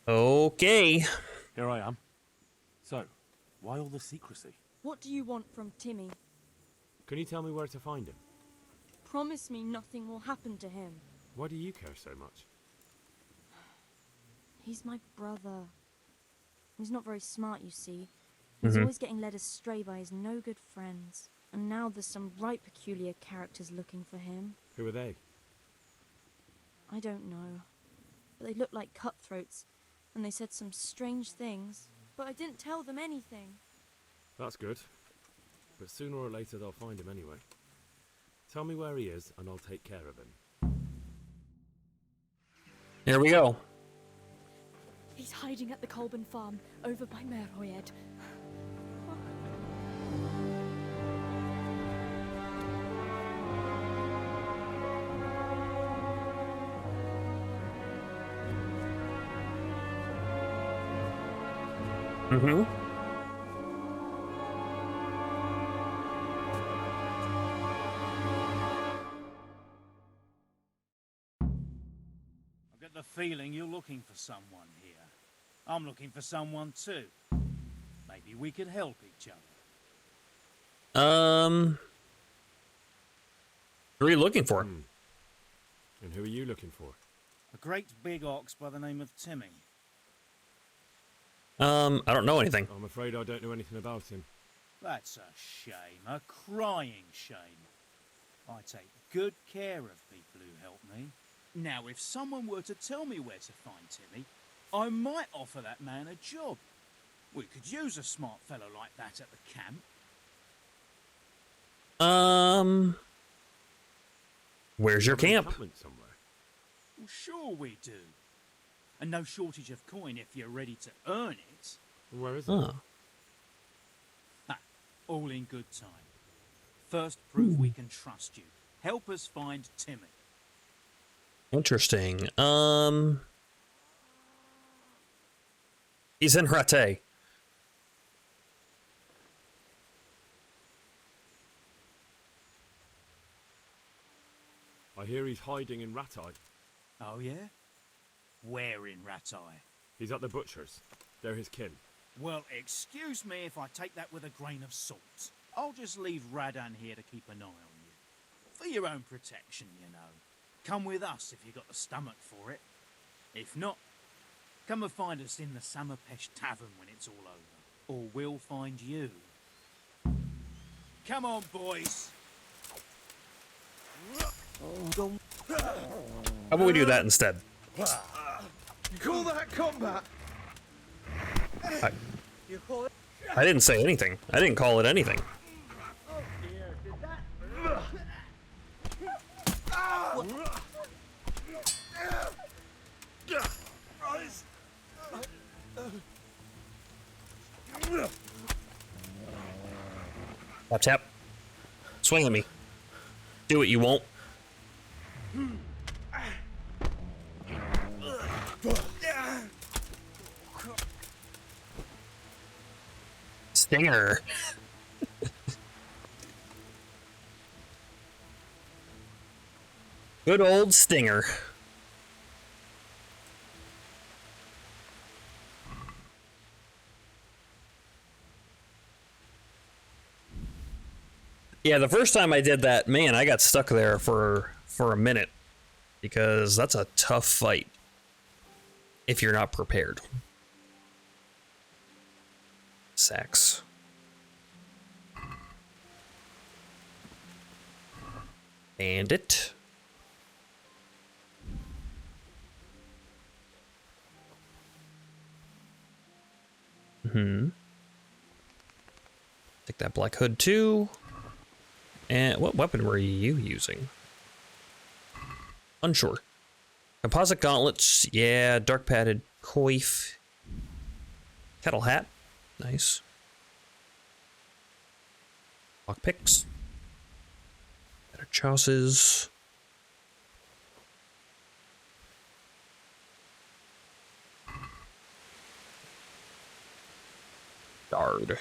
Okay. Here I am. So, why all the secrecy? What do you want from Timmy? Can you tell me where to find him? Promise me nothing will happen to him. Why do you care so much? He's my brother. He's not very smart, you see. He's always getting led astray by his no-good friends. And now there's some right peculiar characters looking for him. Who are they? I don't know. But they look like cutthroats. And they said some strange things. But I didn't tell them anything. That's good. But sooner or later they'll find him anyway. Tell me where he is and I'll take care of him. Here we go. He's hiding at the Colburn farm, over by Merhoyed. Mm-hmm. I get the feeling you're looking for someone here. I'm looking for someone too. Maybe we could help each other. Who are you looking for? And who are you looking for? A great big ox by the name of Timmy. I don't know anything. I'm afraid I don't know anything about him. That's a shame, a crying shame. I take good care of people who help me. Now, if someone were to tell me where to find Timmy, I might offer that man a job. We could use a smart fellow like that at the camp. Where's your camp? Somewhere. Well, sure we do. And no shortage of coin if you're ready to earn it. Where is it? Oh. Ha, all in good time. First, prove we can trust you. Help us find Timmy. Interesting. He's in Rattay. I hear he's hiding in Rattay. Oh, yeah? Where in Rattay? He's at the butcher's. They're his kin. Well, excuse me if I take that with a grain of salt. I'll just leave Radan here to keep an eye on you. For your own protection, you know. Come with us if you've got the stomach for it. If not, come and find us in the Summerpesh Tavern when it's all over. Or we'll find you. Come on, boys. How about we do that instead? You call that combat? I didn't say anything. I didn't call it anything. Tap tap. Swing at me. Do it, you won't. Stinger. Good old Stinger. Yeah, the first time I did that, man, I got stuck there for a minute because that's a tough fight if you're not prepared. Sacks. Bandit. Take that black hood too. And what weapon were you using? Unsure. Composite gauntlets, yeah. Dark padded coif. Kettle hat, nice. Lockpicks. Better chasses. Guard.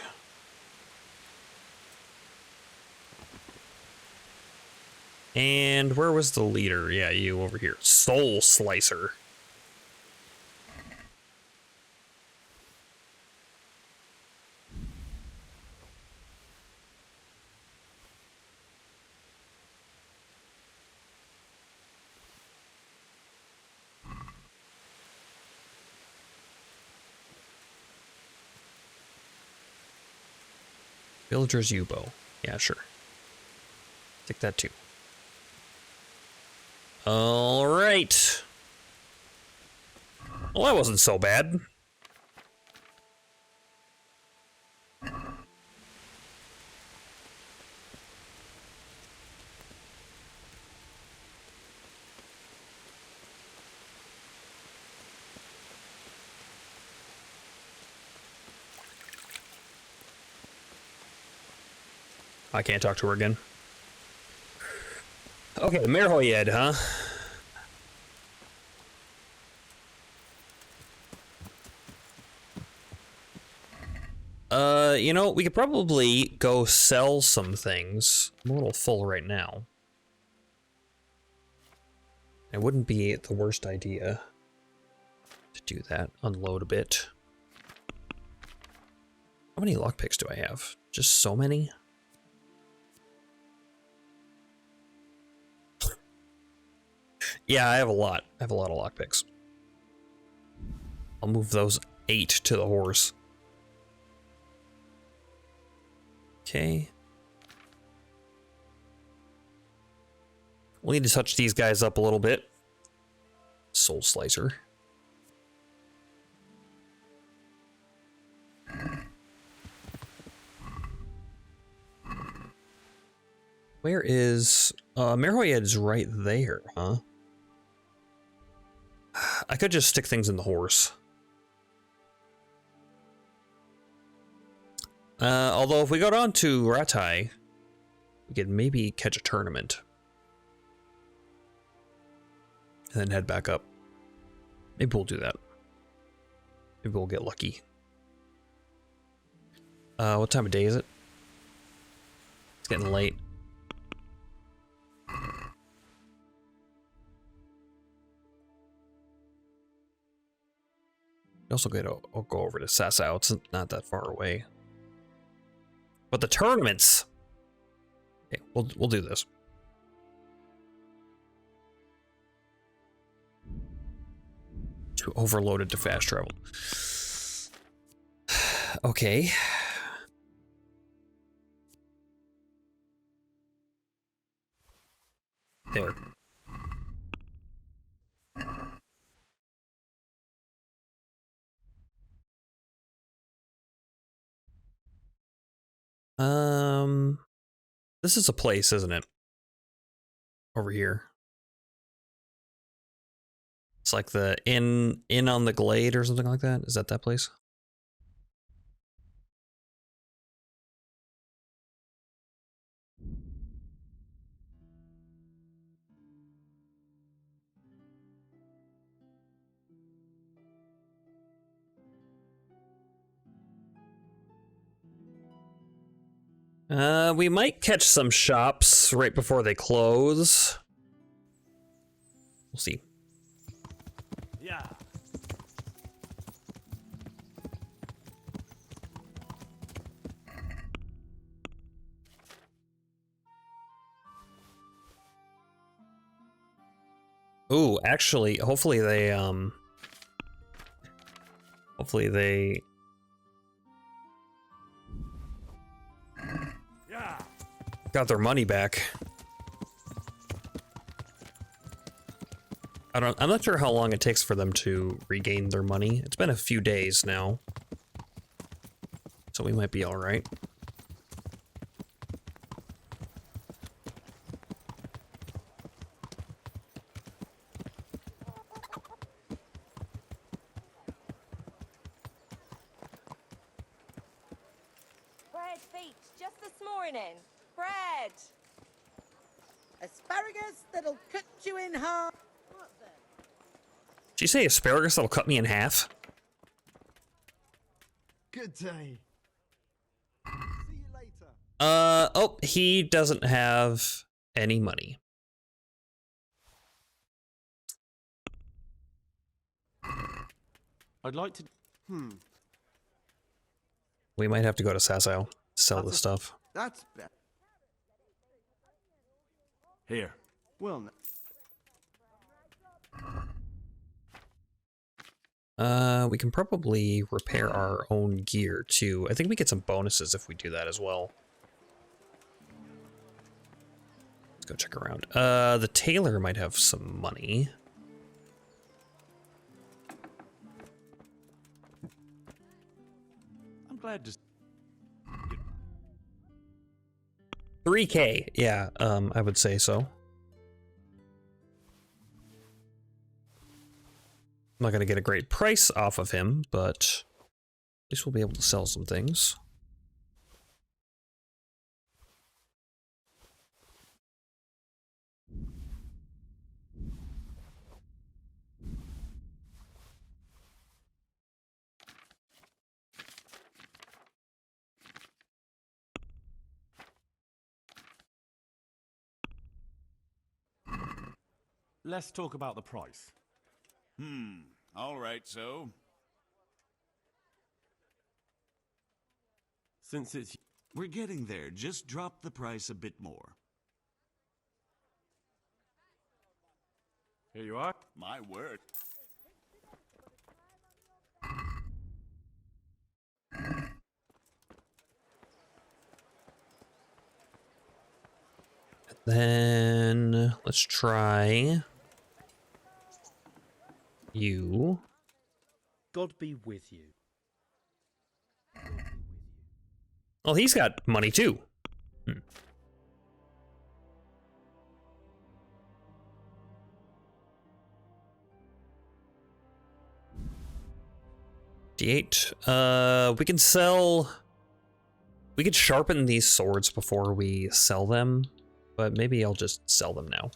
And where was the leader? Yeah, you over here. Soul Slicer. Villager's U-bow. Yeah, sure. Take that too. All right. Well, that wasn't so bad. I can't talk to her again. Okay, Merhoyed, huh? You know, we could probably go sell some things. I'm a little full right now. It wouldn't be the worst idea to do that. Unload a bit. How many lockpicks do I have? Just so many? Yeah, I have a lot. I have a lot of lockpicks. I'll move those 8 to the horse. Okay. We'll need to touch these guys up a little bit. Soul Slicer. Where is... Merhoyed's right there, huh? I could just stick things in the horse. Although if we go down to Rattay, we could maybe catch a tournament. And then head back up. Maybe we'll do that. Maybe we'll get lucky. What time of day is it? It's getting late. We also I'll go over to Sasau. It's not that far away. But the tournaments. Okay, we'll do this. Too overloaded to fast travel. Okay. There. This is a place, isn't it? Over here. It's like the inn on the Glade or something like that. Is that place? We might catch some shops right before they close. We'll see. Yeah. Ooh, actually, hopefully they got their money back. I'm not sure how long it takes for them to regain their money. It's been a few days now. So we might be all right. Bread feet, just this morning. Bread. Asparagus that'll cut you in half. Did you say asparagus that'll cut me in half? Good day. Oh, he doesn't have any money. I'd like to... We might have to go to Sasau to sell this stuff. That's better. Here. Well, no. We can probably repair our own gear too. I think we get some bonuses if we do that as well. Let's go check around. The tailor might have some money. I'm glad to... 3K, yeah, I would say so. I'm not gonna get a great price off of him, but at least we'll be able to sell some things. Let's talk about the price. All right, so? Since it's... We're getting there. Just drop the price a bit more. Here you are. My word. Then let's try you. God be with you. Well, he's got money too. D8. We can sell. We could sharpen these swords before we sell them, but maybe I'll just sell them now.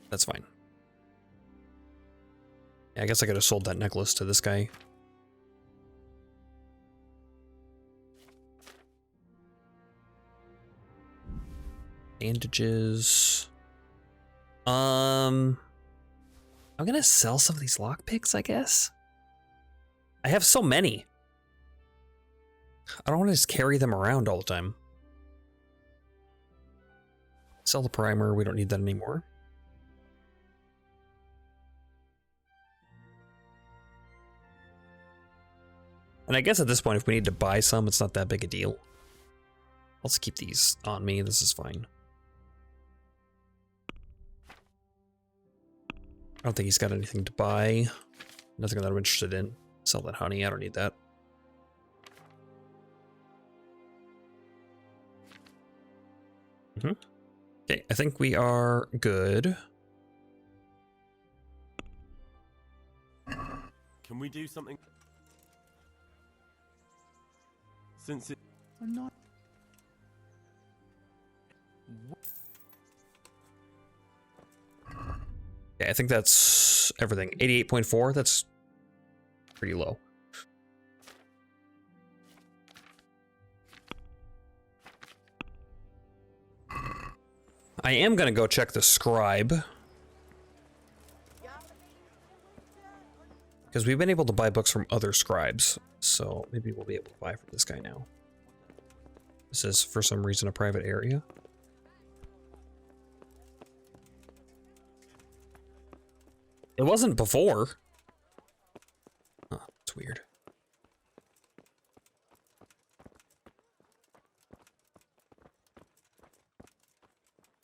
That's fine. Yeah, I guess I could have sold that necklace to this guy. Bandages. I'm gonna sell some of these lockpicks, I guess. I have so many. I don't want to just carry them around all the time. Sell the primer, we don't need that anymore. And I guess at this point, if we need to buy some, it's not that big a deal. I'll just keep these on me, this is fine. I don't think he's got anything to buy. Nothing that I'm interested in. Sell that honey, I don't need that. Okay, I think we are good. Can we do something? Since it... I'm not... Yeah, I think that's everything. 88.4, that's pretty low. I am gonna go check the scribe. Because we've been able to buy books from other scribes. So maybe we'll be able to buy from this guy now. This is, for some reason, a private area. It wasn't before. Oh, it's weird.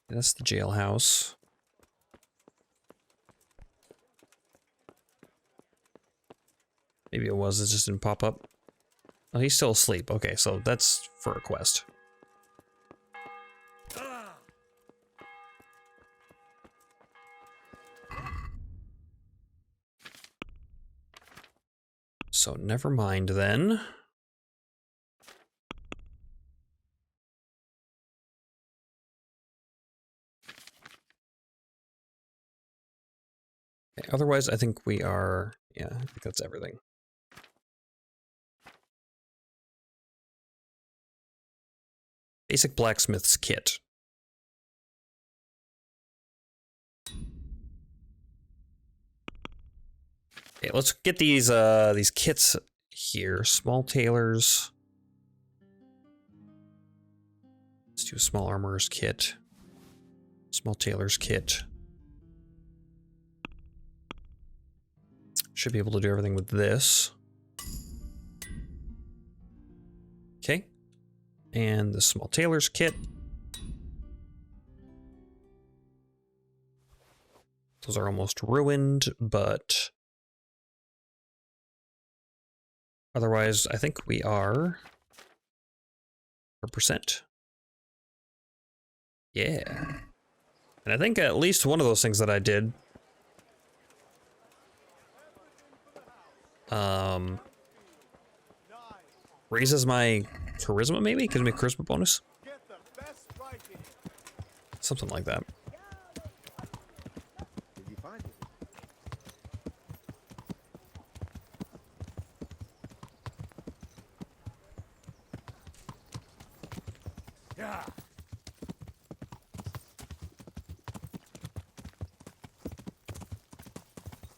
That's the jailhouse. Maybe it was, it just didn't pop up. Oh, he's still asleep. Okay, so that's for a quest. So never mind then. Okay, otherwise, I think we are... Yeah, I think that's everything. Basic blacksmith's kit. Okay, let's get these kits here. Small tailors. Let's do a small armorer's kit. Small tailor's kit. Should be able to do everything with this. Okay. And the small tailor's kit. Those are almost ruined, but otherwise, I think we are 100%. Yeah. And I think at least one of those things that I did raises my charisma, maybe? Gives me a charisma bonus? Something like that. Did you find it? Yeah.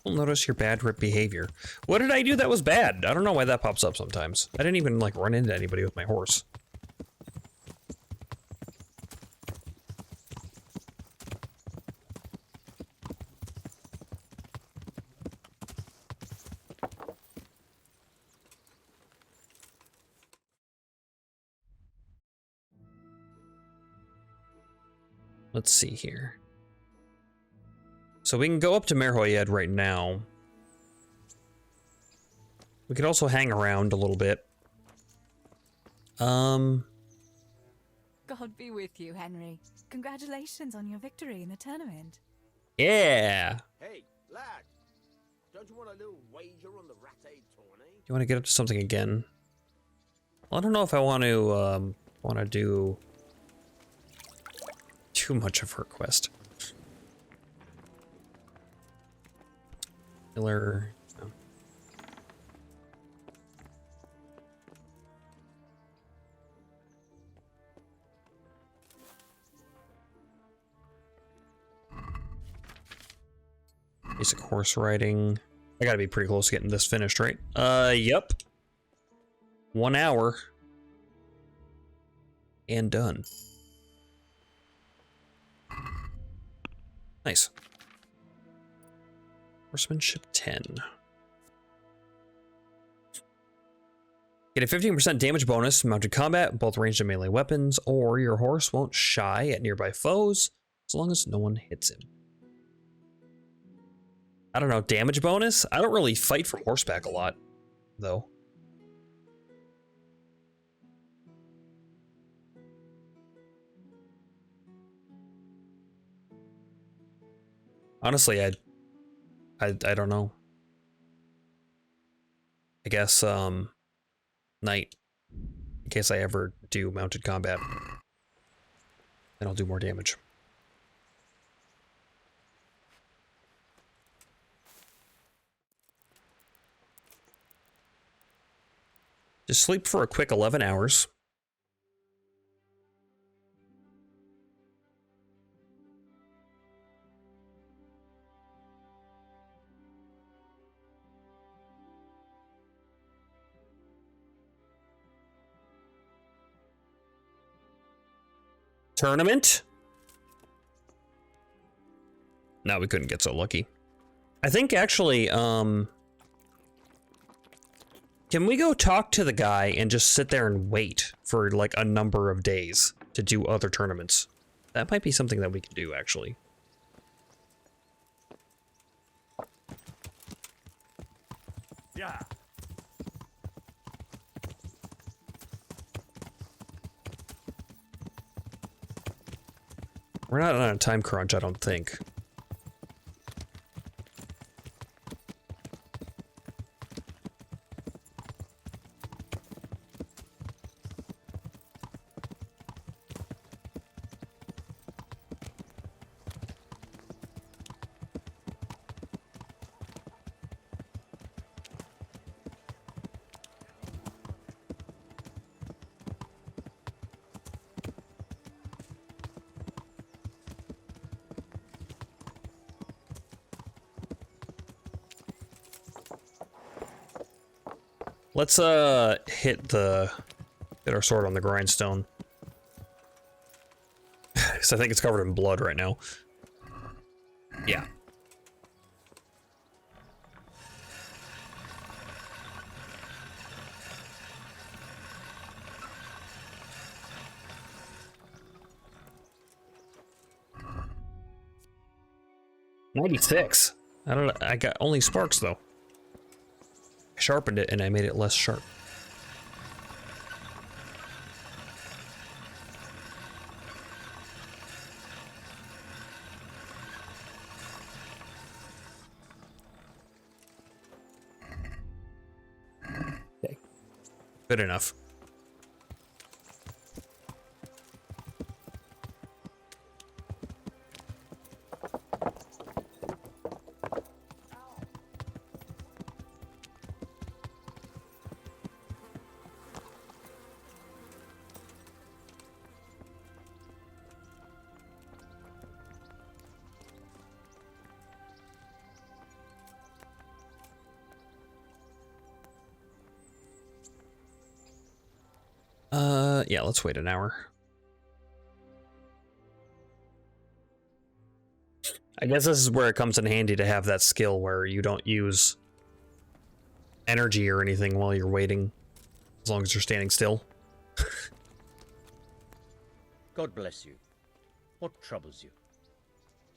You'll notice your bad behavior. What did I do that was bad? I don't know why that pops up sometimes. I didn't even, like, run into anybody with my horse. Let's see here. So we can go up to Merhoyed right now. We could also hang around a little bit. God be with you, Henry. Congratulations on your victory in the tournament. Yeah. Hey, lad. Don't you want a little wager on the Rat-Aid tourney? You want to get up to something again? Well, I don't know if I want to do too much of her quest. Killer. No. Basic horse riding. I gotta be pretty close to getting this finished, right? Yep. 1 hour. And done. Nice. Horsemanship 10. Get a 15% damage bonus, mounted combat, both ranged and melee weapons, or your horse won't shy at nearby foes as long as no one hits him. I don't know, damage bonus? I don't really fight from horseback a lot, though. Honestly, I don't know. I guess, knight, in case I ever do mounted combat. Then I'll do more damage. Just sleep for a quick 11 hours. tournament. No, we couldn't get so lucky. I think actually, can we go talk to the guy and just sit there and wait for like a number of days to do other tournaments? That might be something that we can do actually. Yeah. We're not on a time crunch, I don't think. Let's hit our sword on the grindstone. Because I think it's covered in blood right now. Yeah. $96. I don't know. I got only sparks though. I sharpened it and I made it less sharp. Okay. Good enough. Yeah, let's wait an hour. I guess this is where it comes in handy to have that skill where you don't use energy or anything while you're waiting, as long as you're standing still. God bless you. What troubles you?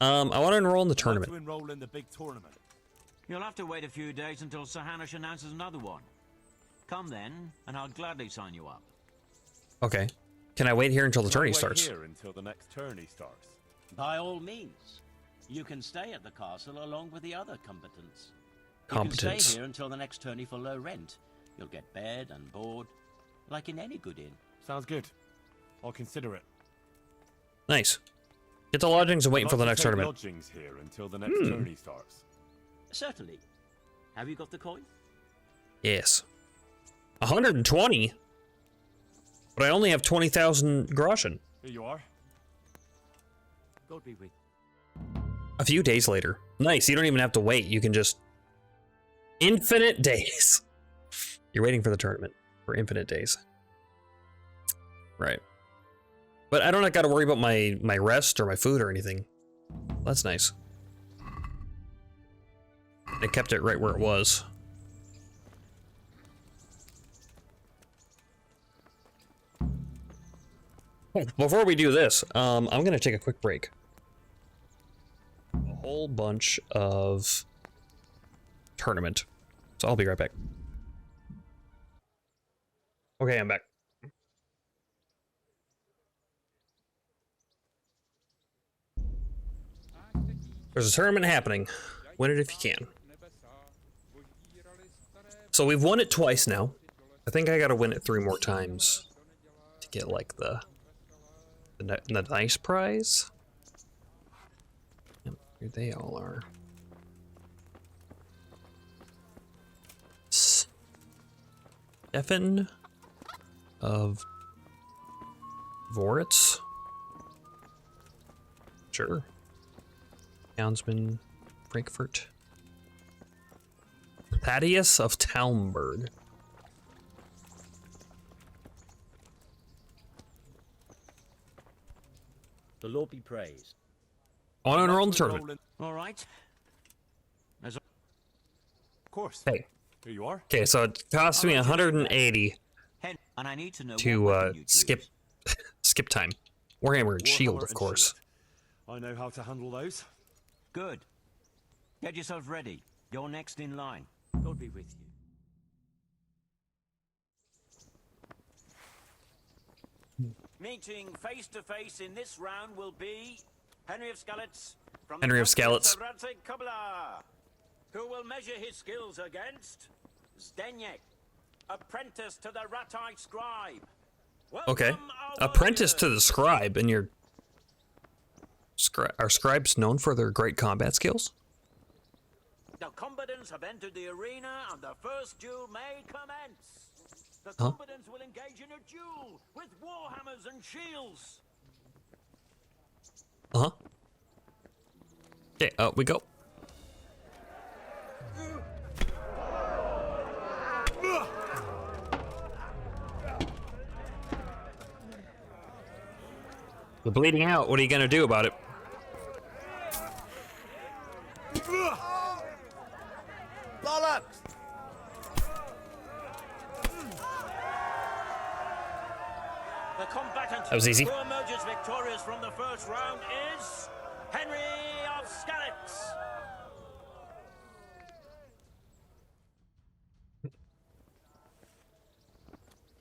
I want to enroll in the tournament. To enroll in the big tournament. You'll have to wait a few days until Sir Hanush announces another one. Come then, and I'll gladly sign you up. Okay. Can I wait here until the tourney Wait starts? here until the next tourney starts. By all means. You can stay at the castle along with the other combatants. You Competence. can stay here until the next tourney for low rent. You'll get bed and board, like in any good inn. Sounds good. I'll consider it. Nice. Get the lodgings and waiting I'd for the like next to take tournament. lodgings here until the next tourney starts. Certainly. Have you got the coin? Yes. 120? But I only have 20,000 groschen. Here you are. God be with. A few days later. Nice, you don't even have to wait. You can just... Infinite days. You're waiting for the tournament for infinite days. Right. But I don't got to worry about my rest or my food or anything. That's nice. They kept it right where it was. Before we do this, I'm going to take a quick break. A whole bunch of tournament. So I'll be right back. Okay, I'm back. There's a tournament happening. Win it if you can. So we've won it twice now. I think I gotta win it 3 more times to get like the nice prize. Yep, here they all are. Stefan of Voritz. Sure. Townsman Frankfurt. Thaddeus of Talmberg. The Lord be praised. On and roll the tournament. All right. Of course. Hey. Here you are. Okay, so it costs me 180 And I need to know to skip time. Warhammer and Shield, of course. I know how to handle those. Good. Get yourself ready. You're next in line. God be with you. Meeting face to face in this round will be Henry of Skalitz from Henry of Skalitz. who will measure his skills against Zdeněk, apprentice to the Ratai scribe. Okay. Apprentice to the scribe, and you're... Are scribes known for their great combat skills? The combatants have entered the arena, and the first duel may commence. The combatants will engage in a duel with warhammers and shields. Uh-huh. Okay, up we go. You're bleeding out. What are you gonna do about it? Bollocks! The combatant That was easy. who emerges victorious from the first round is Henry of Skalitz.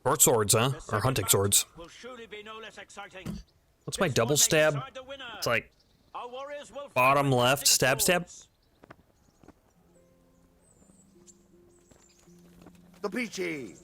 Short swords, huh? Or hunting swords. Will surely be no less exciting. What's my double stab? It's like bottom left stab stab. The peachy!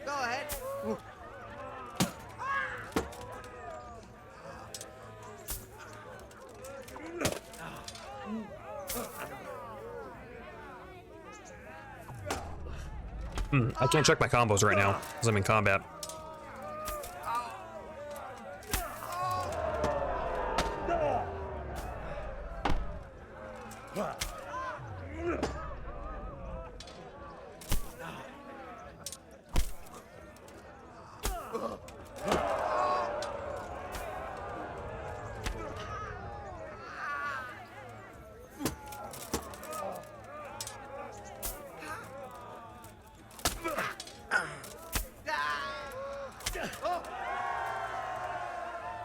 Go ahead. I can't check my combos right now because I'm in combat.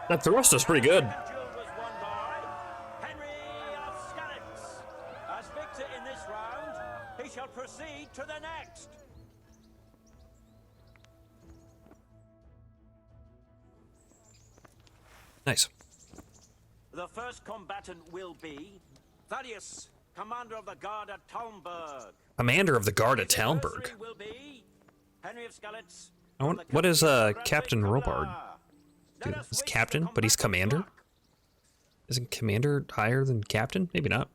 That thrust is pretty good. Henry of Skalitz. As victor in this round, he shall proceed to the next. Nice. The first combatant will be Thaddeus, commander of the guard at Talmberg. Commander of the guard at Talmberg. Will be Henry of Skalitz. What is Captain Robard? Dude, he's captain, but he's commander? Isn't commander higher than captain? Maybe not.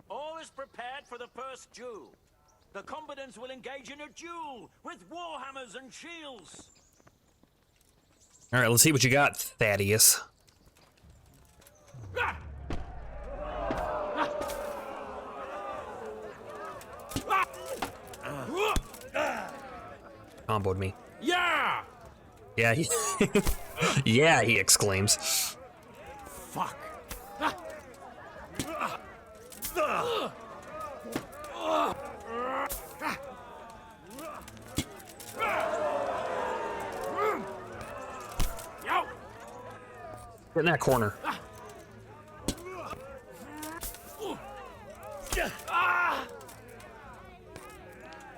All is prepared for the first duel. The combatants will engage in a duel with warhammers and shields. All right, let's see what you got, Thaddeus. Comboed me. Yeah! Yeah, he yeah, he exclaims. Fuck. Get in that corner.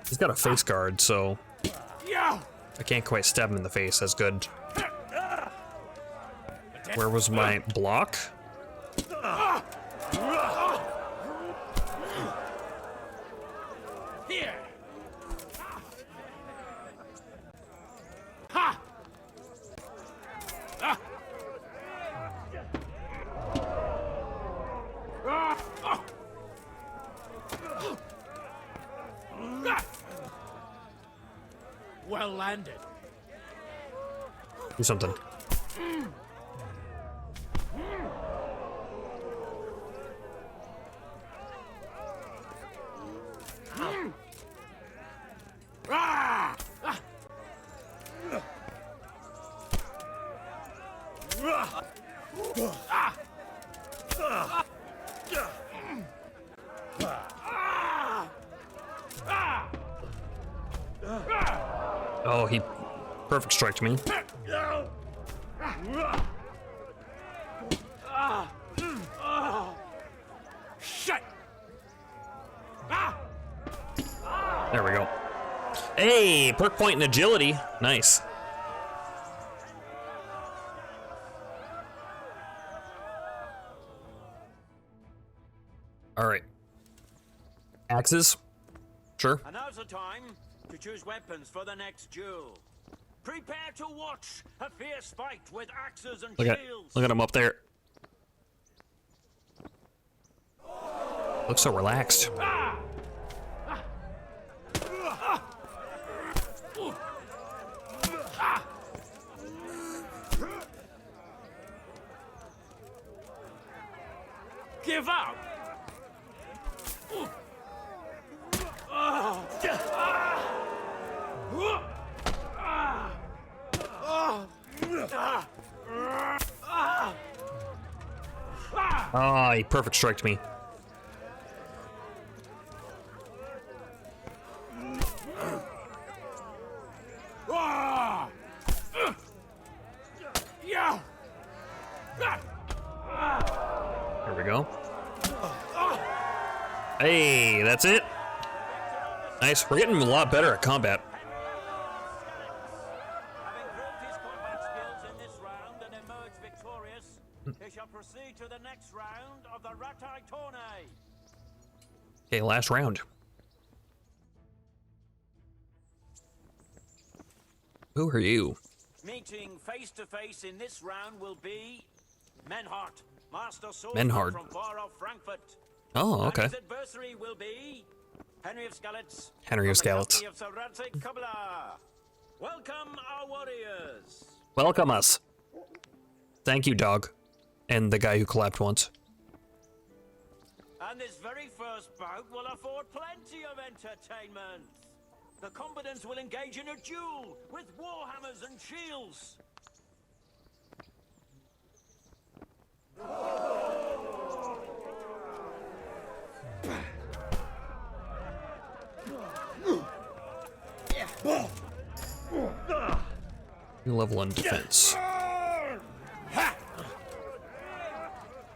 He's got a face guard, so I can't quite stab him in the face as good. Where was my block? Here. Ha. well landed. Do something. Oh, he perfect striked me. Shit! There we go. Hey, perk point and agility. Nice. All right. Axes? Sure. And now's the time to choose weapons for the next duel. Prepare to watch a fierce fight with axes and shields. Look at him up there. Looks so relaxed. Give up! Ah, he perfect striked me. There we go. Hey, that's it. Nice. We're getting a lot better at combat. Having proved his combat skills in this round and emerged victorious, he shall proceed to the next round of the Tourneys. Okay, last round. Who are you? Meeting face to face in this round will be Menhart, master swordsman Menhart. from far off Frankfurt. Oh, okay. And his adversary will be Henry of Skalitz. Henry of from the Skalitz. company of Sir Radzik Kabbalah. Welcome our warriors. Welcome us. Thank you, dog. And the guy who clapped once. And this very first bout will afford plenty of entertainment. The combatants will engage in a duel with warhammers and shields. New level in defense.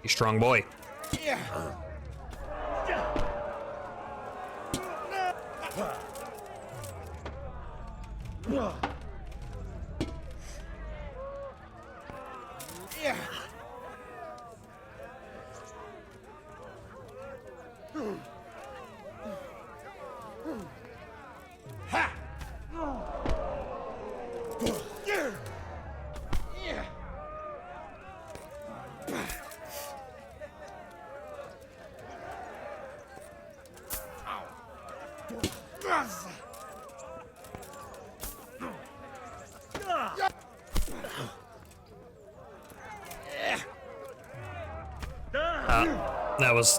You strong boy.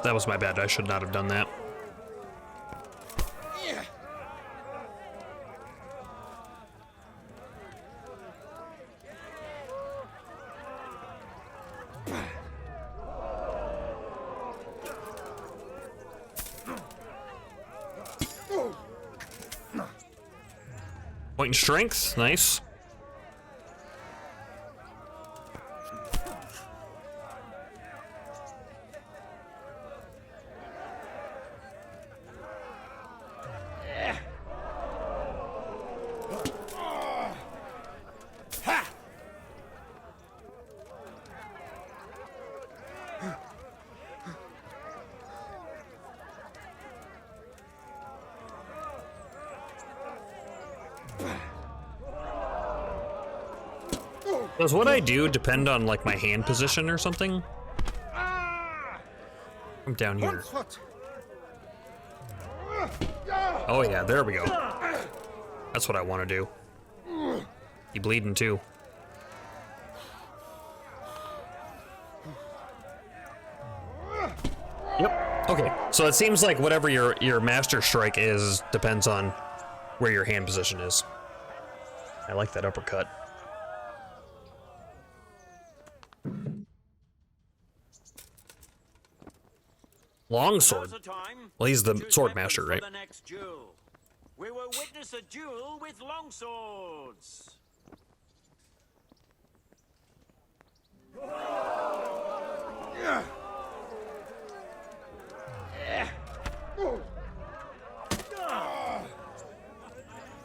That was my bad. I should not have done that. Point in strength, nice. Does what I do depend on like my hand position or something? I'm down here. Oh yeah, there we go. That's what I want to do. You bleeding too. Yep. Okay. So it seems like whatever your master strike is depends on where your hand position is. I like that uppercut. Longsword. Well, he's the sword master, right? We will witness a duel with longswords.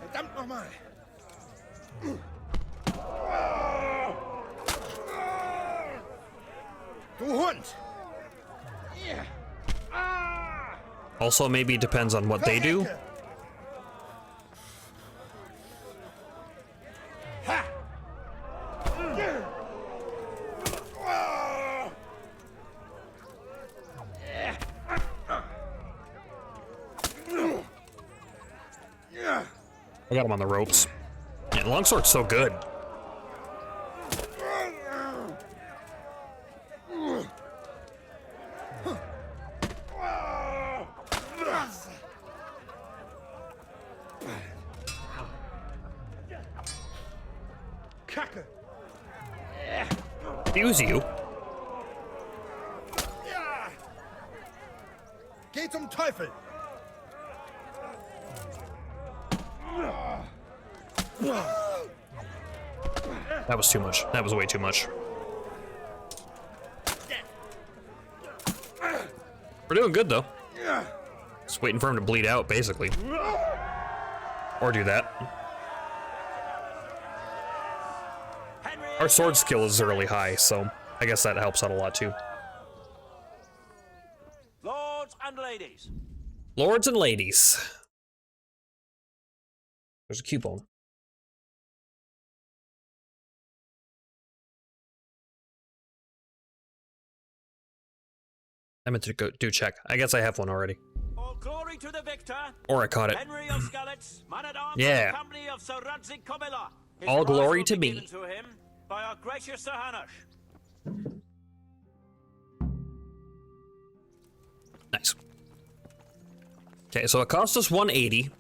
Verdammt nochmal! Du Hund! Also, maybe it depends on what they do. I got him on the ropes. Yeah, longsword's so good. Use you. Geh zum Teufel! That was too much. That was way too much. We're doing good though. Just waiting for him to bleed out, basically. Or do that. Our sword skill is really high, so I guess that helps out a lot too. Lords and ladies. Lords and ladies. There's a coupon. I meant to go do check. I guess I have one already. All glory to the victor. Or I caught it. Henry of Skalitz, man-at-arms Yeah. of the company of Sir Radzig Kobyla. His All prize glory will to be me. given to him by our gracious Sir Hanush. Nice. Okay, so it cost us 180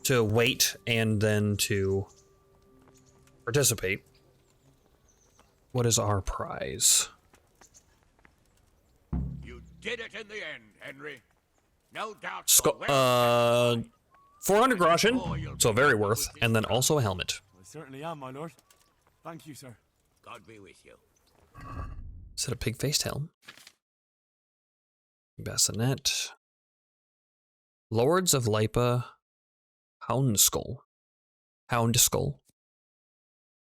to wait and then to participate. What is our prize? You did it in the end, Henry. No doubt. 400 groschen, so very worth, and then also a helmet. I certainly am, my lord. Thank you, sir. God be with you. Is it a pig-faced helm? Bassinet. Lords of Lipa. Hound Skull.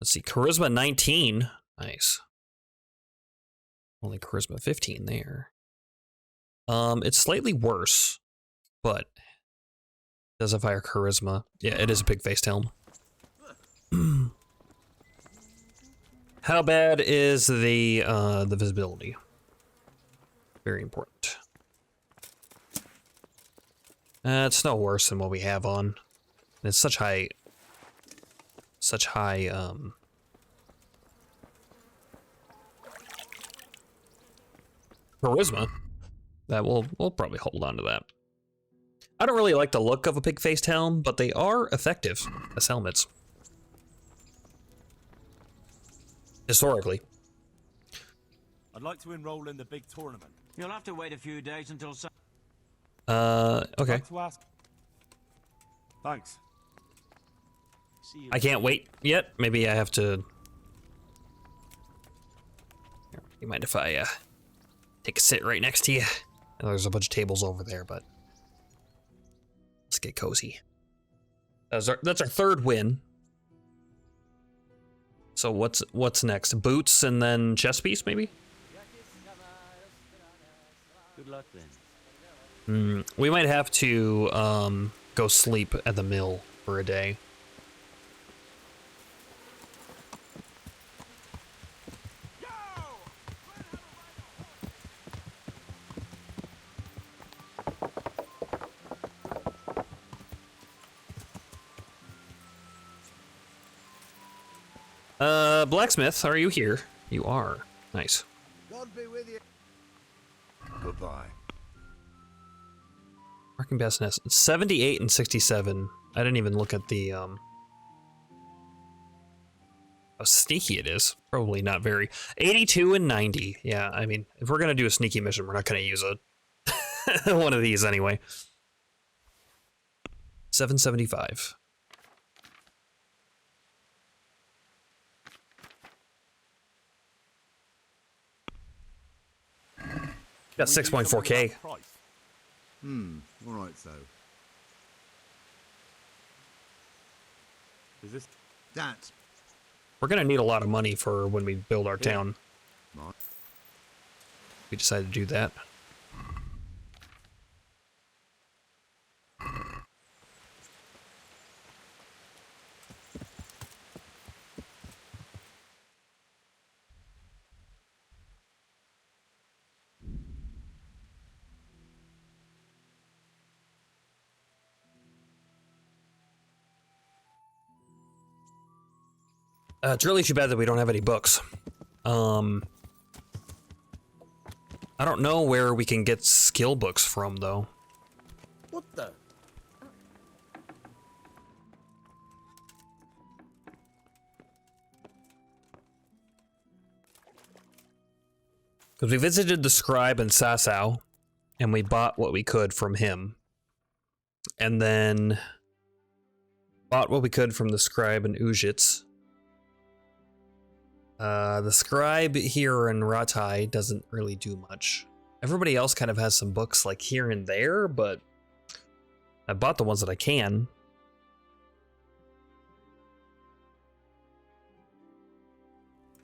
Let's see, Charisma 19. Nice. Only Charisma 15 there. It's slightly worse, but does have higher Charisma. Yeah, it is a pig-faced helm. How bad is the visibility? Very important. It's no worse than what we have on. It's such high charisma that we'll probably hold on to that. I don't really like the look of a pig-faced helm, but they are effective as helmets. Historically. I'd like to enroll in the big tournament. You'll have to wait a few days until. Okay. I'd like to ask. Thanks. I can't wait yet. Maybe I have to. You mind if I take a sit right next to you? I know there's a bunch of tables over there, but let's get cozy. That's our third win. So what's next? Boots and then chest piece, maybe? Good luck then. We might have to go sleep at the mill for a day. Blacksmith, are you here? You are. Nice. God be with you. Goodbye. Marking best nest. 78 and 67. I didn't even look at the, how sneaky it is. Probably not very. 82 and 90. Yeah, I mean, if we're gonna do a sneaky mission, we're not gonna use a one of these anyway. 775. Got 6.4K. Alright, so. Is this? That's. We're gonna need a lot of money for when we build our town. We decided to do that. It's really too bad that we don't have any books. I don't know where we can get skill books from, though. What the? Because we visited the scribe in Sasau, and we bought what we could from him. And then bought what we could from the scribe in Ujits. The scribe here in Ratai doesn't really do much. Everybody else kind of has some books like here and there, but I bought the ones that I can.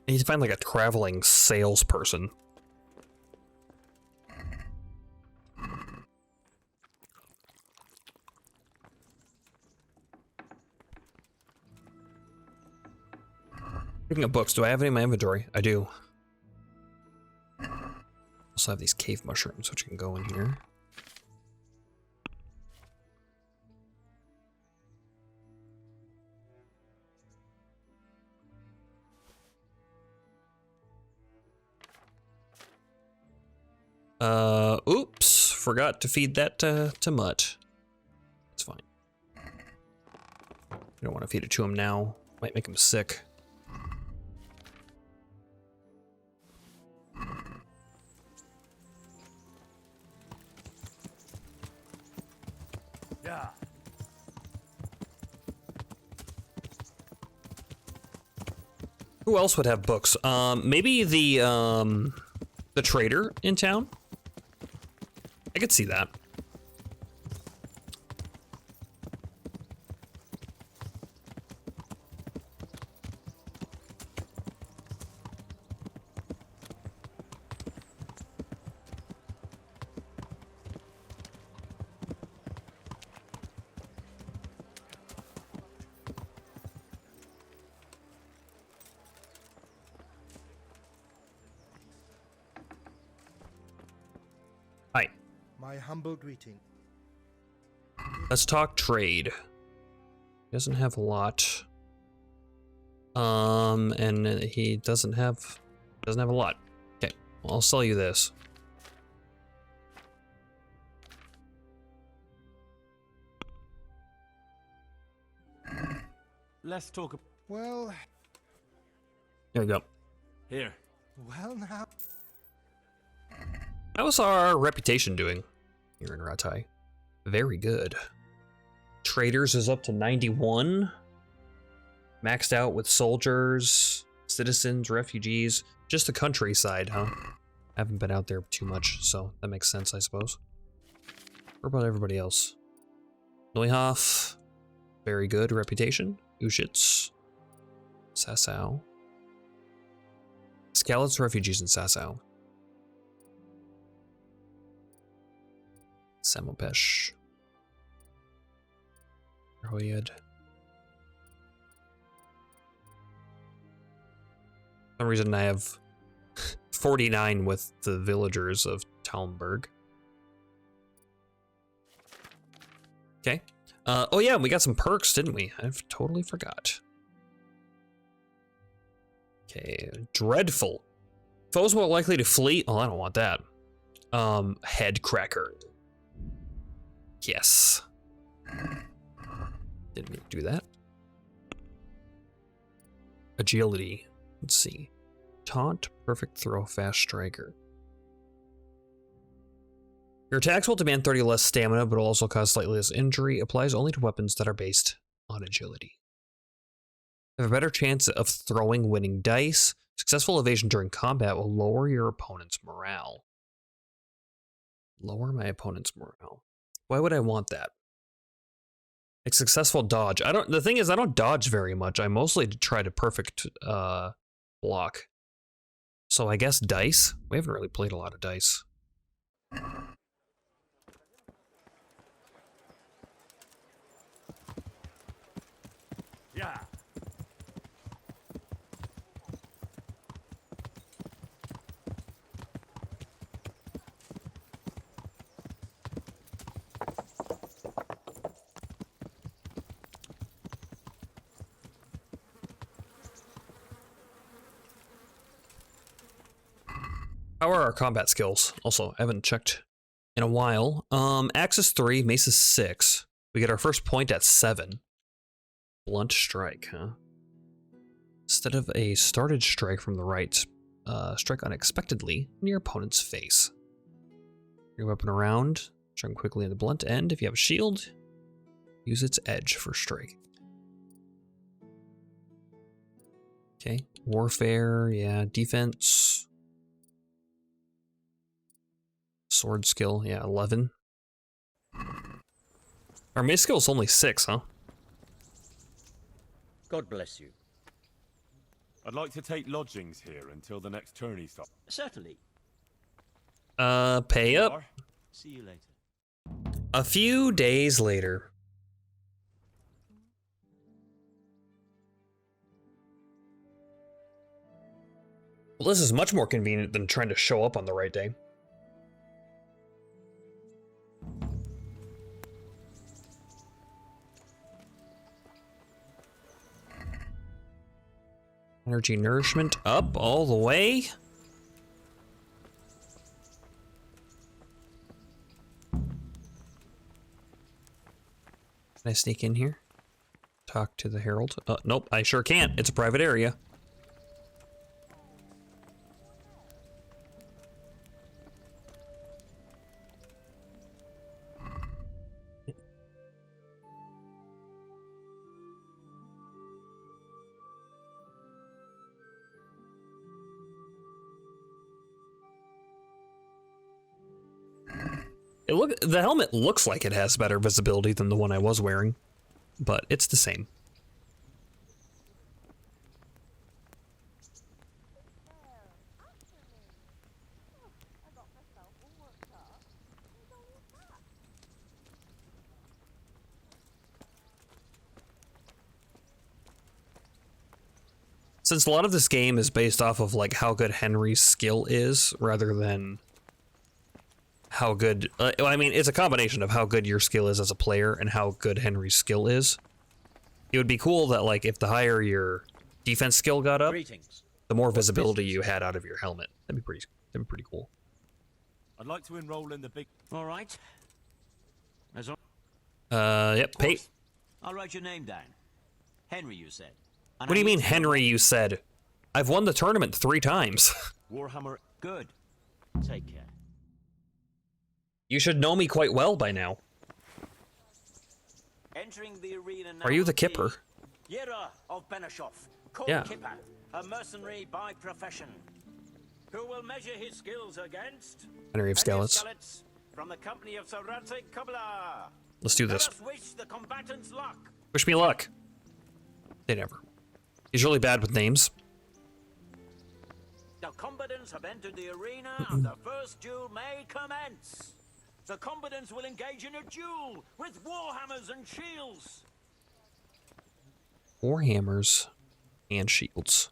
I need to find like a traveling salesperson. Speaking of books, do I have any in my inventory? I do. Also have these cave mushrooms, which can go in here. Oops, forgot to feed that to Mutt. It's fine. We don't want to feed it to him now. Might make him sick. Yeah. Who else would have books? Maybe the trader in town? I could see that. Hi. My humble greeting. Let's talk trade. He doesn't have a lot. And he doesn't have a lot. Okay, well, I'll sell you this. Let's talk. Well. There we go. Here. Well, now. How's our reputation doing here in Ratai? Very good. Traders is up to 91. Maxed out with soldiers, citizens, refugees. Just the countryside, huh? Haven't been out there too much, so that makes sense, I suppose. What about everybody else? Neuhof, very good reputation. Ushitz, Sasau. Skalitz refugees in Sasau. Samopesh. Hoyed. For some reason I have 49 with the villagers of Talmberg. Okay. Oh yeah, we got some perks, didn't we? I've totally forgot. Okay, dreadful. Foes more likely to flee. Oh, I don't want that. Head cracker. Yes. Didn't mean to do that. Agility. Let's see. Taunt, perfect throw, fast striker. Your attacks will demand 30 less stamina, but will also cause slightly less injury. Applies only to weapons that are based on agility. Have a better chance of throwing winning dice. Successful evasion during combat will lower your opponent's morale. Lower my opponent's morale. Why would I want that? Like successful dodge. The thing is, I don't dodge very much. I mostly try to perfect block. So I guess dice. We haven't really played a lot of dice. Yeah. How are our combat skills? Also, I haven't checked in a while. Axe is 3, mace is 6. We get our first point at 7. Blunt strike, huh? Instead of a started strike from the right, strike unexpectedly in your opponent's face. Your weapon around, strike quickly at the blunt end. If you have a shield, use its edge for striking. Okay, warfare, yeah, defense. Sword skill, yeah, 11. Our mace skill is only 6, huh? God bless you. I'd like to take lodgings here until the next tourney stop. Certainly. Pay up. See you later. A few days later. Well, this is much more convenient than trying to show up on the right day. Energy nourishment up all the way. Can I sneak in here? Talk to the herald? Nope, I sure can't. It's a private area. The helmet looks like it has better visibility than the one I was wearing, but it's the same. Since a lot of this game is based off of like how good Henry's skill is rather than how good, I mean, it's a combination of how good your skill is as a player and how good Henry's skill is. It would be cool that, like, if the higher your defense skill got up, the more visibility you had out of your helmet. That'd be pretty cool. I'd like to enroll in the big... All right. Yep, pay. I'll write your name down. Henry, you said. What do you mean, Henry, you said? I've won the tournament 3 times. Warhammer. Good. Take care. You should know me quite well by now. Entering the arena now. Are you the Kipper? Yera of Benishov, called Yeah. Kipper, a mercenary by profession, who will measure his skills against Henry of Skalitz. from the company of Sir Radzik Kubla. Let's do this. Let us wish the combatants luck. Wish me luck. They never. He's really bad with names. The combatants have entered the arena and the first duel may commence. The combatants will engage in a duel with warhammers and shields. Warhammers and shields.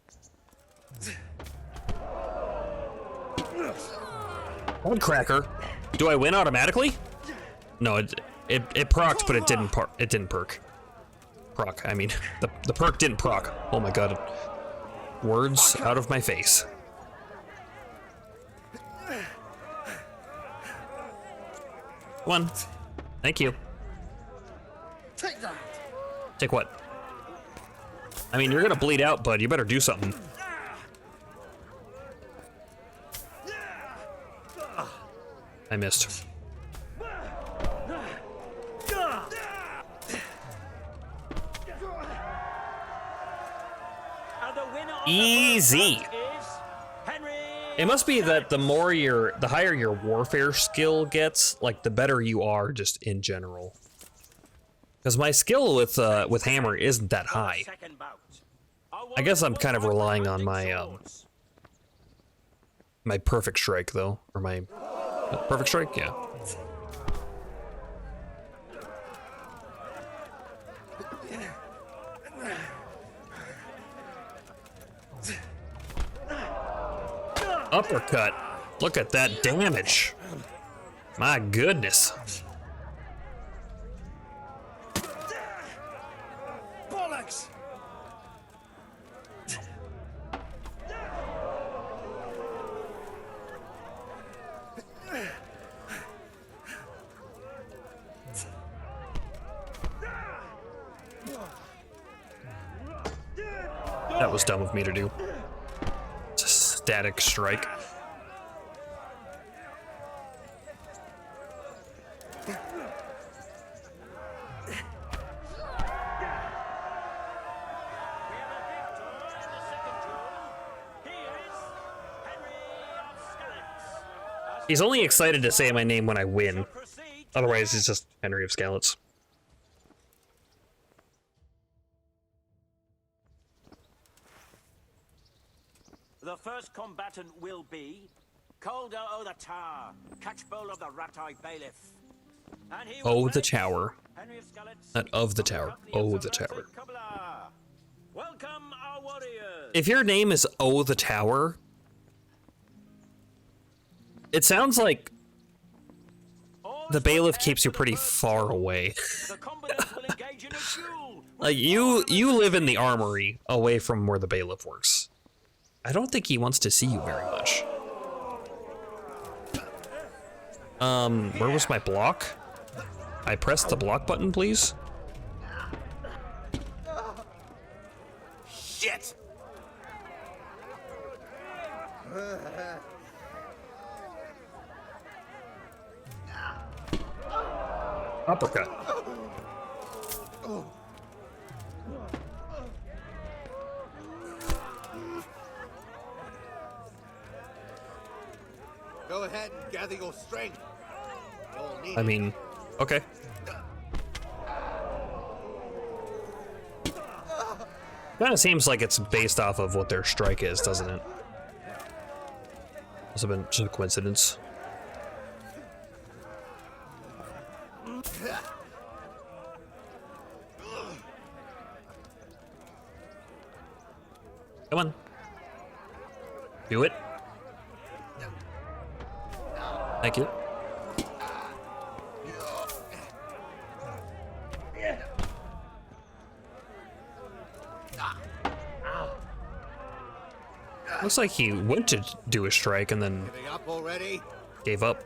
Cracker. Do I win automatically? No, it procced, but it didn't perk. Proc. I mean, the perk didn't proc. Oh my god. words out of my face. Come on. Thank you. Take that. Take what? I mean, you're gonna bleed out, bud. You better do something. I missed. Easy. It must be that the higher your warfare skill gets, like the better you are just in general. Because my skill with hammer isn't that high. I guess I'm kind of relying on my my perfect strike though, or my perfect strike, yeah. Uppercut. Look at that damage. My goodness. Bollocks! That was dumb of me to do. It's a static strike. He's only excited to say my name when I win. Otherwise, he's just Henry of Skalitz. The first combatant will be Calder o' the Tower, Catchbowl of the Rat-Eye Bailiff. And he Oh, was the ready. tower. Henry of Skalitz. Not of the tower. Oh, the tower. Welcome, our warriors. If your name is Oh, the Tower, it sounds like the bailiff keeps you pretty far away. Like you live in the armory away from where the bailiff works. I don't think he wants to see you very much. Where was my block? I pressed the block button, please. Shit! Uppercut. Go ahead and gather your strength. You'll need I mean, okay. Kind of seems like it's based off of what their strike is, doesn't it? Must have been just a coincidence. Come on. Do it. Thank you. Looks like he went to do a strike and then Giving up already? gave up.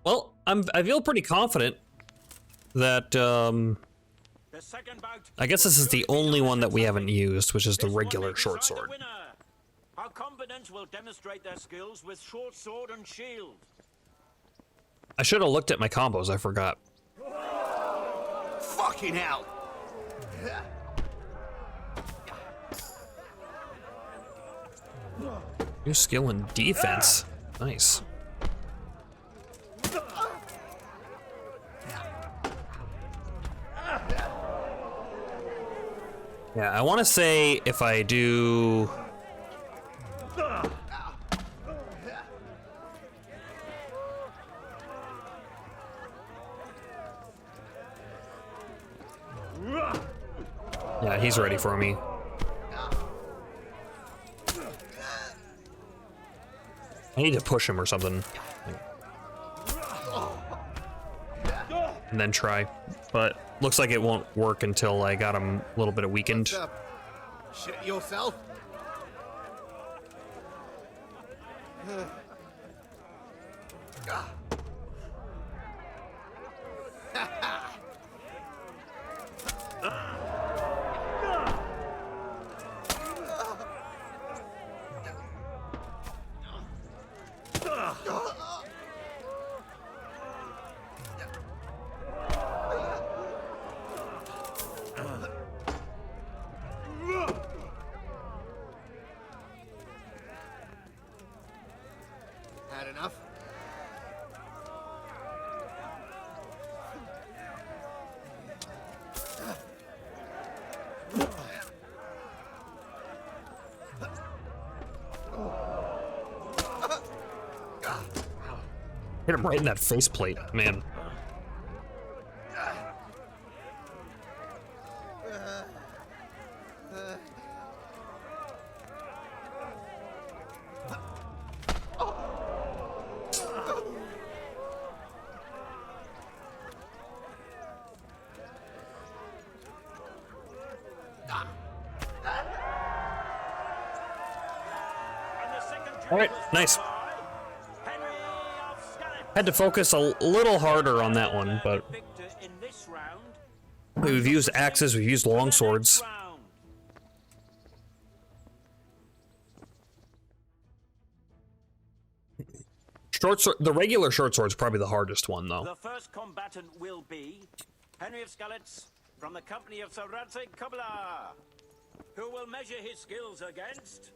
Well, I feel pretty confident that I guess this is the only one that we haven't used, which is the regular short sword. Our combatants will demonstrate their skills with short sword and shield. I should have looked at my combos, I forgot. Fucking hell! New skill in defense. Nice. Yeah, I want to say if I do... Yeah, he's ready for me. I need to push him or something. And then try. But looks like it won't work until I got him a little bit weakened. What's up? Shit yourself? Had enough? Hit him right in that faceplate, man. All right, nice. Had to focus a little harder on that one, but we've used axes, we've used long swords. Short sword, the regular short sword is probably the hardest one, though. The first combatant will be Henry of Skalitz from the company of Sir Radzig Kubla, who will measure his skills against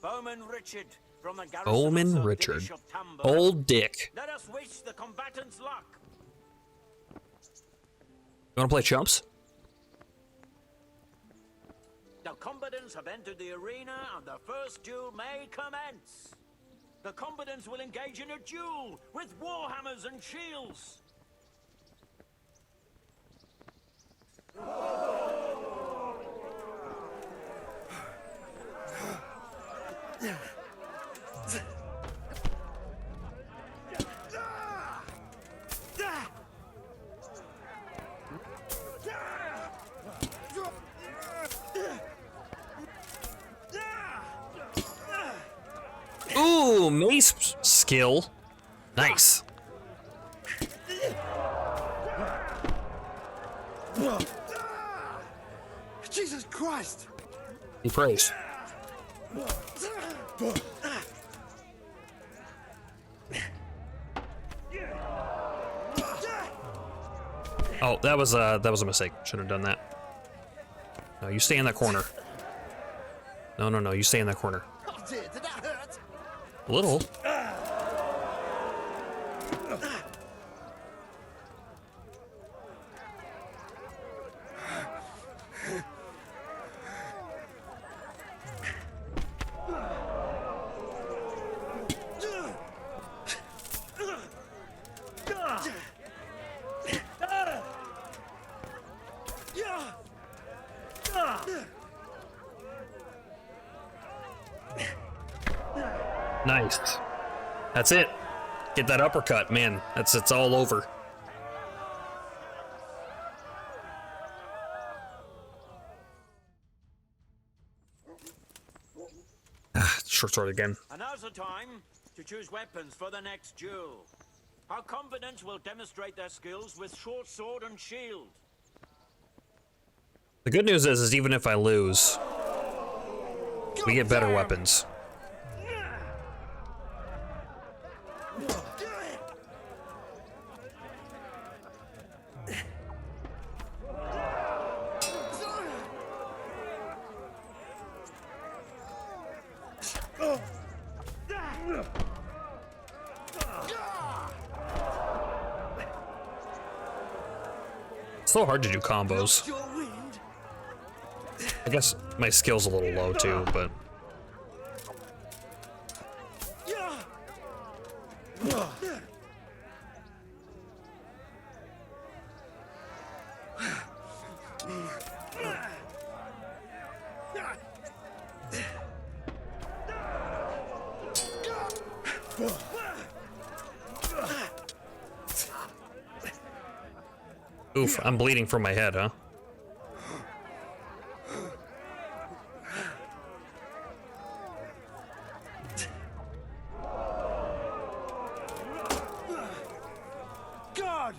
Bowman Richard from the garrison Bowman of Sir Richard. Divish of Tambo. Old Dick. Let us wish the combatants luck. You want to play chumps? The combatants have entered the arena and the first duel may commence. The combatants will engage in a duel with warhammers and shields. Ooh, mace skill. Nice. Jesus Christ! He prays. Oh, that was a mistake. Shouldn't have done that. No, you stay in that corner. No, you stay in that corner. Oh dear, did that hurt? A little. Nice. That's it. Get that uppercut, man. It's all over. Short sword again. And now's the time to choose weapons for the next duel. Our combatants will demonstrate their skills with short sword and shield. The good news is even if I lose, we get better weapons. It's so hard to do combos. I guess my skill's a little low too, but Oof, I'm bleeding from my head, huh? God!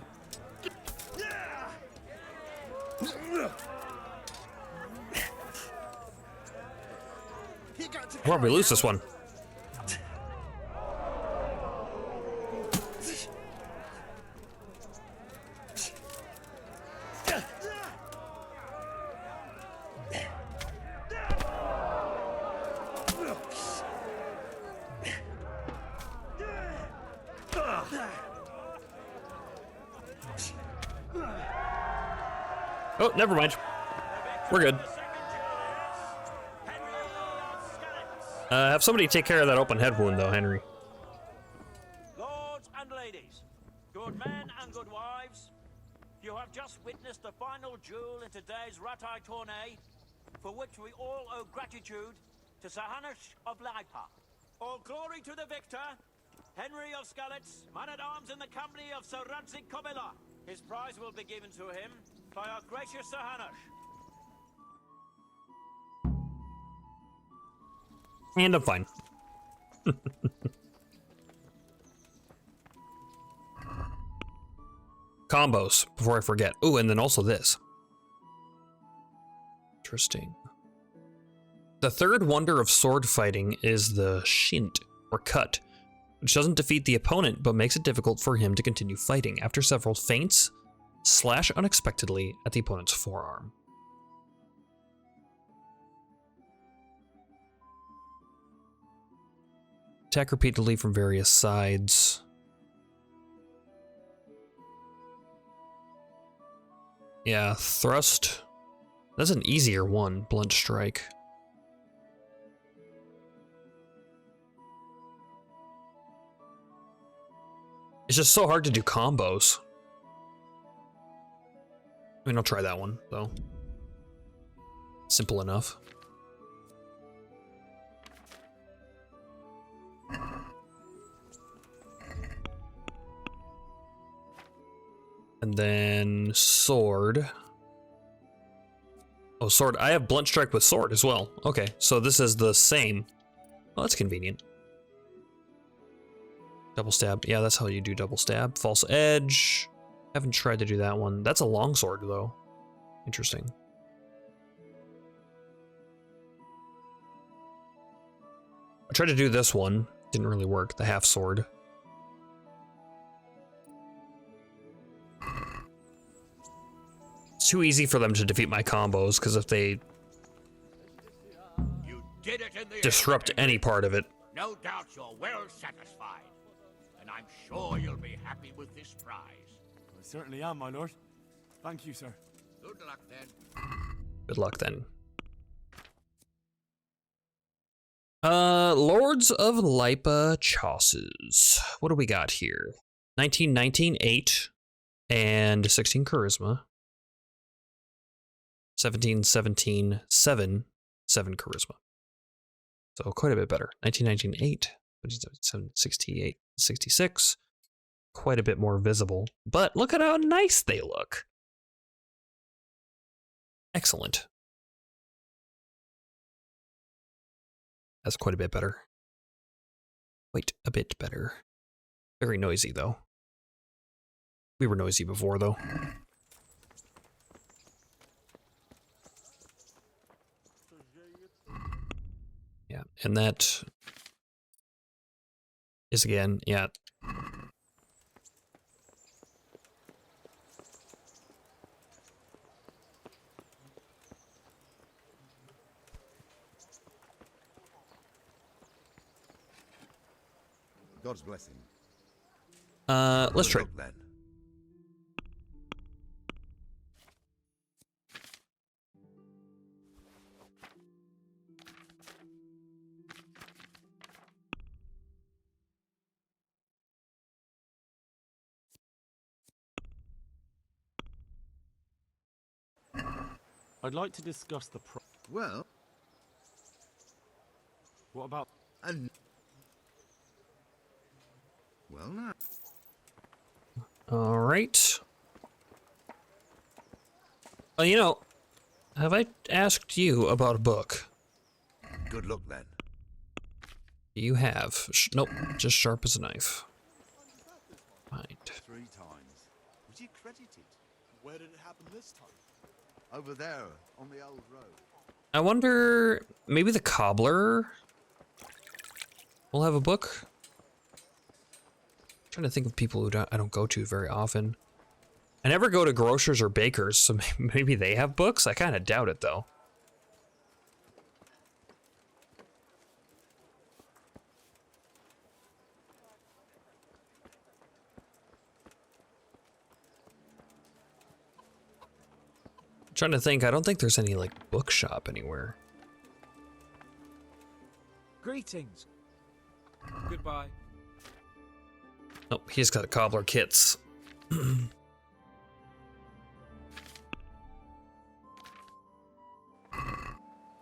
I'll probably lose this one. Oh, never mind. We're good. Have somebody take care of that open head wound, though, Henry. Lords and ladies, good men and good wives, you have just witnessed the final duel in today's Ratai Tourney, for which we all owe gratitude to Sir Hanush of Laipa. All glory to the victor, Henry of Skalitz, man-at-arms in the company of Sir Radzik Kobila. His prize will be given to him by our gracious Sir Hanush. And I'm fine. Combos, before I forget. Ooh, and then also this. Interesting. The third wonder of sword fighting is the shint, or cut, which doesn't defeat the opponent, but makes it difficult for him to continue fighting. After several feints, slash unexpectedly at the opponent's forearm. Attack repeatedly from various sides. Yeah, thrust. That's an easier one, blunt strike. It's just so hard to do combos. I mean, I'll try that one, though. Simple enough. And then sword. Oh, sword. I have blunt strike with sword as well. Okay, so this is the same. Oh, that's convenient. Double stab. Yeah, that's how you do double stab. False edge. Haven't tried to do that one. That's a long sword, though. Interesting. I tried to do this one. Didn't really work. The half sword. It's too easy for them to defeat my combos, because if they Did it in the disrupt any part of it. No doubt you're well satisfied. And I'm sure you'll be happy with this prize. I certainly am, my lord. Thank you, sir. Good luck then. Good luck then. Lords of Lipa Chosses. What do we got here? 1919, 8, and 16 charisma. 17, 17, 7, 7 charisma. So quite a bit better. 1919, 8, 68, 66. Quite a bit more visible. But look at how nice they look. Excellent. That's quite a bit better. Quite a bit better. Very noisy, though. We were noisy before, though. Yeah, and that is again, yeah. God's blessing. Let's trade. Then. I'd like to discuss the Well, what about... and Well, now. All right. Well, you know, have I asked you about a book? Good luck, then. You have. Nope, just sharp as a knife. Fine. 3 times. Was you credited? Where did it happen this time? Over there, on the old road. I wonder, maybe the cobbler will have a book? I'm trying to think of people who I don't go to very often. I never go to grocers or bakers, so maybe they have books? I kind of doubt it, though. I'm trying to think, I don't think there's any, like, bookshop anywhere. Greetings. Goodbye. Oh, he's got cobbler kits. He's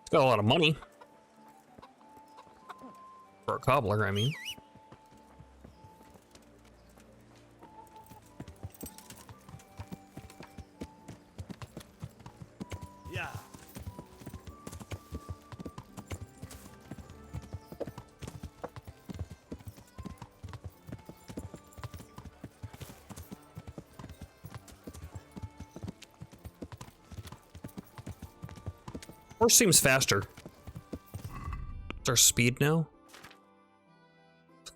got a lot of money. For a cobbler, I mean. Yeah. Horse seems faster. What's our speed now?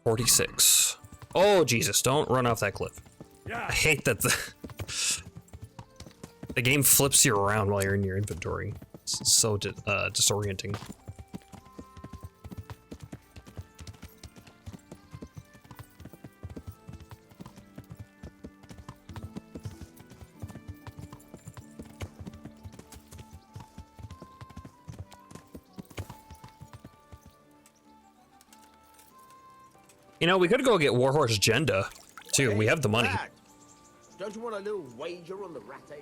46. Oh, Jesus, don't run off that cliff. Yeah. I hate that the game flips you around while you're in your inventory. It's so disorienting. You know, we could go get Warhorse Agenda, too. We have the money. Lad, don't you want a little wager on the Rattay Tourney?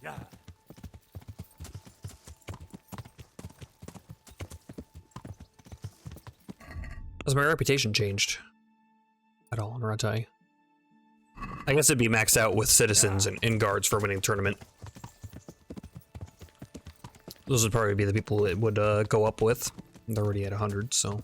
Yeah. Has my reputation changed at all in Rattay? I guess it'd be maxed out with citizens and guards for winning the tournament. Those would probably be the people it would go up with. They're already at 100, so.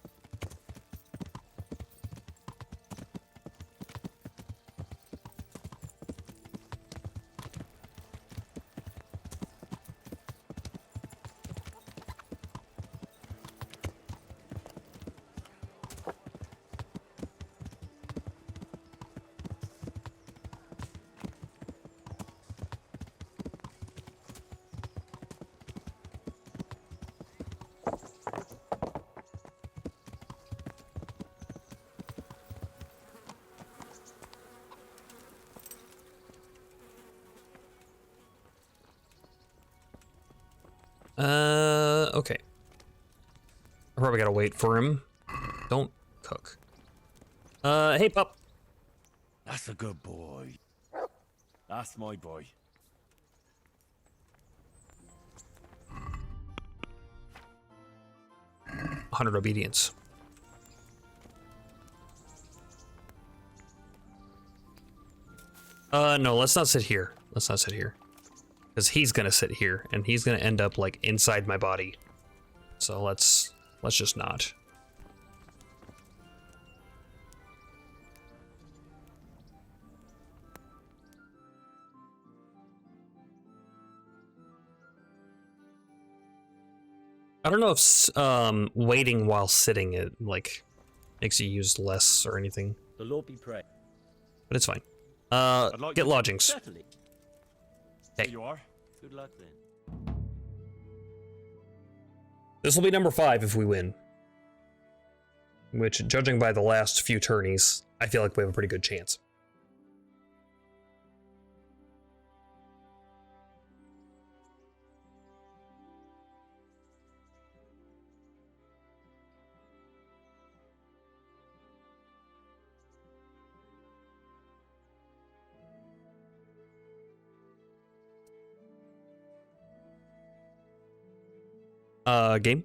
Okay. I probably gotta wait for him. Don't cook. Hey, pup. That's a good boy. That's my boy. $100 obedience. No, let's not sit here. Let's not sit here. Because he's gonna sit here, and he's gonna end up, like, inside my body. So let's just not. I don't know if waiting while sitting it like makes you use less or anything. The Lord be praised. But it's fine. Like Get to- lodgings. Certainly. Hey. Here you are. Good luck then. This will be number 5 if we win. Which, judging by the last few tourneys, I feel like we have a pretty good chance. Game?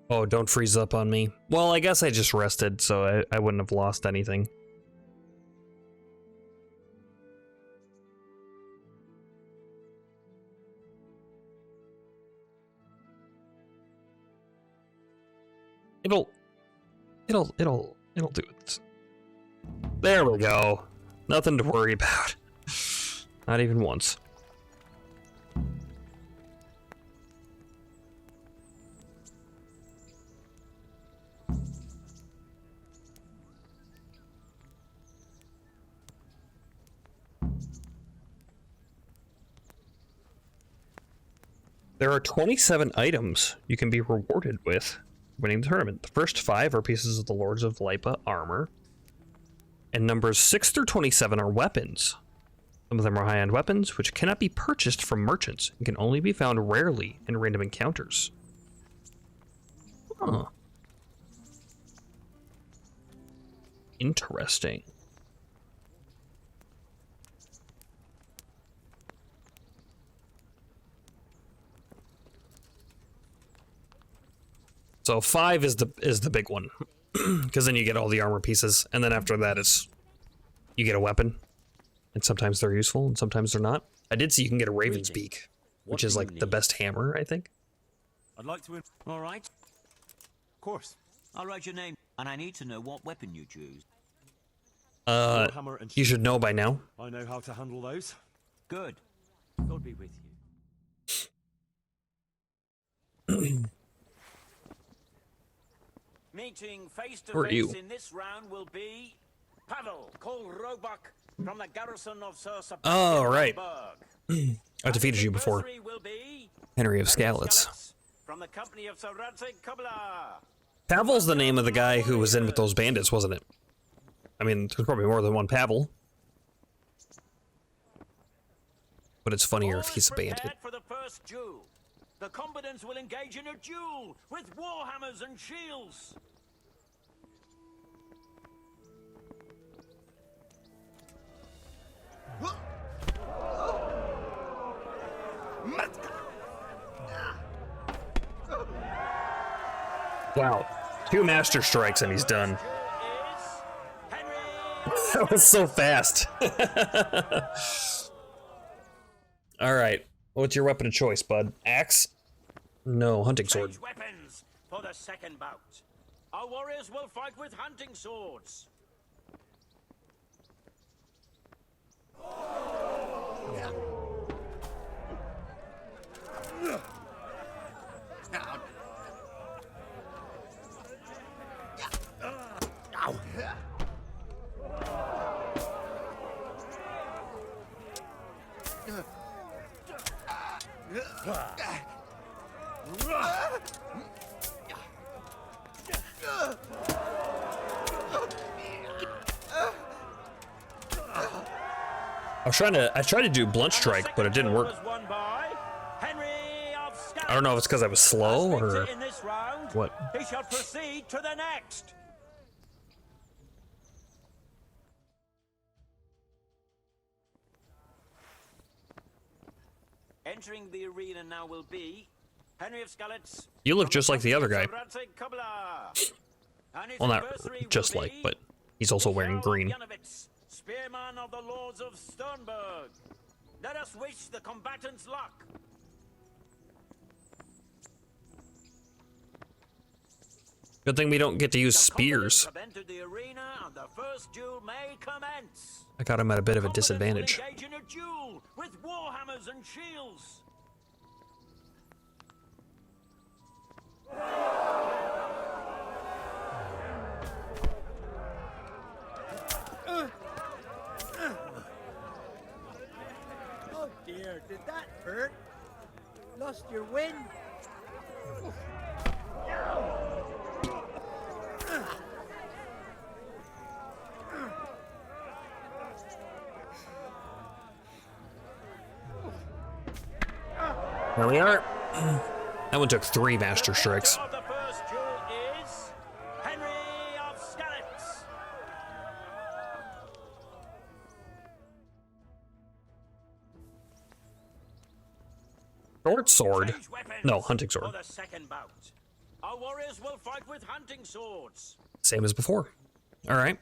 Oh, don't freeze up on me. Well, I guess I just rested, so I wouldn't have lost anything. It'll do it. There we go. Nothing to worry about. Not even once. There are 27 items you can be rewarded with winning the tournament. The first 5 are pieces of the Lords of Lipa armor, and numbers 6 through 27 are weapons. Some of them are high-end weapons, which cannot be purchased from merchants and can only be found rarely in random encounters. Huh. Interesting. So 5 is the big one, because then you get all the armor pieces, and then after that you get a weapon, and sometimes they're useful and sometimes they're not. I did see you can get a Raven's Beak, which is like the best hammer, I think. I'd like to. All right. Of course. I'll write your name, and I need to know what weapon you choose. Hammer and You should know by now. I know how to handle those. Good. God be with you. Meeting face to Who are you? face in this round will be Pavel, called Roebuck, from the garrison of Sir Oh, right. Sebastian I defeated you before. will be Henry of Skalitz. from the company of Sir Radzig Kubla. Pavel's the name of the guy who was in with those bandits, wasn't it? I mean, there's probably more than one Pavel. But it's funnier if he's a bandit. Prepared for the first duel. The combatants will engage in a duel with warhammers and shields. Wow. 2 master strikes and he's done. That was so fast. Alright. What's your weapon of choice, bud? Axe? No, hunting sword. Change weapons for the second bout. Our warriors will fight with hunting swords. I tried to do blunt strike, but it didn't work. I don't know if it's because I was slow or what. He shall proceed to the next. Entering the arena now will be Henry of Skalitz. You look just like the other guy. Well, not just like, but he's also wearing green. Spearman of the Lords of Sternberg. Let us wish the combatants luck. Good thing we don't get to use spears. Have entered the arena and the first duel may commence. I got him at a bit of a disadvantage. Engage in a duel with warhammers and shields. Oh dear, did that hurt? Lost your wind? There we are. That one took 3 master strikes. The first duel is Henry of Skalitz. Short sword. No, hunting For sword. the second bout, our warriors will fight with hunting swords. Same as before. All right.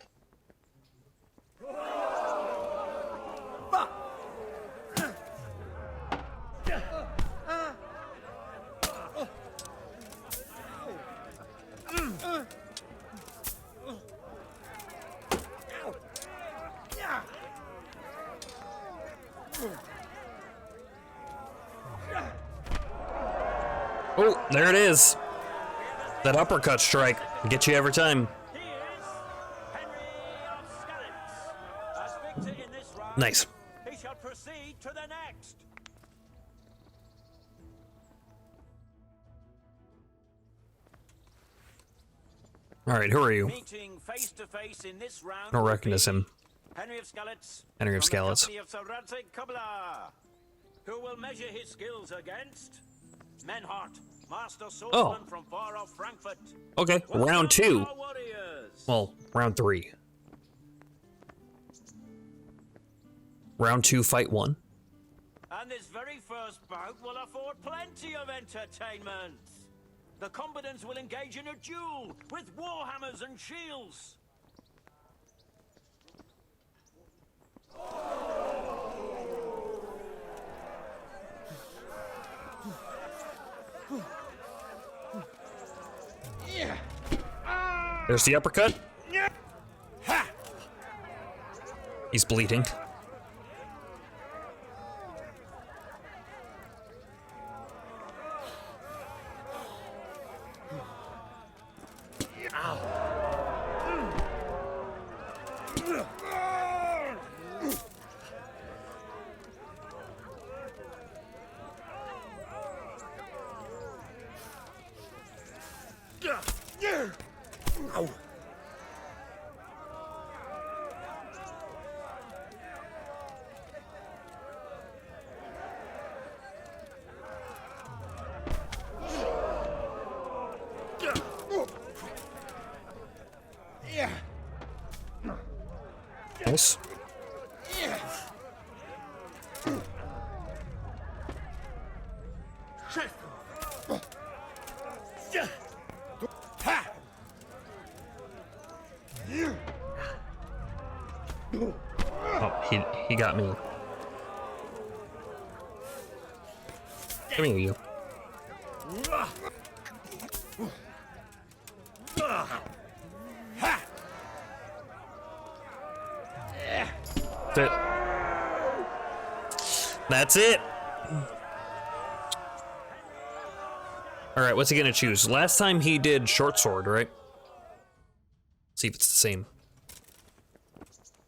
Oh, there it is. That uppercut strike gets you every time. Nice. He shall proceed to the next. All right, who are you? Meeting face to face in this round. I don't recognize him. Henry of Skalitz. Henry of from the Skalitz. company of Sir Radzig Kobyla, who will measure his skills against Menhart, master swordsman from far off Frankfurt. Okay, round 2. Well, round 3. Round 2, fight 1. And this very first bout will afford plenty of entertainment. The combatants will engage in a duel with warhammers and shields. There's the uppercut. He's bleeding. Nice. Oh, he got me. Come here, you. That's it. All right, what's he gonna choose? Last time he did short sword, right? Let's see if it's the same.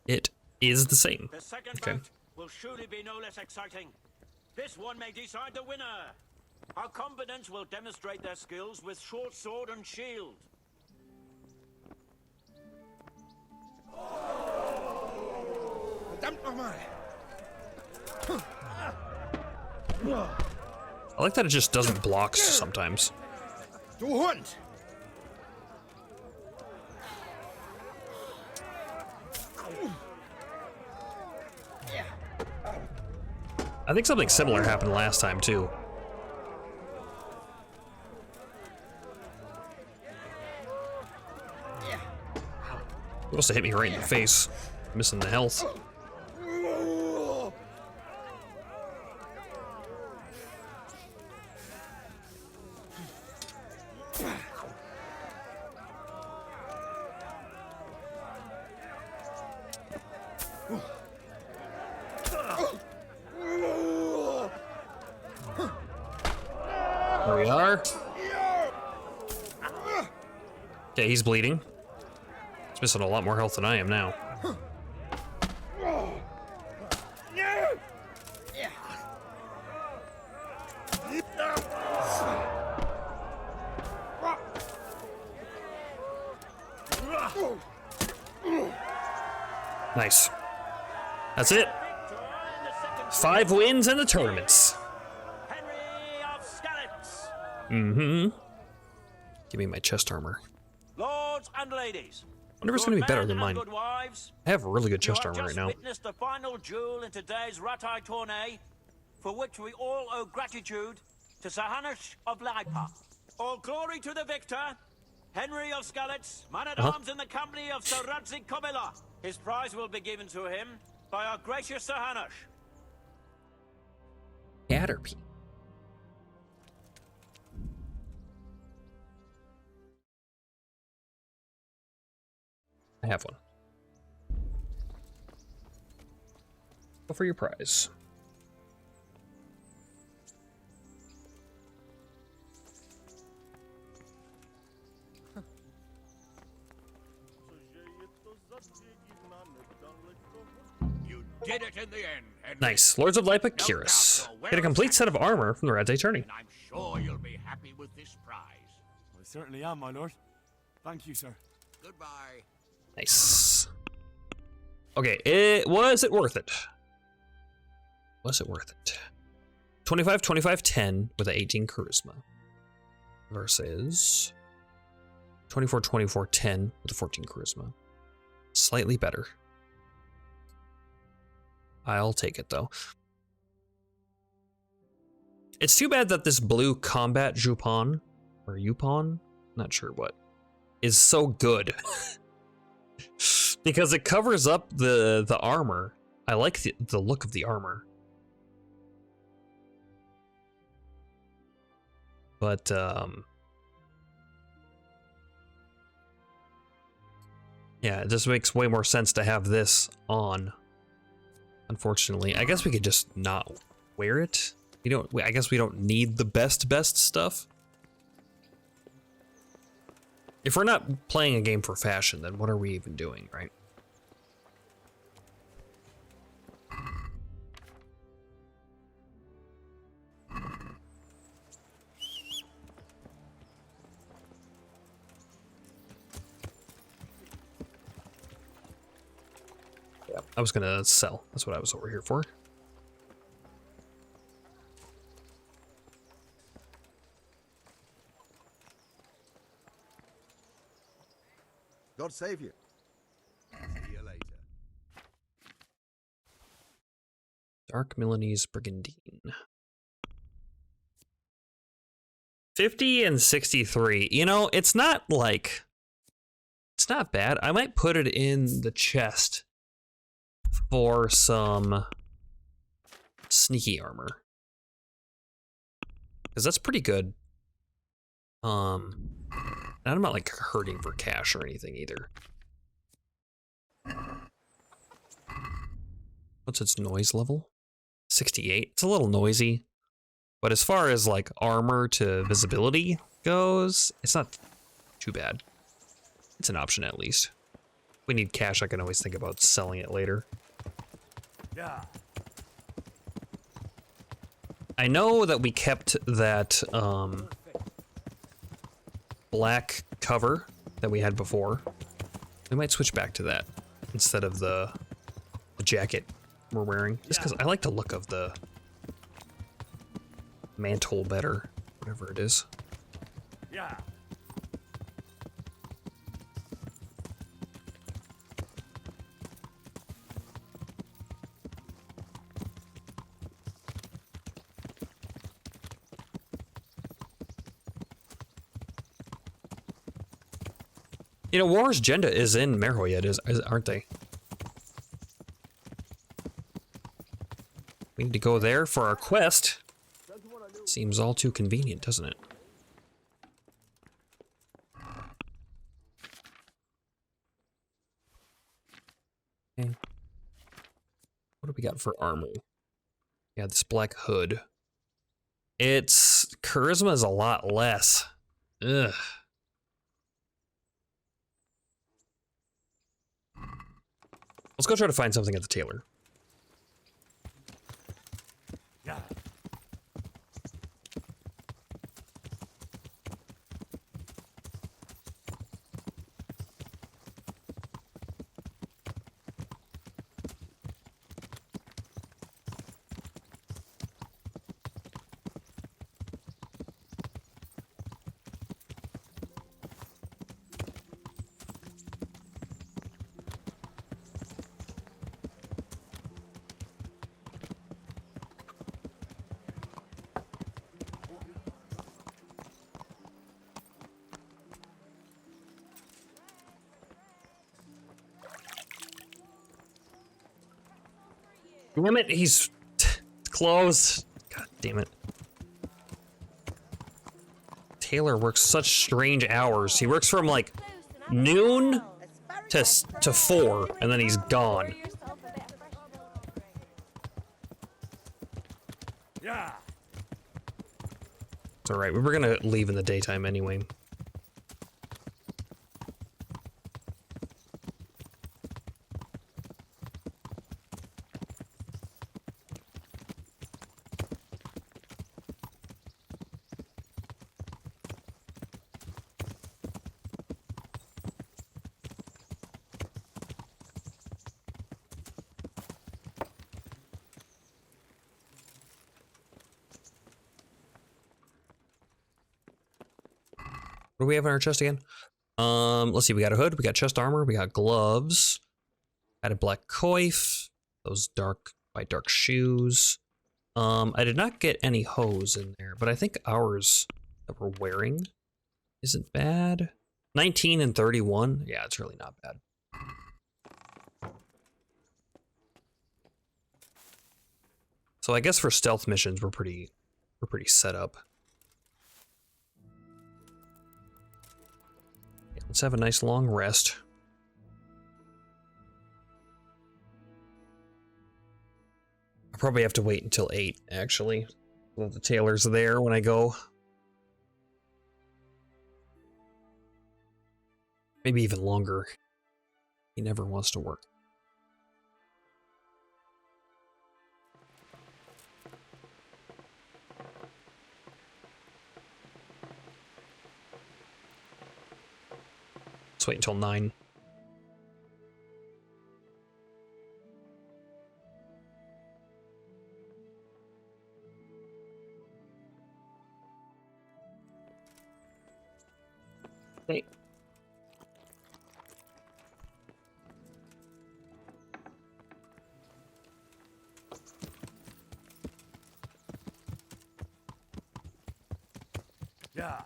It is the same. The second Okay. bout will surely be no less exciting. This one may decide the winner. Our combatants will demonstrate their skills with short sword and shield. I like that it just doesn't block sometimes. I think something similar happened last time too. He must have hit me right in the face, missing the health. There we are. Okay, he's bleeding. He's missing a lot more health than I am now. Nice. That's it. 5 wins in the tournaments. Mm-hmm. Give me my chest armor. Lords and ladies. I wonder if it's gonna be better than mine. Good wives, I have really good chest armor right now. Witnessed the final duel in today's Ratai Tourney, for which we all owe gratitude to Sahanash of Laipa. All glory to the victor, Henry of Skalitz, man-at-arms in the company of Sir Radzik Komila. His prize will be given to him by our gracious Sahanash. Caterpie. I have one. Go for your prize. You did it in the end, Henry. Nice. Lords of Lipa, Kiris. Get a complete set of armor from the Radze Tourney. I'm sure you'll be happy with this prize. I certainly am, my lord. Thank you, sir. Goodbye. Nice. Okay, was it worth it? Was it worth it? 25, 25, 10 with an 18 charisma. Versus 24, 24, 10 with a 14 charisma. Slightly better. I'll take it though. It's too bad that this blue combat Jupon, or Yupon, not sure what, is so good. Because it covers up the armor. I like the look of the armor. But yeah, it just makes way more sense to have this on. Unfortunately, I guess we could just not wear it. I guess we don't need the best stuff. If we're not playing a game for fashion, then what are we even doing, right? Yeah, I was gonna sell. That's what I was over here for. God save you. See you later. Dark Milanese Brigandine. 50 and 63. You know, it's not bad. I might put it in the chest for some sneaky armor. Because that's pretty good. And I'm not like hurting for cash or anything either. What's its noise level? 68. It's a little noisy. But as far as like armor to visibility goes, it's not too bad. It's an option at least. If we need cash, I can always think about selling it later. Yeah. I know that we kept that black cover that we had before. We might switch back to that instead of the jacket we're wearing, just because I like the look of the mantle better, whatever it is. Yeah. You know, War's Genda is in Merhoyed, aren't they? We need to go there for our quest. Seems all too convenient, doesn't it? Okay. What do we got for armor? Yeah, this black hood. Its charisma is a lot less. Ugh. Let's go try to find something at the tailor. Yeah. Damn it, he's closed. God damn it. Taylor works such strange hours. He works from like noon to 4, and then he's gone. Yeah. It's alright, we were gonna leave in the daytime anyway. What do we have in our chest again? Let's see, we got a hood, we got chest armor, we got gloves, got a black coif, those dark shoes. I did not get any hose in there, but I think ours that we're wearing isn't bad. 19 and 31. Yeah, it's really not bad. So I guess for stealth missions, we're pretty set up. Yeah, let's have a nice long rest. I'll probably have to wait until 8, actually. So that the tailor's there when I go. Maybe even longer. He never wants to work. Let's wait until 9. Okay. Yeah.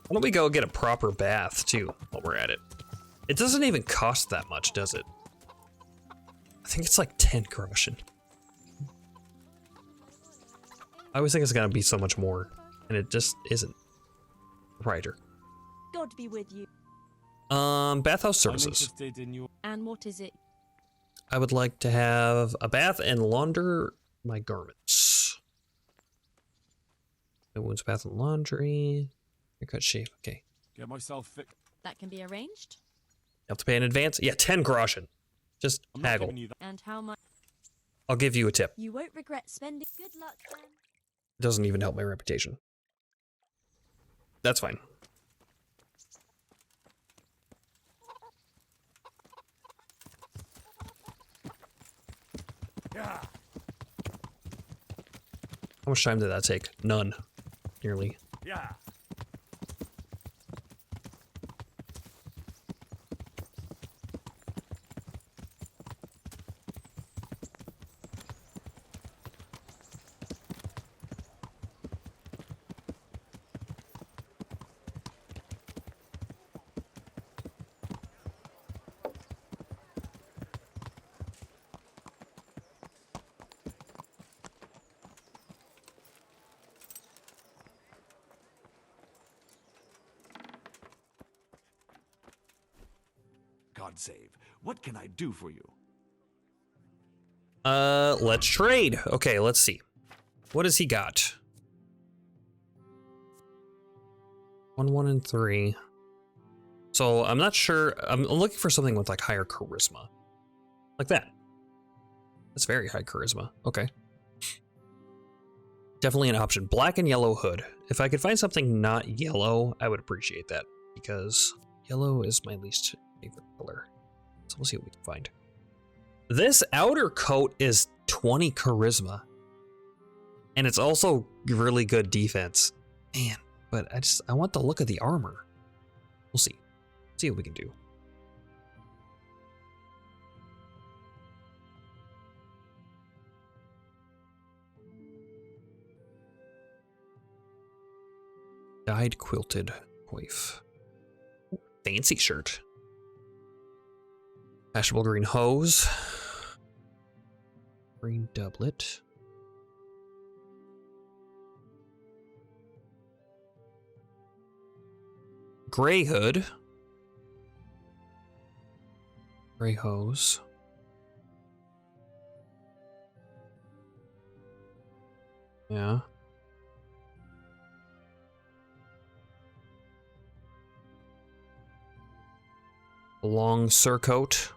Why don't we go get a proper bath, too, while we're at it? It doesn't even cost that much, does it? I think it's like 10 groschen. I always think it's gonna be so much more, and it just isn't. Writer. God be with you. Bathhouse services. And what is it? I would like to have a bath and launder my garments. No wounds, bath and laundry. Haircut, shave. Okay. Get myself fit. That can be arranged. You have to pay in advance? Yeah, 10 groschen. Just haggle. And how much? I'll give you a tip. You won't regret spending. Good luck, then. It doesn't even help my reputation. That's fine. Yeah. How much time did that take? None. Nearly. Yeah. God save. What can I do for you? Let's trade. Okay, let's see. What has he got? 1, 1, and 3. So I'm not sure. I'm looking for something with like higher charisma. Like that. That's very high charisma. Okay. Definitely an option. Black and yellow hood. If I could find something not yellow, I would appreciate that. Because yellow is my least favorite color. So we'll see what we can find. This outer coat is 20 charisma. And it's also really good defense. Man, but I want the look of the armor. We'll see. See what we can do. Dyed quilted coif. Fancy shirt. Fashionable green hose. Green doublet. Gray hood. Gray hose. Yeah. Long surcoat.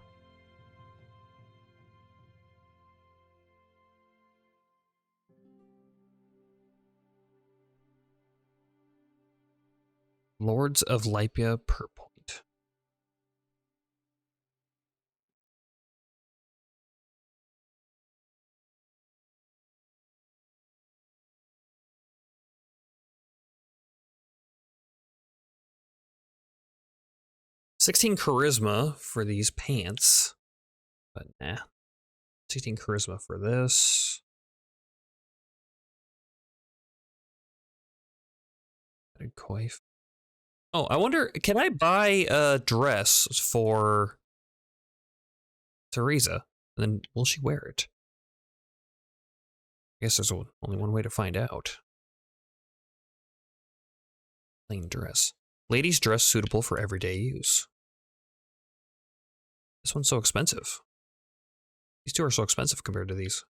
Lords of Lypia Purpoint. $16 charisma for these pants, but nah. 16 charisma for this. Coif. Oh, I wonder, can I buy a dress for Teresa? And then will she wear it? I guess there's only one way to find out. Plain dress. Ladies' dress suitable for everyday use. This one's so expensive. These two are so expensive compared to these.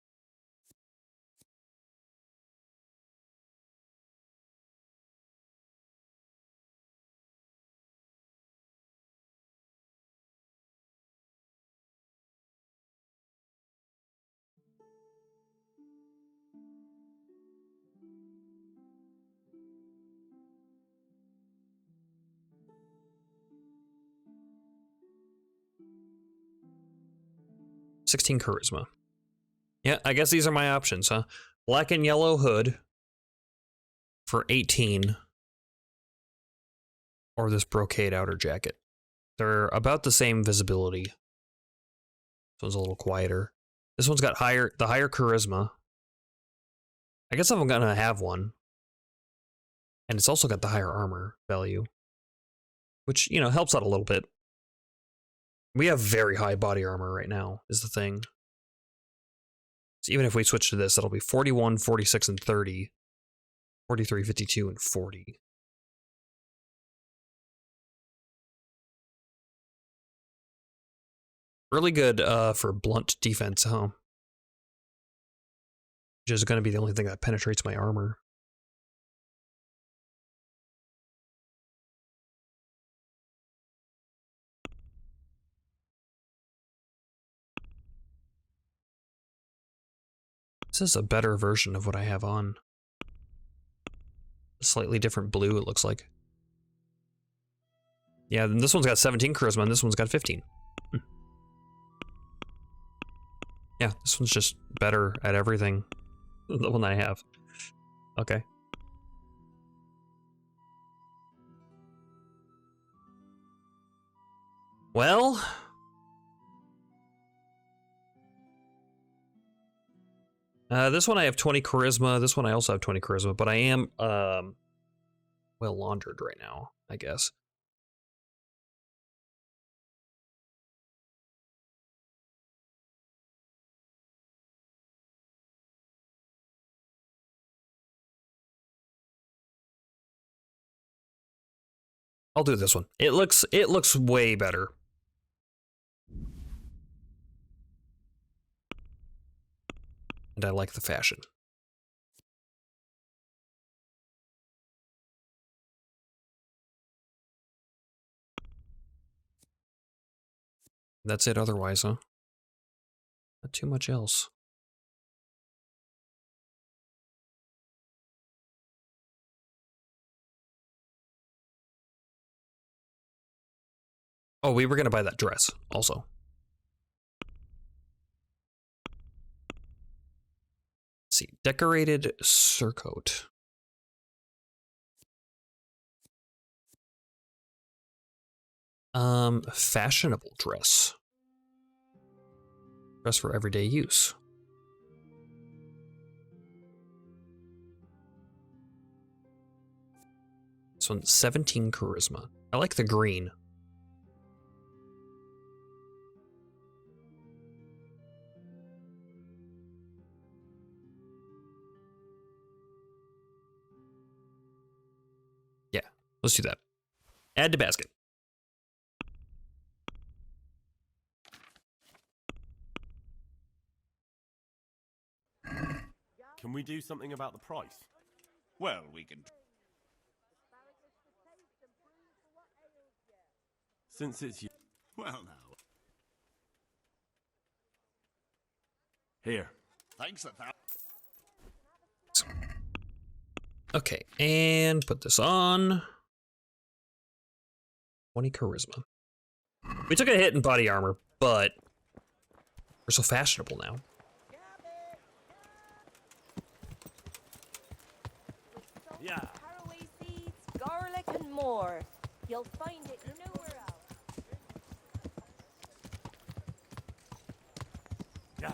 $16 charisma. Yeah, I guess these are my options, huh? Black and yellow hood for 18. Or this brocade outer jacket. They're about the same visibility. This one's a little quieter. This one's got the higher charisma. I guess I'm gonna have one. And it's also got the higher armor value. Which, you know, helps out a little bit. We have very high body armor right now, is the thing. So even if we switch to this, it'll be 41, 46, and 30. 43, 52, and 40. Really good for blunt defense, huh? Which is going to be the only thing that penetrates my armor. This is a better version of what I have on. A slightly different blue, it looks like. Yeah, then this one's got 17 charisma, and this one's got 15. Yeah, this one's just better at everything than the one I have. Okay. Well... this one I have 20 charisma. This one I also have 20 charisma, but I am well laundered right now, I guess. I'll do this one. It looks way better. And I like the fashion. That's it otherwise, huh? Not too much else. Oh, we were going to buy that dress also. Let's see. Decorated surcoat. Fashionable dress. Dress for everyday use. This one's 17 charisma. I like the green. Yeah, let's do that. Add to basket. Can we do something about the price? Well, we can. Since it's you. Well, now. Here. Thanks a thousand. Okay, and put this on. 20 charisma. We took a hit in body armor, but we're so fashionable now. Yeah. Caraway seeds, garlic, and more. You'll find it nowhere else. Yeah.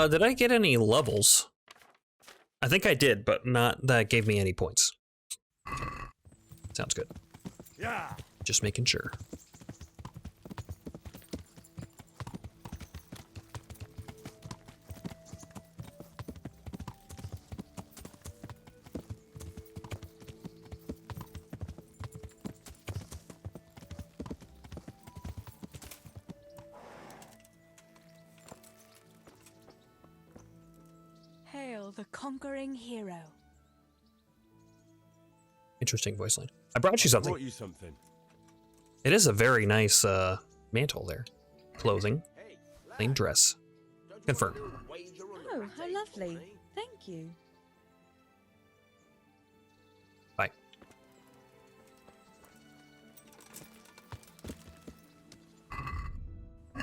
Did I get any levels? I think I did, but not that gave me any points. Sounds good. Yeah. Just making sure. Hail the conquering hero. Interesting voice line. I brought you something. Brought you something. It is a very nice mantle there. Clothing. Plain dress. Confirm. Oh, how lovely. Thank you. Bye.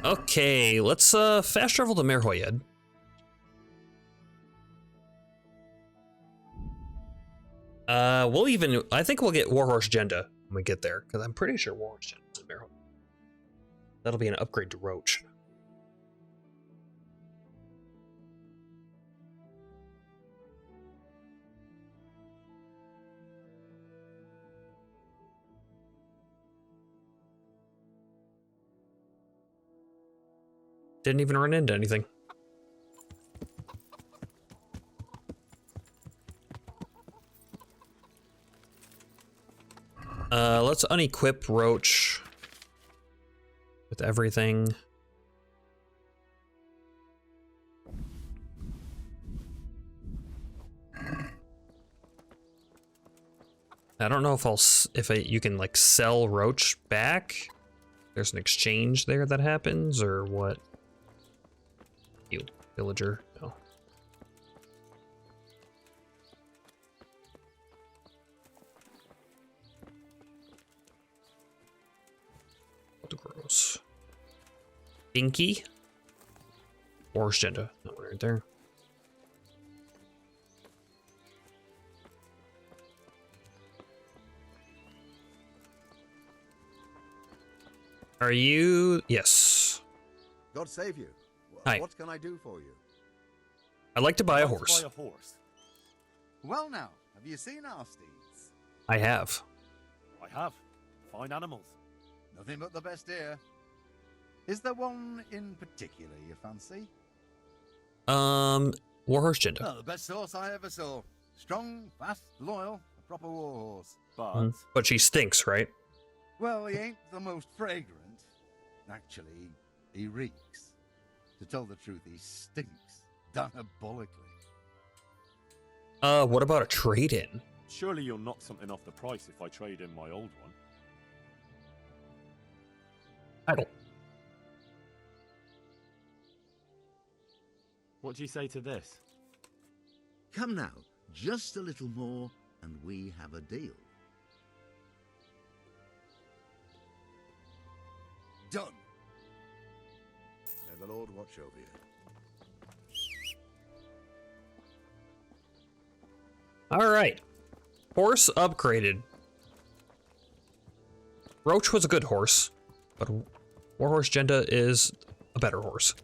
Okay, let's fast travel to Merhoyed. I think we'll get Warhorse Jenda when we get there, because I'm pretty sure Warhorse Jenda is in Merhoyed. That'll be an upgrade to Roach. Didn't even run into anything. Let's unequip Roach with everything. I don't know if you can like sell Roach back. There's an exchange there that happens, or what? You villager? No. Gross. Dinky? Or Jenda. No, right there. Are you? Yes. God save you. Hi. What can I do for you? I'd like to buy a horse. Well now, have you seen our steeds? I have. I have. Fine animals. Nothing but the best here. Is there one in particular you fancy? Warhorse Jenda. Oh, the best horse I ever saw. Strong, fast, loyal, a proper war horse. But But she stinks, right? Well, he ain't the most fragrant. Actually, he reeks. To tell the truth, he stinks diabolically. What about a trade-in? Surely you'll knock something off the price if I trade in my old one. Idle. What do you say to this? Come now, just a little more, and we have a deal. Done. May the Lord watch over you. All right. Horse upgraded. Roach was a good horse, but Warhorse Jenda is a better horse.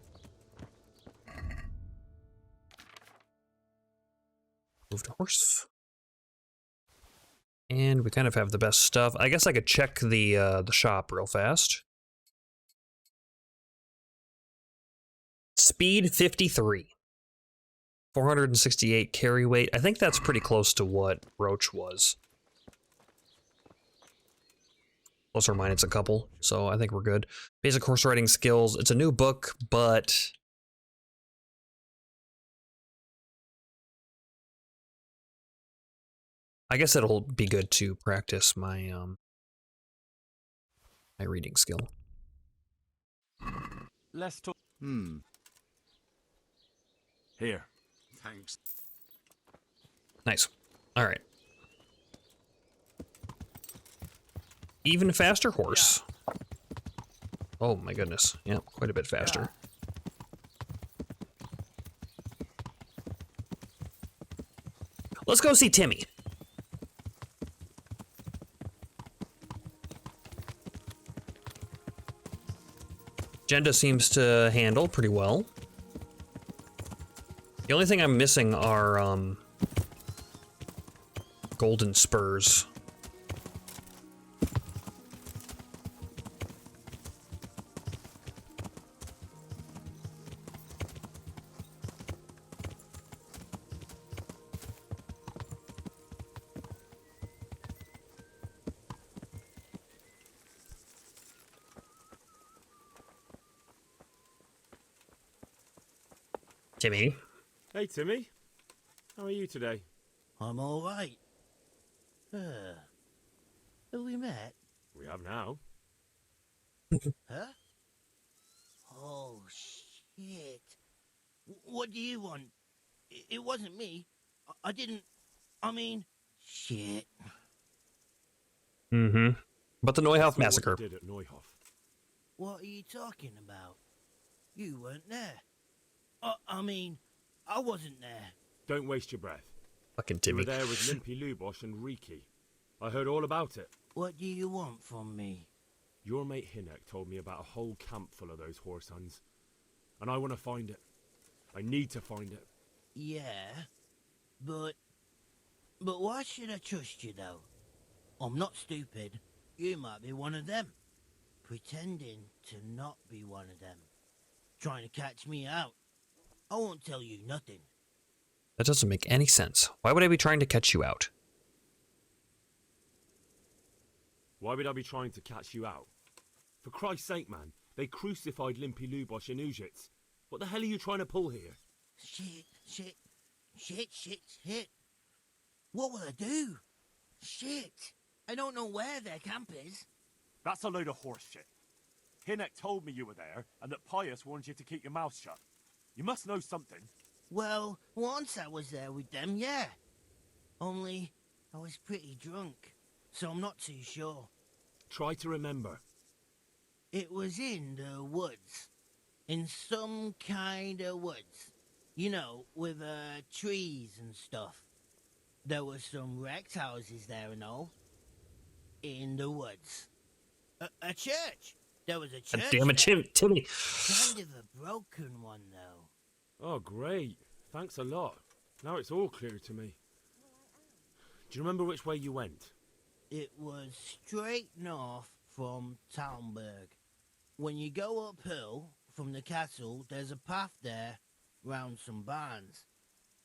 Move to horse. And we kind of have the best stuff. I guess I could check the shop real fast. Speed 53. 468 carry weight. I think that's pretty close to what Roach was. Plus or minus a couple, so I think we're good. Basic horse riding skills. It's a new book, but I guess it'll be good to practice my my reading skill. Let's talk. Here. Thanks. Nice. All right. Even faster horse. Oh my goodness. Yeah, quite a bit faster. Let's go see Timmy. Jenda seems to handle pretty well. The only thing I'm missing are golden spurs. Timmy. Hey, Timmy. How are you today? I'm all right. Have we met? We have now. Huh? Oh, shit. What do you want? It wasn't me. I didn't... I mean... Shit. Mm-hmm. But the Neuhof massacre. What you did at Neuhof. What are you talking about? You weren't there. I mean, I wasn't there. Don't waste your breath. Fucking Timmy. You were there with Limpy Lubosh and Riki. I heard all about it. What do you want from me? Your mate Hinek told me about a whole camp full of those horse huns. And I want to find it. I need to find it. Yeah, but why should I trust you, though? I'm not stupid. You might be one of them. Pretending to not be one of them. Trying to catch me out. I won't tell you nothing. That doesn't make any sense. Why would I be trying to catch you out? Why would I be trying to catch you out? For Christ's sake, man, they crucified Limpy Lubosh in Ujits. What the hell are you trying to pull here? Shit. What will I do? Shit. I don't know where their camp is. That's a load of horse shit. Hinek told me you were there, and that Pius warned you to keep your mouth shut. You must know something. Well, once I was there with them, yeah. Only, I was pretty drunk, so I'm not too sure. Try to remember. It was in the woods. In some kind of woods. You know, with trees and stuff. There were some wrecked houses there and all. In the woods. A church. There was a church. God damn it, Timmy. Kind of a broken one, though. Oh, great. Thanks a lot. Now it's all clear to me. Do you remember which way you went? It was straight north from Talmberg. When you go uphill from the castle, there's a path there round some barns,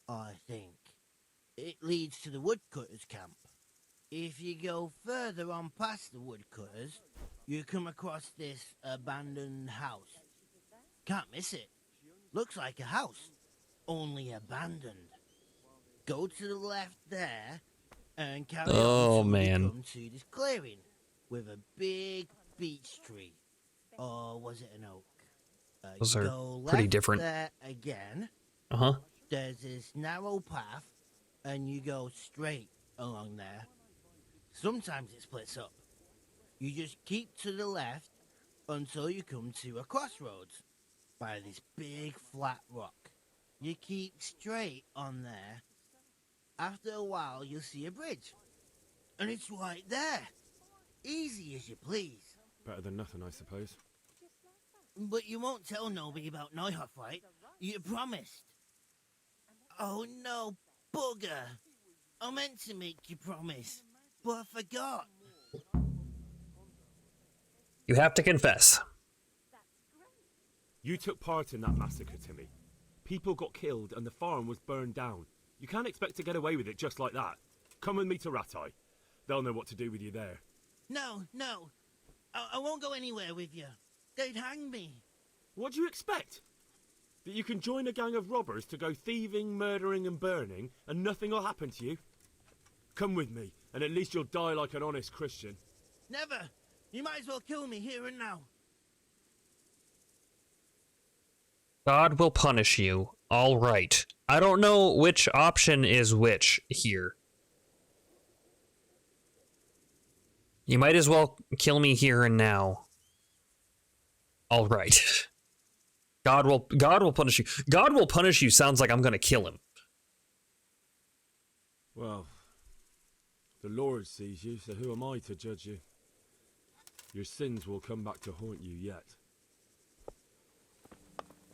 I think. It leads to the woodcutter's camp. If you go further on past the woodcutters, you come across this abandoned house. Can't miss it. Looks like a house, only abandoned. Go to the left there, and carry on until you come to this clearing with a big beech tree. Or was it an oak? Those are go pretty left different. There again. Uh-huh. There's this narrow path, and you go straight along there. Sometimes it splits up. You just keep to the left until you come to a crossroads by this big flat rock. You keep straight on there. After a while, you'll see a bridge. And it's right there. Easy as you please. Better than nothing, I suppose. But you won't tell nobody about Neuhoff, right? You promised. Oh no, bugger. I meant to make you promise, but I forgot. You have to confess. You took part in that massacre, Timmy. People got killed and the farm was burned down. You can't expect to get away with it just like that. Come with me to Ratai. They'll know what to do with you there. No. I won't go anywhere with you. They'd hang me. What do you expect? That you can join a gang of robbers to go thieving, murdering and burning and nothing will happen to you? Come with me, and at least you'll die like an honest Christian. Never. You might as well kill me here and now. God will punish you. All right. I don't know which option is which here. You might as well kill me here and now. All right. God will punish you. God will punish you sounds like I'm going to kill him. Well, the Lord sees you, so who am I to judge you? Your sins will come back to haunt you yet.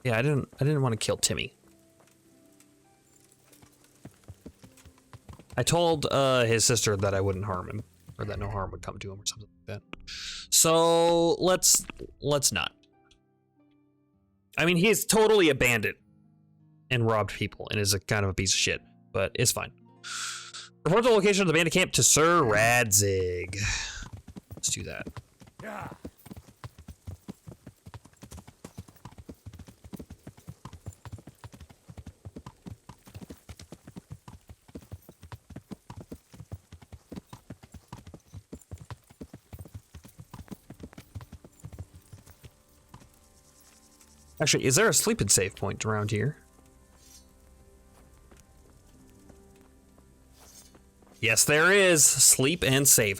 Yeah, I didn't want to kill Timmy. I told his sister that I wouldn't harm him, or that no harm would come to him, or something like that. So let's not. I mean, he's totally a bandit and robbed people, and is a kind of a piece of shit, but it's fine. Report the location of the bandit camp to Sir Radzig. Let's do that. Yeah. Actually, is there a sleep and save point around here? Yes, there is. Sleep and save.